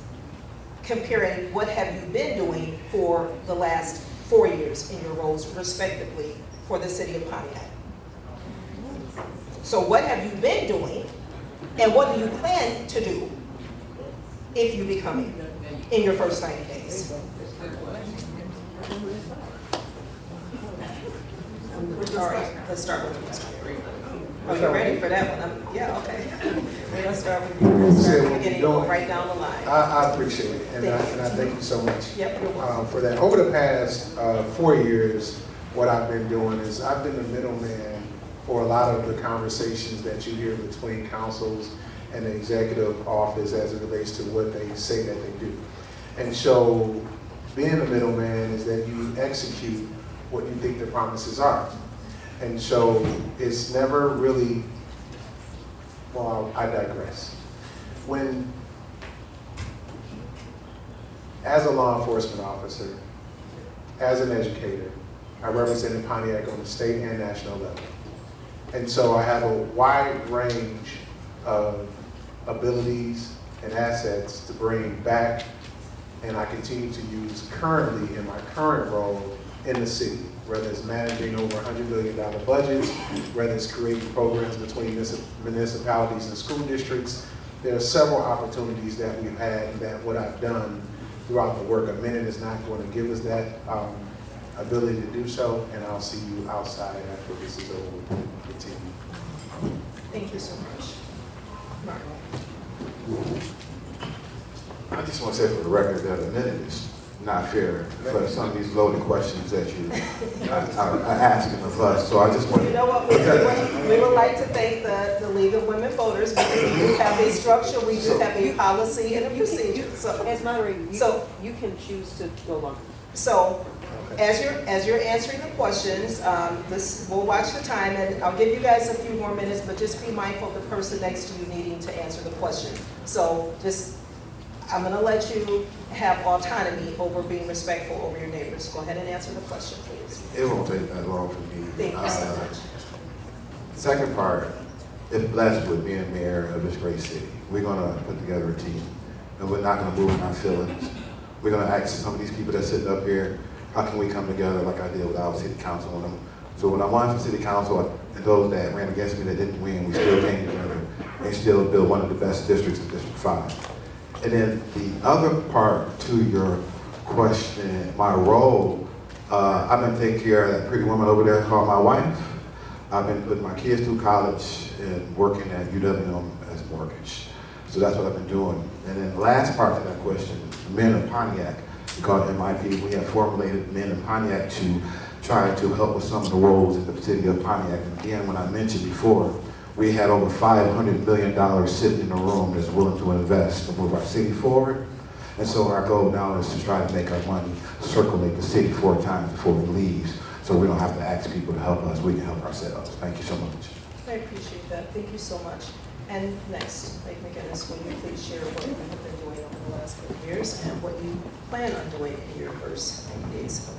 comparing what have you been doing for the last 4 years in your roles, respectively, for the city of Pontiac? So what have you been doing, and what do you plan to do if you become mayor in your first 90 days? All right, let's start with you. Oh, you're ready for that one? Yeah, okay. We're going to start with you. We'll start at the beginning, go right down the line. I appreciate it, and I thank you so much Yep, you're welcome. for that. Over the past 4 years, what I've been doing is I've been the middleman for a lot of the conversations that you hear between councils and the executive office as it relates to what they say that they do. And so being a middleman is that you execute what you think the promises are. And so it's never really, well, I digress. When, as a law enforcement officer, as an educator, I represented Pontiac on the state and national level. And so I have a wide range of abilities and assets to bring back, and I continue to use currently in my current role in the city, whether it's managing over $100 million budgets, whether it's creating programs between municipalities and school districts. There are several opportunities that we've had, and that what I've done throughout the work. A minute is not going to give us that ability to do so, and I'll see you outside after this is over. We'll continue. Thank you so much. Mark. I just want to say for the record that a minute is not fair for some of these loaded questions that you are asking of us. So I just want to... You know what, we would like to thank the League of Women Voters, because we do have a structure, we do have a policy and a procedure. So, as moderator, you can choose to go longer. So, as you're answering the questions, we'll watch the time, and I'll give you guys a few more minutes, but just be mindful of the person next to you needing to answer the question. So just, I'm going to let you have autonomy over being respectful over your neighbors. Go ahead and answer the question, please. It won't take that long for me. Thank you so much. Second part, if blessed with being mayor of this great city, we're gonna put together a team, and we're not gonna move in our feelings. We're gonna ask some of these people that sitting up here, how can we come together like I did with our city council on them? So when I won for city council, and those that ran against me that didn't win, we still came together and still built one of the best districts in District 5. And then the other part to your question, my role, I've been taking care of that pretty woman over there called my wife. I've been putting my kids through college and working at UWM as mortgage. So that's what I've been doing. And then the last part to that question, men of Pontiac, we call it MIP, we have formulated men of Pontiac to try to help with some of the roles in the city of Pontiac. And again, when I mentioned before, we had over $500 million sitting in the room that's willing to invest to move our city forward. And so our goal now is to try to make our money circulate the city 4 times before we leave, so we don't have to ask people to help us, we can help ourselves. Thank you so much. I appreciate that. Thank you so much. And next, Mike McGinnis, will you please share what you have been doing over the last 4 years and what you plan on doing in your first 90 days?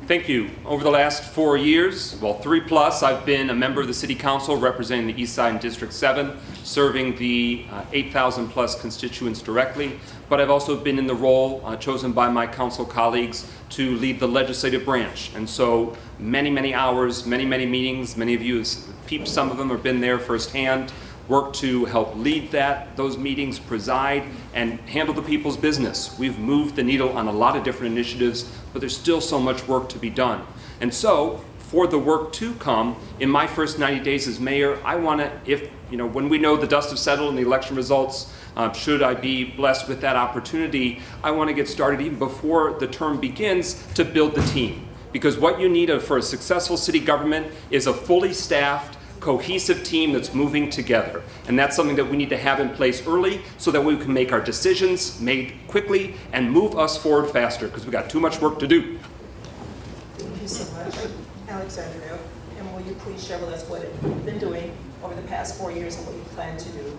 Thank you. Over the last 4 years, well, 3+, I've been a member of the City Council representing the East Side in District 7, serving the 8,000 plus constituents directly. But I've also been in the role chosen by my council colleagues to lead the legislative branch. And so many hours, many meetings. Many of you have peeped some of them or been there firsthand. Work to help lead those meetings, preside, and handle the people's business. We've moved the needle on a lot of different initiatives, but there's still so much work to be done. And so, for the work to come, in my first 90 days as mayor, I want to, when we know the dust has settled and the election results, should I be blessed with that opportunity, I want to get started even before the term begins to build the team. Because what you need for a successful city government is a fully staffed, cohesive team that's moving together. And that's something that we need to have in place early so that we can make our decisions made quickly and move us forward faster, because we've got too much work to do. Thank you so much. Alexandria, and will you please share with us what you've been doing over the past 4 years and what you plan to do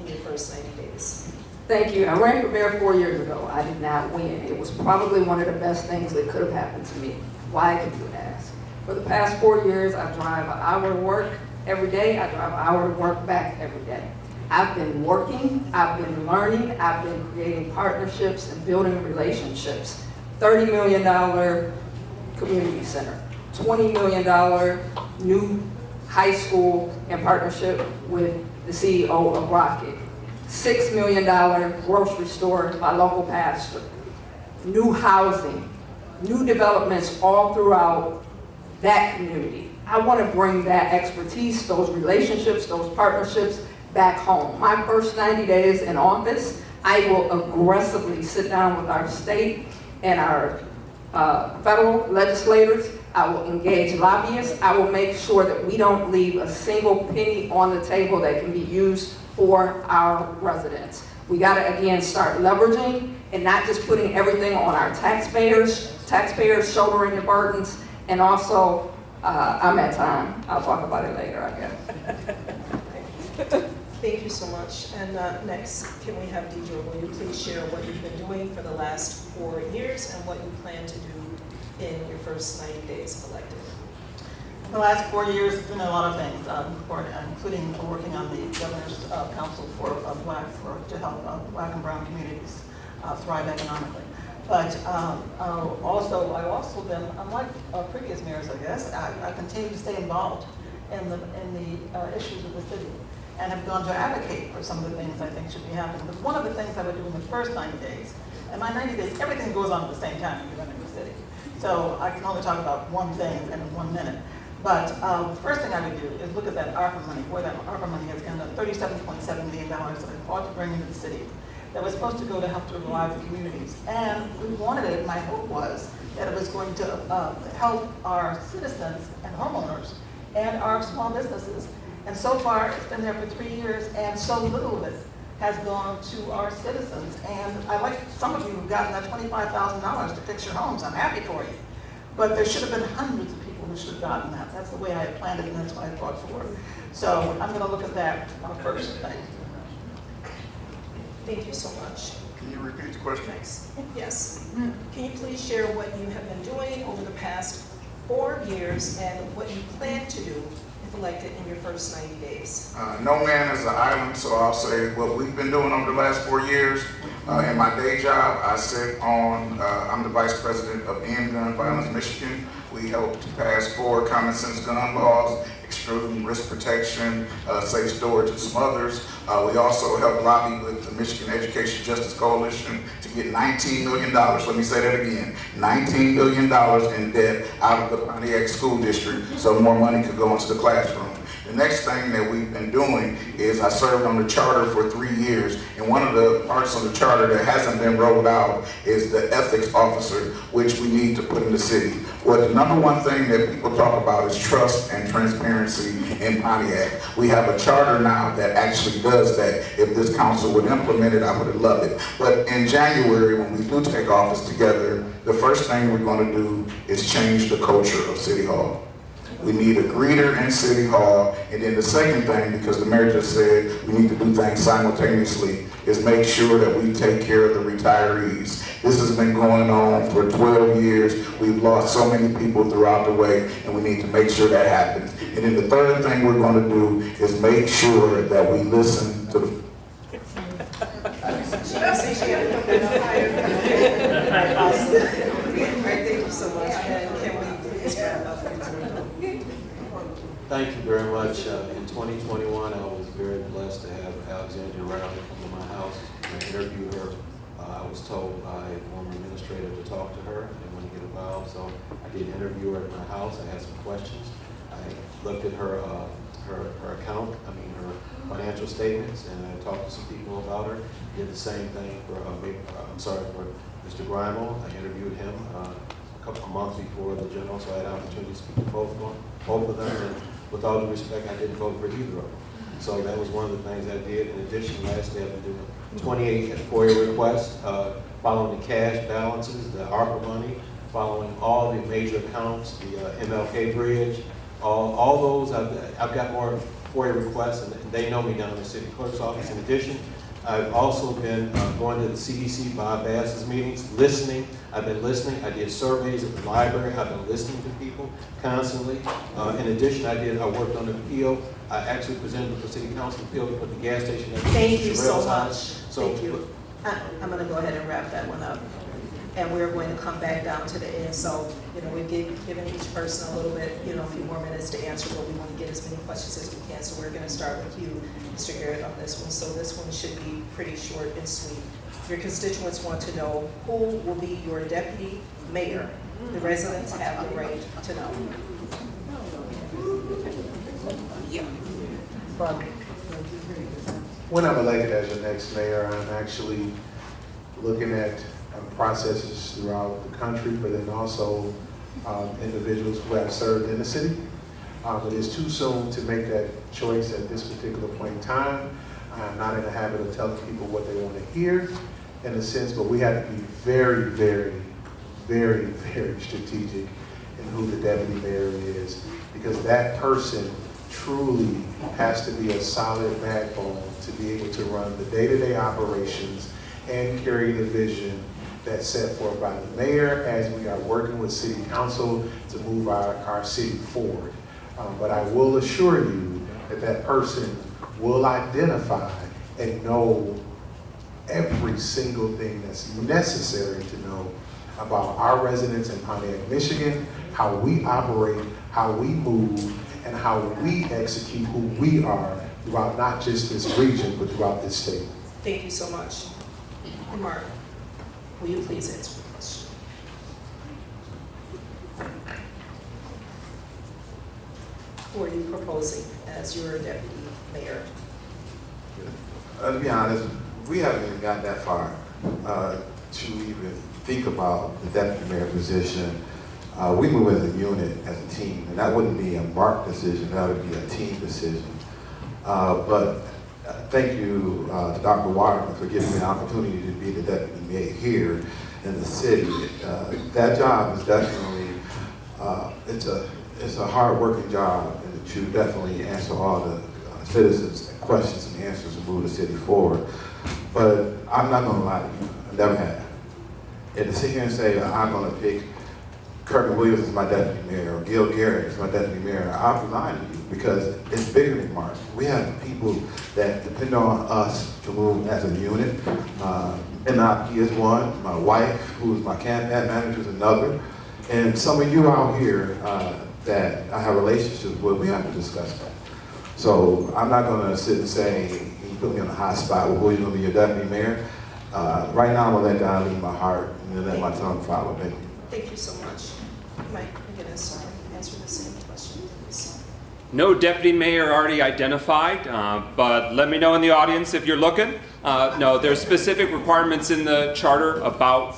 in your first 90 days? Thank you. I ran for mayor 4 years ago. I did not win. It was probably one of the best things that could have happened to me. Why, could you ask? For the past 4 years, I drive an hour to work every day. I drive an hour to work back every day. I've been working, I've been learning, I've been creating partnerships and building relationships. $30 million community center, $20 million new high school in partnership with the CEO of Rocket, $6 million grocery store by local pastor, new housing, new developments all throughout that community. I want to bring that expertise, those relationships, those partnerships back home. My first 90 days in office, I will aggressively sit down with our state and our federal legislators. I will engage lobbyists. I will make sure that we don't leave a single penny on the table that can be used for our residents. We got to, again, start leveraging and not just putting everything on our taxpayers shouldering the burdens. And also, I'm at time. I'll talk about it later, I guess. Thank you so much. And next, can we have Deidre? Will you please share what you've been doing for the last 4 years and what you plan to do in your first 90 days elected? The last 4 years, there's been a lot of things, including working on the Governor's Council to help Black and Brown communities thrive economically. But I also been, unlike previous mayors, I guess, I continue to stay involved in the issues of the city, and have gone to advocate for some of the things I think should be happening. But one of the things I would do in the first 90 days, and my 90 days, everything goes on at the same time when you're running the city. So I can only talk about one thing in 1 minute. But the first thing I would do is look at that ARPA money, where that ARPA money has gone, $37.7 million that I thought to bring into the city, that was supposed to go to help to revive the communities. And we wanted it, my hope was that it was going to help our citizens and homeowners and our small businesses. And so far, it's been there for 3 years, and so little of it has gone to our citizens. And I like some of you who've gotten that $25,000 to fix your homes. I'm happy for you. But there should have been hundreds of people who should have gotten that. That's the way I had planned it, and that's what I fought for. So I'm going to look at that first thing. Thank you so much. Can you repeat the question? Yes. Can you please share what you have been doing over the past 4 years and what you plan to do if elected in your first 90 days? No man is an island, so I'll say what we've been doing over the last 4 years. In my day job, I sit on, I'm the vice president of End Gun Violence Michigan. We helped pass 4 common sense gun laws, extreme risk protection, safe storage, and some others. We also helped lobby with the Michigan Education Justice Coalition to get $19 million, let me say that again, $19 million in debt out of the Pontiac School District so more money could go into the classroom. The next thing that we've been doing is I served on the charter for 3 years, and one of the parts of the charter that hasn't been rolled out is the ethics officer, which we need to put in the city. Well, the number one thing that people talk about is trust and transparency in Pontiac. We have a charter now that actually does that. If this council would implement it, I would love it. But in January, when we do take office together, the first thing we're going to do is change the culture of City Hall. We need a greeter in City Hall, and then the second thing, because the mayor just said we need to do things simultaneously, is make sure that we take care of the retirees. This has been going on for 12 years. We've lost so many people throughout the way, and we need to make sure that happens. And then the third thing we're going to do is make sure that we listen to the Thank you so much. And can we please wrap up? Thank you very much. In 2021, I was very blessed to have Alexandria Riley come to my house and interview her. I was told by a former administrator to talk to her and want to get involved, so I did interview her at my house. I had some questions. I looked at her account, her financial statements, and I talked to some people about her. Did the same thing for for Mr. Grimel. I interviewed him a month before the general, so I had an opportunity to speak to both of them. And with all due respect, I didn't vote for either of them. So that was one of the things I did. In addition, lastly, I've been doing 28 FOIA requests, following the cash balances, the ARPA money, following all the major accounts, the MLK Bridge, all those. I've got more FOIA requests, and they know me down in the city clerk's office. In addition, I've also been going to the CDC Bob Bass's meetings, listening. I've been listening. I did surveys at the library. I've been listening to people constantly. In addition, I worked on the appeal. I actually presented for city council appeal to put the gas station at the Thank you so much. So, thank you. I'm going to go ahead and wrap that one up. And we're going to come back down to the end. So, we've given each person a little bit, a few more minutes to answer, but we want to get as many questions as we can. So we're going to start with you, Mr. Garrett, on this one. So this one should be pretty short and sweet. Your constituents want to know who will be your deputy mayor. The residents have the right to know. When I'm elected as your next mayor, I'm actually looking at processes throughout the country, but then also individuals who have served in the city. It is too soon to make that choice at this particular point in time. I'm not in the habit of telling people what they want to hear in a sense, but we have to be very, very, very, very strategic in who the deputy mayor is, because that person truly has to be a solid backbone to be able to run the day-to-day operations and carry the vision that's set forth by the mayor as we are working with city council to move our city forward. But I will assure you that that person will identify and know every single thing that's necessary to know about our residents in Pontiac, Michigan, how we operate, how we move, and how we execute who we are throughout not just this region, but throughout this state. Thank you so much. Mark, will you please answer the question? Who are you proposing as your deputy mayor? To be honest, we haven't even got that far to even think about the deputy mayor position. We move as a unit, as a team, and that wouldn't be a Mark decision, that would be a team decision. But thank you to Dr. Waterman for giving me an opportunity to be the deputy mayor here in the city. That job is definitely, it's a hard working job, and to definitely answer all the citizens' questions and answers and move the city forward. But I'm not gonna lie to you, I never have. And to sit here and say that I'm gonna pick Kirby Williams as my deputy mayor or Gil Garrett as my deputy mayor, I'll be lying to you because it's bigger than Mark. We have people that depend on us to move as a unit. He is one, my wife, who's my campaign manager, is another. And some of you out here that I have relationships with, we have to discuss that. So I'm not gonna sit and say, you put me on a hot spot, well, who are you gonna be your deputy mayor? Right now, I'm gonna let God lead my heart and then let my tongue follow. Thank you. Thank you so much. Mike, again, answer the same question, please. No deputy mayor already identified, but let me know in the audience if you're looking. No, there's specific requirements in the charter about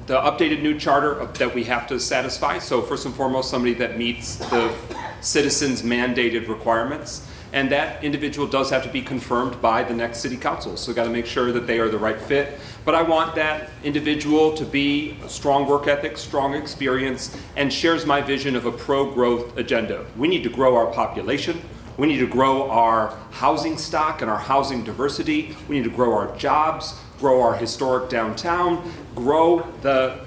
the updated new charter that we have to satisfy. So first and foremost, somebody that meets the citizens' mandated requirements. And that individual does have to be confirmed by the next city council. So got to make sure that they are the right fit. But I want that individual to be a strong work ethic, strong experience, and shares my vision of a pro-growth agenda. We need to grow our population. We need to grow our housing stock and our housing diversity. We need to grow our jobs, grow our historic downtown, grow the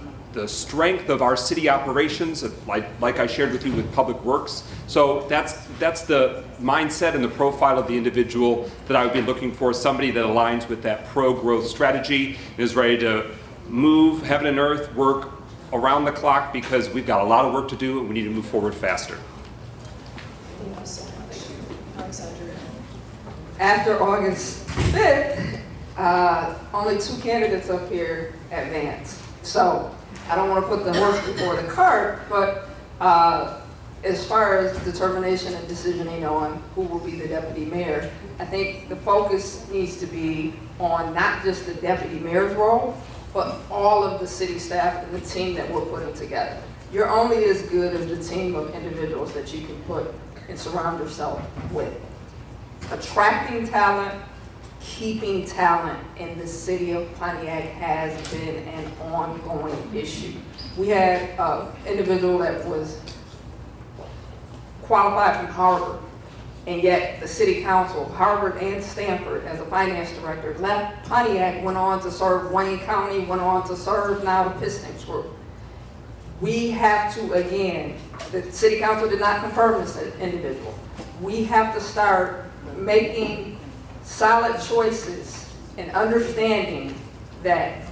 strength of our city operations, like I shared with you with Public Works. So that's the mindset and the profile of the individual that I would be looking for, somebody that aligns with that pro-growth strategy, is ready to move heaven and earth, work around the clock because we've got a lot of work to do and we need to move forward faster. Thank you so much. Alexandra. After August 5th, only 2 candidates up here advanced. So I don't want to put the horse before the cart, but as far as determination and decisioning on who will be the deputy mayor, I think the focus needs to be on not just the deputy mayor's role, but all of the city staff and the team that we're putting together. You're only as good as the team of individuals that you can put and surround yourself with. Attracting talent, keeping talent in the city of Pontiac has been an ongoing issue. We had an individual that was qualified from Harvard, and yet the city council, Harvard and Stanford, as a finance director, left Pontiac, went on to serve Wayne County, went on to serve now the Pistons Group. We have to, again, the city council did not confirm this individual. We have to start making solid choices and understanding that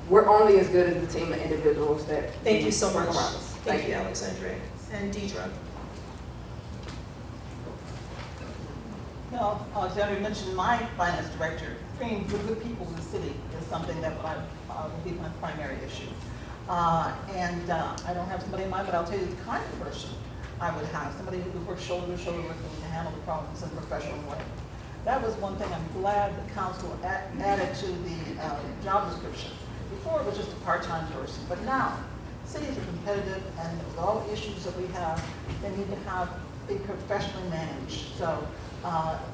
we're only as good as the team of individuals that Thank you so much. around us. Thank you, Alexandra. And Deidre. No, Alexandra mentioned my finance director. Bringing good people to the city is something that would be my primary issue. I don't have somebody in mind, but I'll tell you the kind of person I would have, somebody who would work shoulder to shoulder with me to handle the problems in a professional way. That was one thing I'm glad the council added to the job description. Before it was just a part-time person, but now cities are competitive, and with all the issues that we have, they need to be professionally managed. So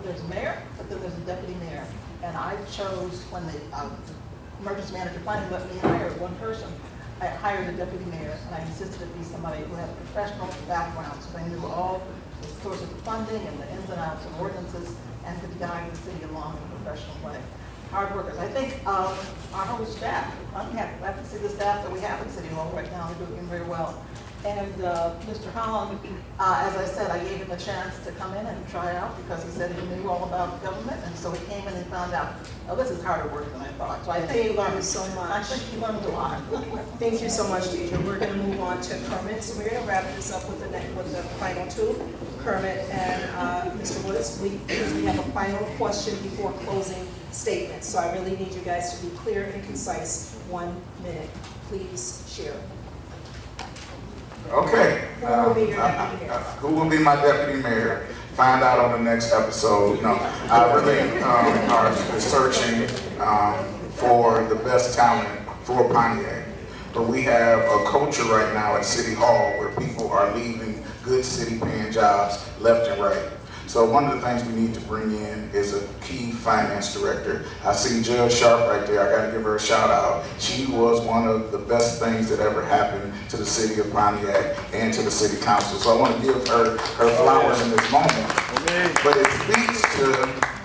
there's a mayor, but then there's a deputy mayor. And I chose, when the emergency manager finally let me hire one person, I hired a deputy mayor, and I insisted it be somebody who had a professional background, so they knew all the sources of funding and the ins and outs of ordinances, and could guide the city along in a professional way. Hard workers. I think our whole staff, I'm happy to see the staff that we have at City Hall right now. They're doing very well. And Mr. Holland, as I said, I gave him a chance to come in and try out because he said he knew all about government, and so he came in and found out, oh, this is harder work than I thought. So I think he learned so much. I think he learned a lot. Thank you so much, Deidre. We're going to move on to Kermit. So we're going to wrap this up with the final two, Kermit and Mr. Woods. We have a final question before closing statements. So I really need you guys to be clear and concise. 1 minute. Please share. Okay. Who will be your deputy mayor? Who will be my deputy mayor? Find out on the next episode. No, I really are searching for the best talent for Pontiac. But we have a culture right now at City Hall where people are leaving good city paying jobs left and right. So one of the things we need to bring in is a key finance director. I see Judge Sharp right there. I got to give her a shout out. She was one of the best things that ever happened to the city of Pontiac and to the city council. So I want to give her flowers in this moment. But it speaks to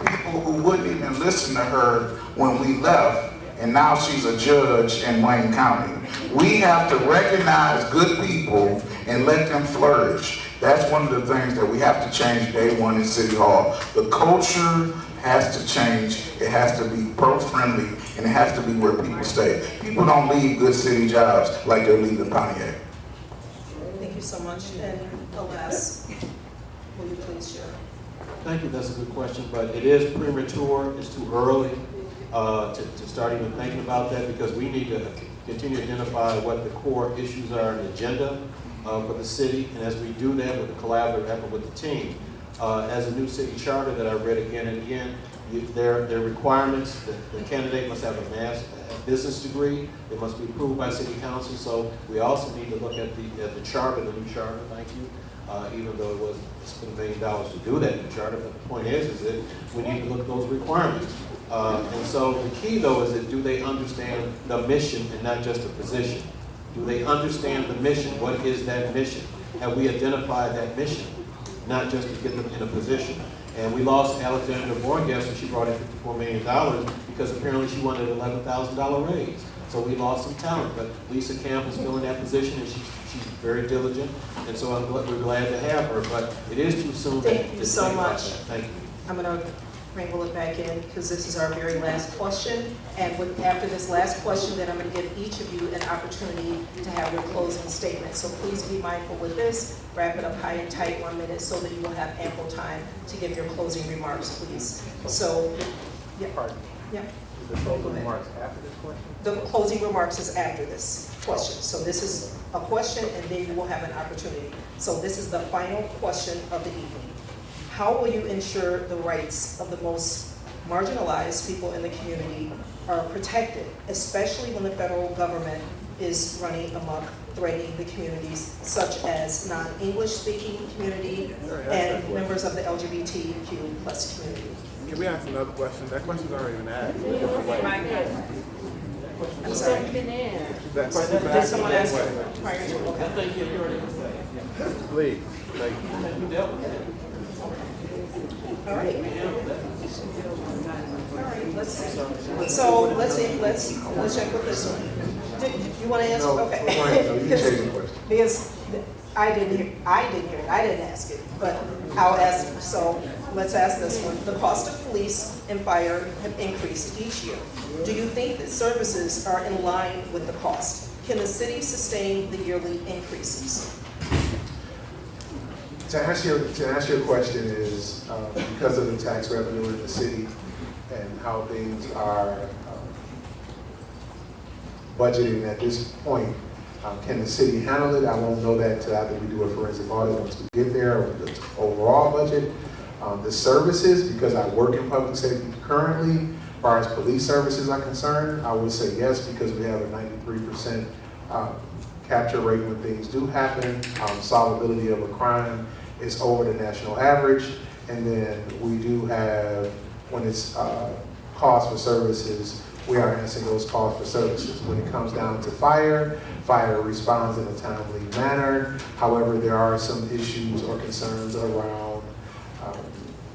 people who wouldn't even listen to her when we left, and now she's a judge in Wayne County. We have to recognize good people and let them flourish. That's one of the things that we have to change day one in City Hall. The culture has to change. It has to be pro-friendly, and it has to be where people stay. People don't leave good city jobs like they're leaving Pontiac. Thank you so much. And alas, will you please share? Thank you, that's a good question, but it is premature, it's too early to start even thinking about that, because we need to continue to identify what the core issues are in the agenda for the city, and as we do that with a collaborative effort with the team. As a new city charter that I read again and again, their requirements, the candidate must have a business degree, it must be approved by city council, so we also need to look at the charter, the new charter, thank you. Even though it was $1 million to do that new charter, but the point is that we need to look at those requirements. And so the key though is that do they understand the mission and not just the position? Do they understand the mission? What is that mission? Have we identified that mission? Not just to get them in a position. And we lost Alexandra Borges when she brought in $54 million because apparently she wanted an $11,000 raise. So we lost some talent, but Lisa Campbell's still in that position, and she's very diligent, and so we're glad to have her, but it is too soon to Thank you so much. Thank you. I'm going to wrangle it back in because this is our very last question. And after this last question, then I'm going to give each of you an opportunity to have your closing statement. So please be mindful with this. Wrap it up high and tight, 1 minute, so that you will have ample time to give your closing remarks, please. So, yeah. Yeah. The closing remarks after this question? The closing remarks is after this question. So this is a question, and then you will have an opportunity. So this is the final question of the evening. How will you ensure the rights of the most marginalized people in the community are protected, especially when the federal government is running amok, threatening the communities such as non-English speaking community and members of the LGBTQ plus community? Can we ask another question? That question's already been asked. I'm sorry. That question's been Did asked. someone ask prior to? Okay. Please. Thank you. All right. All right. Let's see. Let's check with this one. Do you want to answer? No, okay. go ahead. No, you can change the question. Because I didn't hear it. I didn't ask it, but I'll ask. So let's ask this one. The cost of police and fire have increased each year. Do you think that services are in line with the cost? Can the city sustain the yearly increases? To answer your question is because of the tax revenue in the city and how things are budgeting at this point, can the city handle it? I won't know that until after we do a forensic audit once we get there, or the overall budget. The services, because I work in public safety currently, as far as police services are concerned, I would say yes, because we have a 93% capture rate when things do happen. Solvability of a crime is over the national average. And then we do have, when it's cost for services, we are answering those calls for services. When it comes down to fire responds in a timely manner. However, there are some issues or concerns around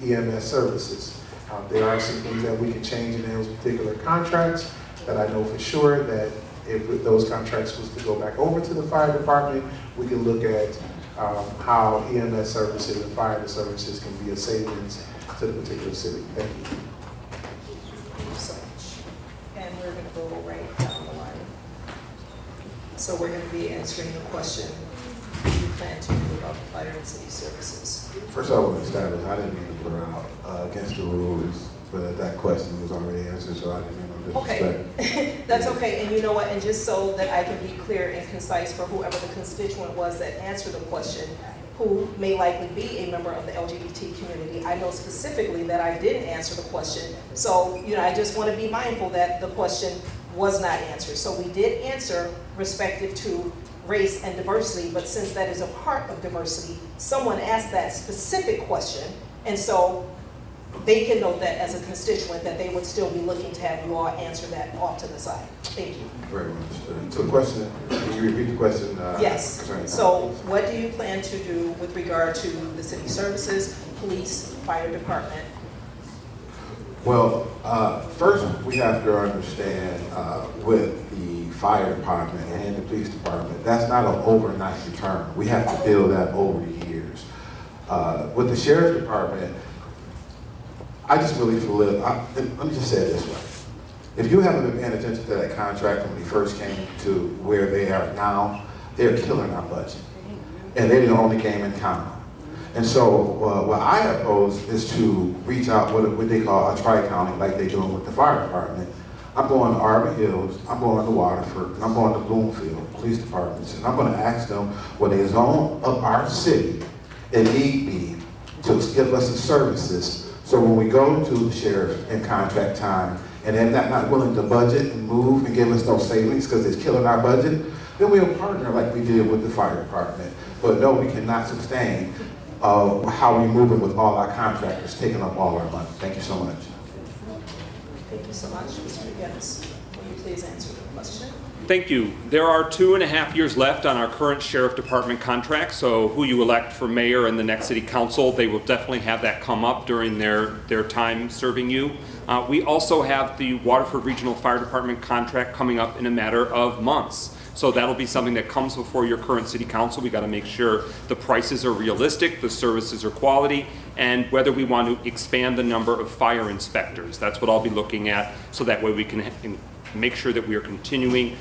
EMS services. There are some things that we can change in those particular contracts that I know for sure that if those contracts was to go back over to the fire department, we can look at how EMS services and fire services can be a savings to the particular city. Thank you. Thank you so much. And we're going to go right down the line. So we're going to be answering the question, do you plan to do about fire and city services? First of all, I want to establish, I didn't mean to put her out against the rules, but that question was already answered, so I didn't mean no disrespect. Okay, that's okay. And you know what? And just so that I can be clear and concise for whoever the constituent was that answered the question, who may likely be a member of the LGBT community, I know specifically that I didn't answer the question. So, I just want to be mindful that the question was not answered. So we did answer respective to race and diversity, but since that is a part of diversity, someone asked that specific question, and so they can note that as a constituent that they would still be looking to have you all answer that off to the side. Thank you. Very much. So the question, can you repeat the question? Yes. So what do you plan to do with regard to the city services, police, fire department? Well, first we have to understand with the fire department and the police department, that's not an overnight return. We have to build that over the years. With the sheriff's department, I just really feel, let me just say it this way. If you haven't been paying attention to that contract when we first came to where they are now, they're killing our budget. And they're the only game in town. And so what I propose is to reach out what they call a tri-county, like they're doing with the fire department. I'm going to Arbor Hills, I'm going to Waterford, and I'm going to Bloomfield, police departments, and I'm going to ask them what they zone of our city, if need be, to give us the services. So when we go to the sheriff in contract time, and they're not willing to budget and move and give us those savings because it's killing our budget, then we'll partner like we did with the fire department. But no, we cannot sustain how we're moving with all our contractors taking up all our money. Thank you so much. Thank you so much. Mr. McGinnis, will you please answer the question? Thank you. There are 2.5 years left on our current sheriff department contract, so who you elect for mayor and the next city council, they will definitely have that come up during their time serving you. We also have the Waterford Regional Fire Department contract coming up in a matter of months. So that'll be something that comes before your current city council. We got to make sure the prices are realistic, the services are quality, and whether we want to expand the number of fire inspectors. That's what I'll be looking at, so that way we can make sure that we are continuing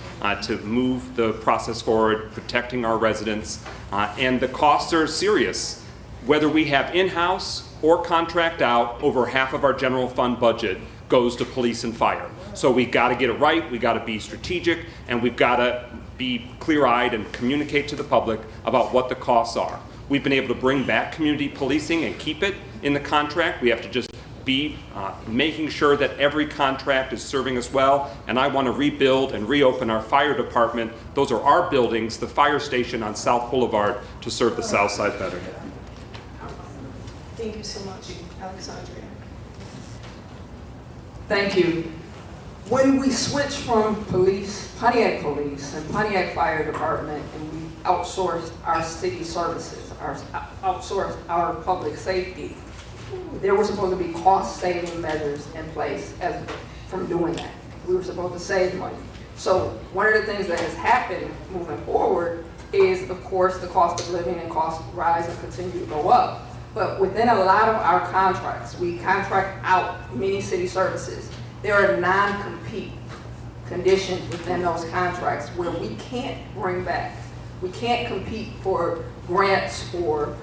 to move the process forward, protecting our residents, and the costs are serious. Whether we have in-house or contract out, over half of our general fund budget goes to police and fire. So we got to get it right, we got to be strategic, and we've got to be clear-eyed and communicate to the public about what the costs are. We've been able to bring back community policing and keep it in the contract. We have to just be making sure that every contract is serving us well, and I want to rebuild and reopen our fire department. Those are our buildings, the fire station on South Boulevard, to serve the South Side better. Thank you so much, Alexandria. Thank you. When we switched from Pontiac Police and Pontiac Fire Department, and we outsourced our city services, outsourced our public safety, there were supposed to be cost-saving measures in place from doing that. We were supposed to save money. So one of the things that has happened moving forward is, of course, the cost of living and costs rise and continue to go up. But within a lot of our contracts, we contract out many city services. There are non-compete conditions within those contracts where we can't bring back. We can't compete for grants or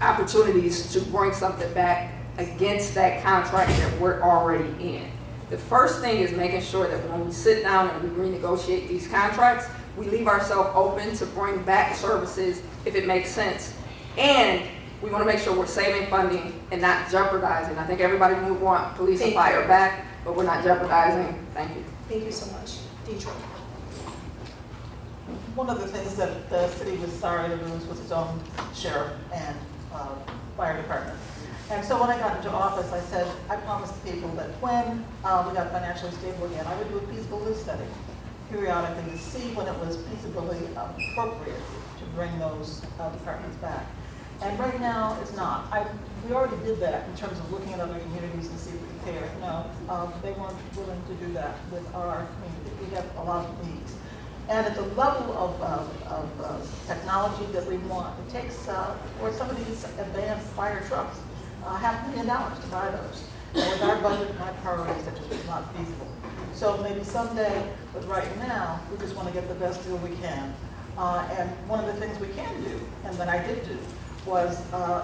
opportunities to bring something back against that contract that we're already in. The first thing is making sure that when we sit down and we renegotiate these contracts, we leave ourselves open to bring back services if it makes sense. And we want to make sure we're saving funding and not jeopardizing. I think everybody would want police and fire back, but we're not jeopardizing. Thank you. Thank you so much. Deidre. One of the things that the city was sorry to lose was its own sheriff and fire department. And so when I got into office, I said, I promised people that when we got financially stable again, I would do a feasibility study periodically to see when it was feasibly appropriate to bring those departments back. And right now, it's not. We already did that in terms of looking at other communities to see if we could care. No, they weren't willing to do that with our community. We have a lot of needs. And at the level of technology that we want, it takes, for some of these advanced fire trucks, $500,000 to buy those. And with our budget and our priorities, that just was not feasible. So maybe someday, but right now, we just want to get the best deal we can. And one of the things we can do, and that I did do, was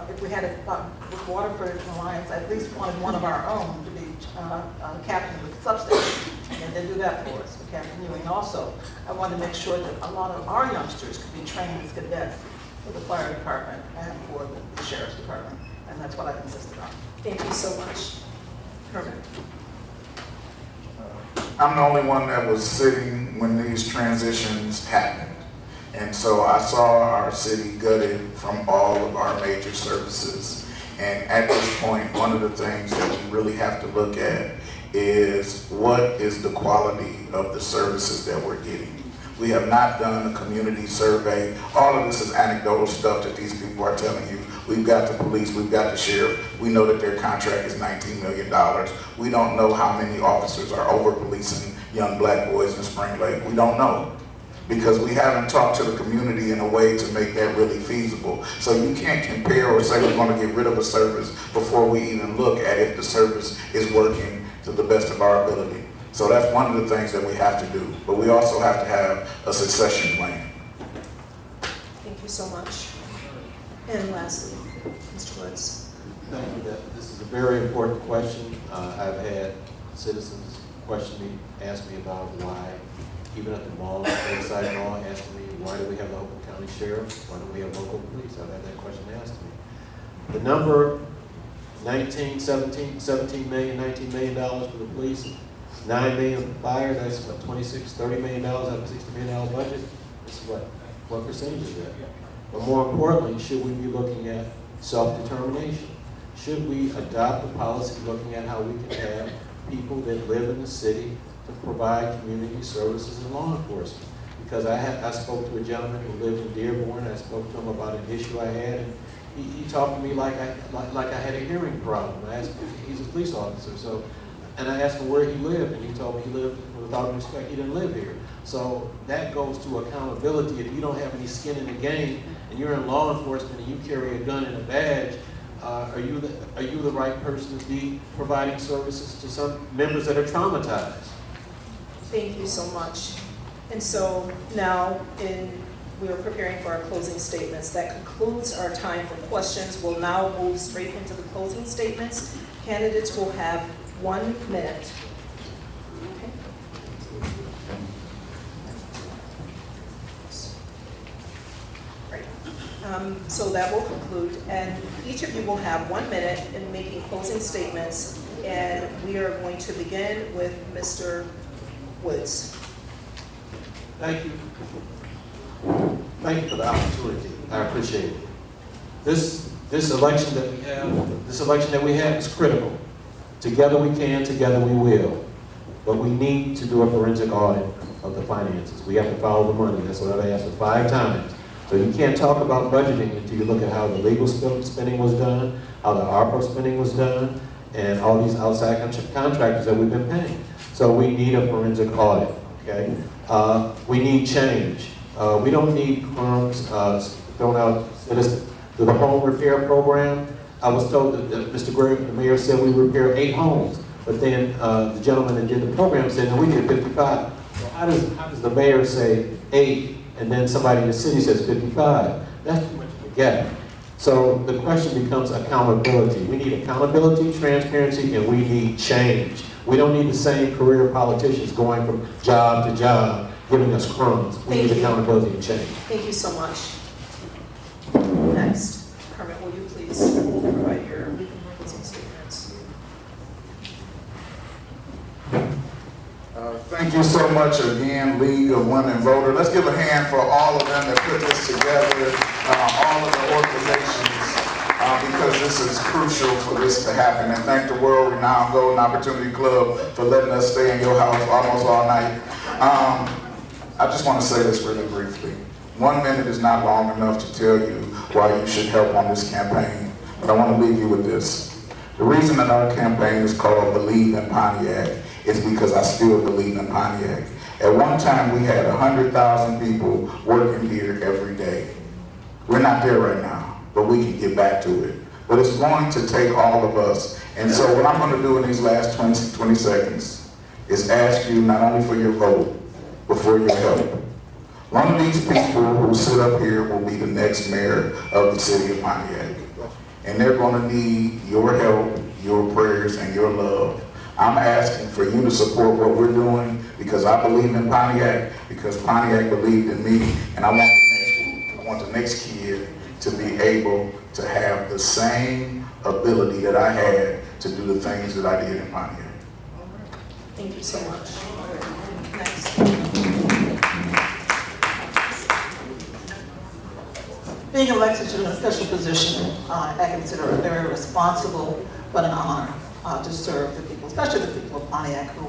if we had with Waterford Alliance, I at least wanted one of our own to be captained with substation, and they do that for us, with Captain Ewing. Also, I wanted to make sure that a lot of our youngsters could be trained as cadets for the fire department and for the sheriff's department, and that's what I've insisted on. Thank you so much. Herman. I'm the only one that was sitting when these transitions happened. And so I saw our city gutted from all of our major services. And at this point, one of the things that we really have to look at is what is the quality of the services that we're getting. We have not done a community survey. All of this is anecdotal stuff that these people are telling you. we've got the police, we've got the sheriff. We know that their contract is $19 million. We don't know how many officers are over-policing young black boys in Spring Lake. We don't know, because we haven't talked to the community in a way to make that really feasible. So you can't compare or say we're going to get rid of a service before we even look at if the service is working to the best of our ability. So that's one of the things that we have to do. But we also have to have a succession plan. Thank you so much. And lastly, Mr. Woods. Thank you. This is a very important question. I've had citizens question me, ask me about why, even at the mall, Lakeside Mall, asking me, why do we have the Oakland County Sheriff? Why do we have local police? I've had that question asked me. The number 17 million, $19 million for the police, $9 million for fire, that's what, $30 million out of a $60 million budget? This is what percentage is that? But more importantly, should we be looking at self-determination? Should we adopt a policy looking at how we can have people that live in the city to provide community services and law enforcement? Because I spoke to a gentleman who lived in Dearborn. I spoke to him about an issue I had, and he talked to me like I had a hearing problem. I asked him, he's a police officer, and I asked him where he lived, and he told me he lived, without respect, he didn't live here. So that goes to accountability. If you don't have any skin in the game, and you're in law enforcement and you carry a gun and a badge, are you the right person to be providing services to some members that are traumatized? Thank you so much. And so now we are preparing for our closing statements. That concludes our time for questions. We'll now move straight into the closing statements. Candidates will have 1 minute. So that will conclude, and each of you will have 1 minute in making closing statements, and we are going to begin with Mr. Woods. Thank you. Thank you for the opportunity. I appreciate it. This election that we have is critical. Together we can, together we will. But we need to do a forensic audit of the finances. We have to follow the money. That's what I've asked for 5 times. So you can't talk about budgeting until you look at how the legal spending was done, how the ARPA spending was done, and all these outside contractors that we've been paying. So we need a forensic audit, okay? We need change. We don't need crumbs thrown out citizens. Through the home repair program, I was told that Mr. Gray, the mayor, said we repair 8 homes. But then the gentleman that did the program said, no, we did 55. So how does the mayor say 8? And then somebody in the city says 55. That's too much of a gap. So the question becomes accountability. We need accountability, transparency, and we need change. We don't need the same career politicians going from job to job, giving us crumbs. We need accountability and change. Thank you so much. Next, Kermit, will you please provide your closing statements? Thank you so much again, League of Women Voters. Let's give a hand for all of them that put this together, all of the organizations, because this is crucial for this to happen. And thank the World Renowned Golden Opportunity Club for letting us stay in your house almost all night. I just want to say this really briefly. 1 minute is not long enough to tell you why you should help on this campaign, but I want to leave you with this. The reason that our campaign is called Believe in Pontiac is because I still believe in Pontiac. At one time, we had 100,000 people working here every day. We're not there right now, but we can get back to it. But it's going to take all of us. And so what I'm going to do in these last 20 seconds is ask you not only for your vote, but for your help. One of these people who sit up here will be the next mayor of the city of Pontiac. And they're going to need your help, your prayers, and your love. I'm asking for you to support what we're doing because I believe in Pontiac, because Pontiac believed in me, and I want the next kid to be able to have the same ability that I had to do the things that I did in Pontiac. Thank you so much. Next. Being elected to an official position, I consider it very responsible, but an honor to serve the people, especially the people of Pontiac, who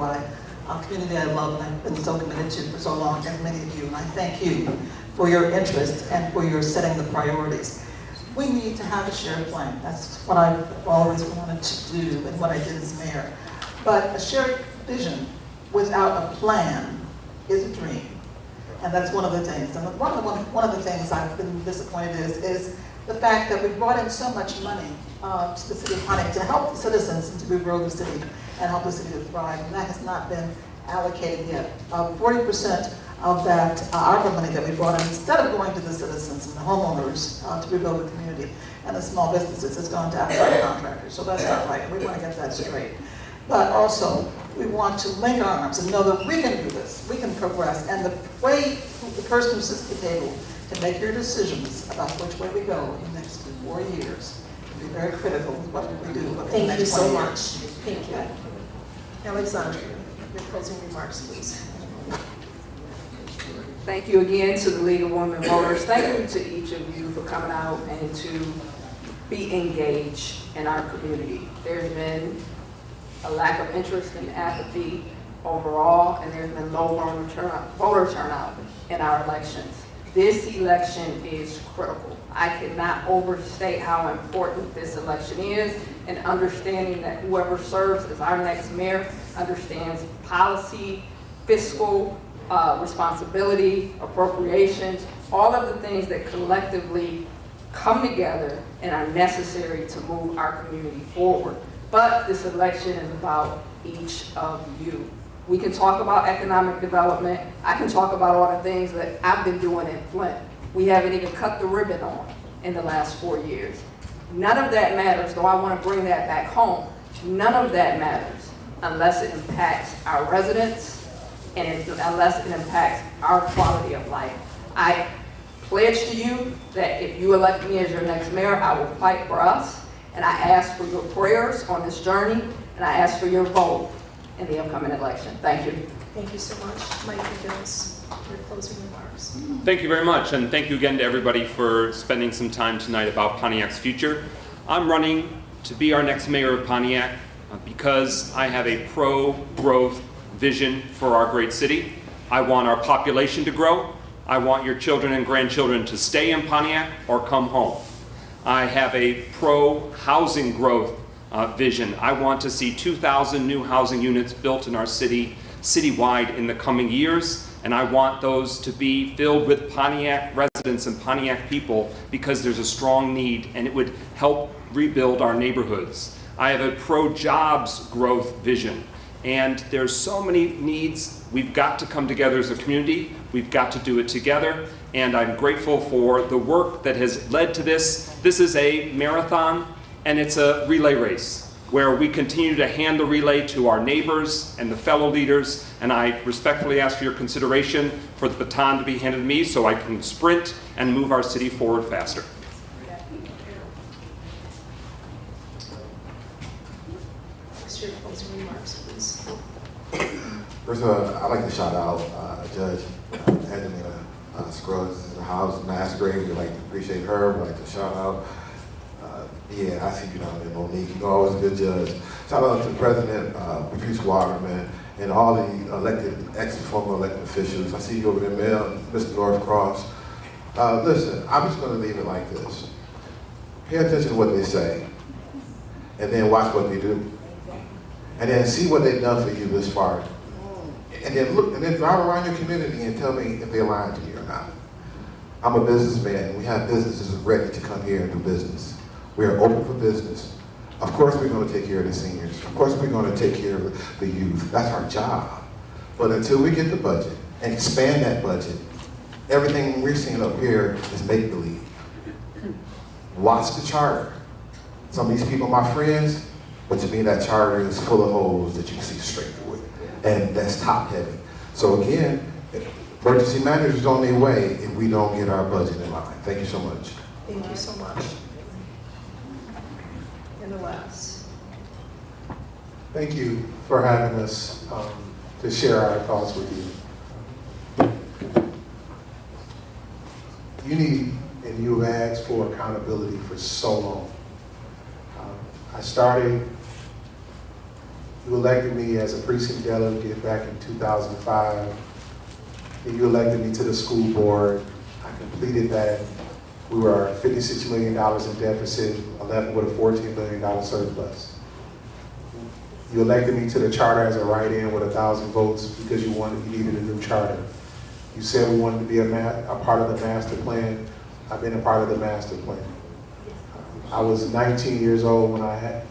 community I love and I've been so committed to for so long, and many of you, and I thank you for your interest and for your setting the priorities. we need to have a shared plan. That's what I've always wanted to do and what I did as mayor. But a shared vision without a plan is a dream. And that's one of the things. And one of the things I've been disappointed is the fact that we brought in so much money to the city of Pontiac to help the citizens and to regrow the city and help the city to thrive. And that has not been allocated yet. 40% of that ARPA money that we brought in, instead of going to the citizens and the homeowners to rebuild the community and the small businesses, has gone to outside contractors. So that's not right. We want to get that straight. But also, we want to link arms and know that we can do this. We can progress. And the way the person who sits at the table can make your decisions about which way we go in the next 4 years will be very critical of what we do. Thank you so much. Thank you. Alexandra, your closing remarks, please. Thank you again to the League of Women Voters. Thank you to each of you for coming out and to be engaged in our community. There's been a lack of interest and apathy overall, and there's been low voter turnout in our elections. This election is critical. I cannot overstate how important this election is, and understanding that whoever serves as our next mayor understands policy, fiscal responsibility, appropriations, all of the things that collectively come together and are necessary to move our community forward. But this election is about each of you. We can talk about economic development. I can talk about all the things that I've been doing in Flint. We haven't even cut the ribbon on in the last 4 years. None of that matters, though I want to bring that back home. None of that matters unless it impacts our residents and unless it impacts our quality of life. I pledge to you that if you elect me as your next mayor, I will fight for us. And I ask for your prayers on this journey, and I ask for your vote in the upcoming election. Thank you. Thank you so much. Mike McGinnis, your closing remarks. Thank you very much, and thank you again to everybody for spending some time tonight about Pontiac's future. I'm running to be our next mayor of Pontiac because I have a pro-growth vision for our great city. I want our population to grow. I want your children and grandchildren to stay in Pontiac or come home. I have a pro-housing growth vision. I want to see 2,000 new housing units built in our city, citywide in the coming years, and I want those to be filled with Pontiac residents and Pontiac people because there's a strong need and it would help rebuild our neighborhoods. I have a pro-jobs growth vision. And there's so many needs. We've got to come together as a community. We've got to do it together. And I'm grateful for the work that has led to this. This is a marathon and it's a relay race where we continue to hand the relay to our neighbors and the fellow leaders. And I respectfully ask for your consideration for the baton to be handed to me so I can sprint and move our city forward faster. Your closing remarks, please. First of all, I'd like to shout out Judge Angelina Scruggs in the house, ninth grade. We'd like to appreciate her. We'd like to shout out, I see you down there, Monique. You're always a good judge. Shout out to the President, Patrice Waterman, and all the elected, former elected officials. I see you over there, Mel, Mr. North Cross. Listen, I'm just going to leave it like this. Pay attention to what they say, and then watch what they do. And then see what they've done for you this far. And then look, and then drive around your community and tell me if they're lying to you or not. I'm a businessman. We have businesses ready to come here and do business. We are open for business. Of course we're going to take care of the seniors. Of course we're going to take care of the youth. That's our job. But until we get the budget and expand that budget, everything we're seeing up here is make-believe. Watch the charter. Some of these people are my friends, but to me that charter is full of holes that you can see straight through it. And that's top heavy. So again, emergency managers is on their way if we don't get our budget in line. Thank you so much. Thank you so much. And the last. Thank you for having us to share our thoughts with you. You need, and you have asked for accountability for so long. I started, you elected me as a precinct delegate back in 2005. And you elected me to the school board. I completed that We were $56 million in deficit, 11 with a $14 million surplus. You elected me to the charter as a write-in with 1,000 votes because you needed a new charter. You said we wanted to be a part of the master plan. I've been a part of the master plan. I was 19 years old when I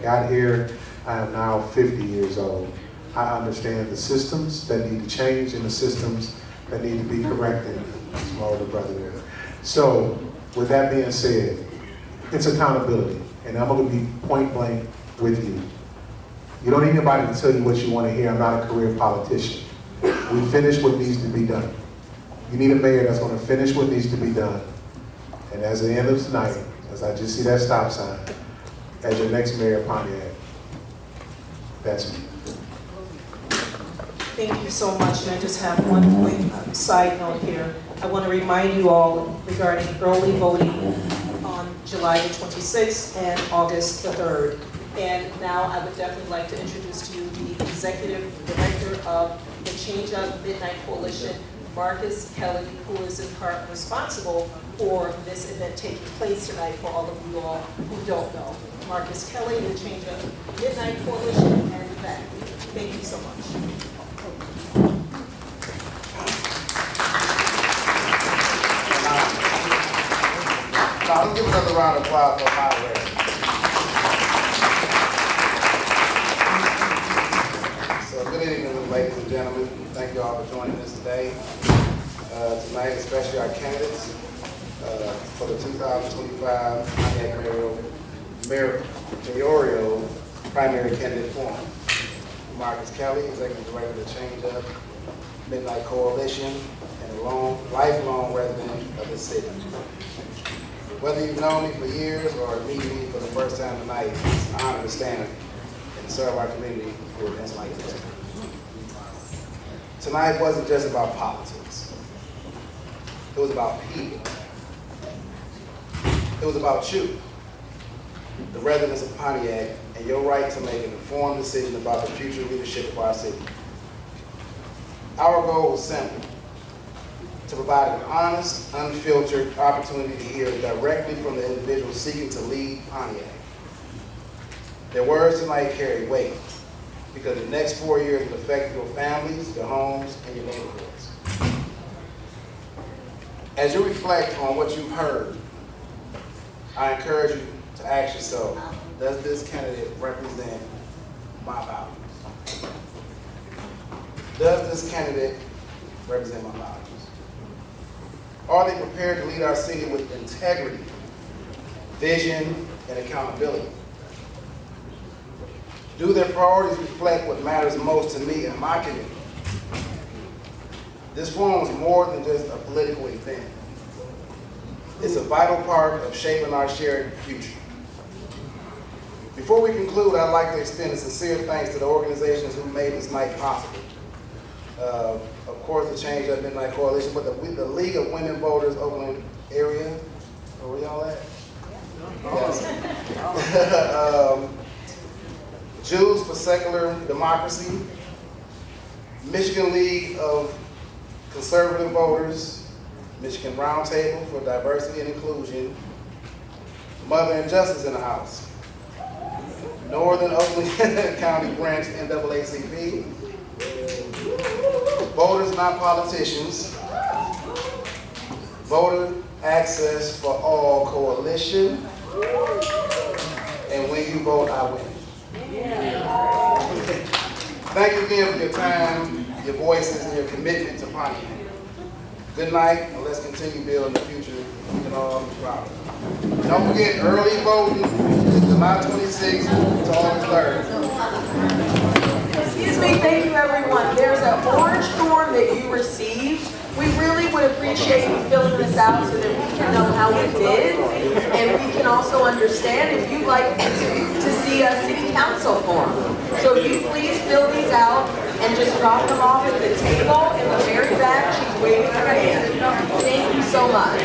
got here. I am now 50 years old. I understand the systems that need to change and the systems that need to be corrected. That's my older brother there. So, with that being said, it's accountability, and I'm going to be point blank with you. You don't need anybody to tell you what you want to hear. I'm not a career politician. We finish what needs to be done. You need a mayor that's going to finish what needs to be done. And as the end of tonight, as I just see that stop sign, as your next mayor of Pontiac, that's me. Thank you so much, and I just have one quick side note here. I want to remind you all regarding early voting on July the 26th and August the 3rd. And now I would definitely like to introduce to you the Executive Director of the Change Up Midnight Coalition, Marcus Kelly, who is in part responsible for this event taking place tonight for all of you all who don't know. Marcus Kelly, the Change Up Midnight Coalition, and that. Thank you so much. Now, let's give another round of applause for Mayoral. So, good evening, ladies and gentlemen. Thank you all for joining us today. Tonight, especially our candidates for the 2025 Pontiac Mayoral Primary Candidate Forum. Marcus Kelly, Executive Director of the Change Up Midnight Coalition, and a lifelong resident of the city. Whether you've known me for years or meeting me for the first time tonight, it's an honor to stand and serve our community for events like this. Tonight wasn't just about politics. It was about people. It was about you, the residents of Pontiac, and your right to make an informed decision about the future leadership of our city. Our goal was simple: to provide an honest, unfiltered opportunity to hear directly from the individuals seeking to lead Pontiac. Their words tonight carry weight because the next 4 years will affect your families, your homes, and your neighborhoods. As you reflect on what you've heard, I encourage you to ask yourself, does this candidate represent my values? Does this candidate represent my values? Are they prepared to lead our city with integrity, vision, and accountability? Do their priorities reflect what matters most to me and my community? This forum is more than just a political event. It's a vital part of shaping our shared future. Before we conclude, I'd like to extend a sincere thanks to the organizations who made this night possible. Of course, the Change Up Midnight Coalition, but the League of Women Voters Oakland area. Where y'all at? Yes. Jews for Secular Democracy, Michigan League of Conservative Voters, Michigan Roundtable for Diversity and Inclusion, Mother and Justice in the House, Northern Oakland County Branch NAACP, Voters Not Politicians, Voter Access for All Coalition, and When You Vote, I Win. Thank you again for your time, your voices, and your commitment to Pontiac. Good night, and let's continue building the future we can all be proud of. Don't forget, early voting is July 26th to August 3rd. Excuse me, thank you everyone. There's an orange form that you received. We really would appreciate you filling this out so that we can know how we did. And we can also understand if you'd like to see a city council form. So if you please fill these out and just drop them off at the table in the very back. She's waving her hand. Thank you so much.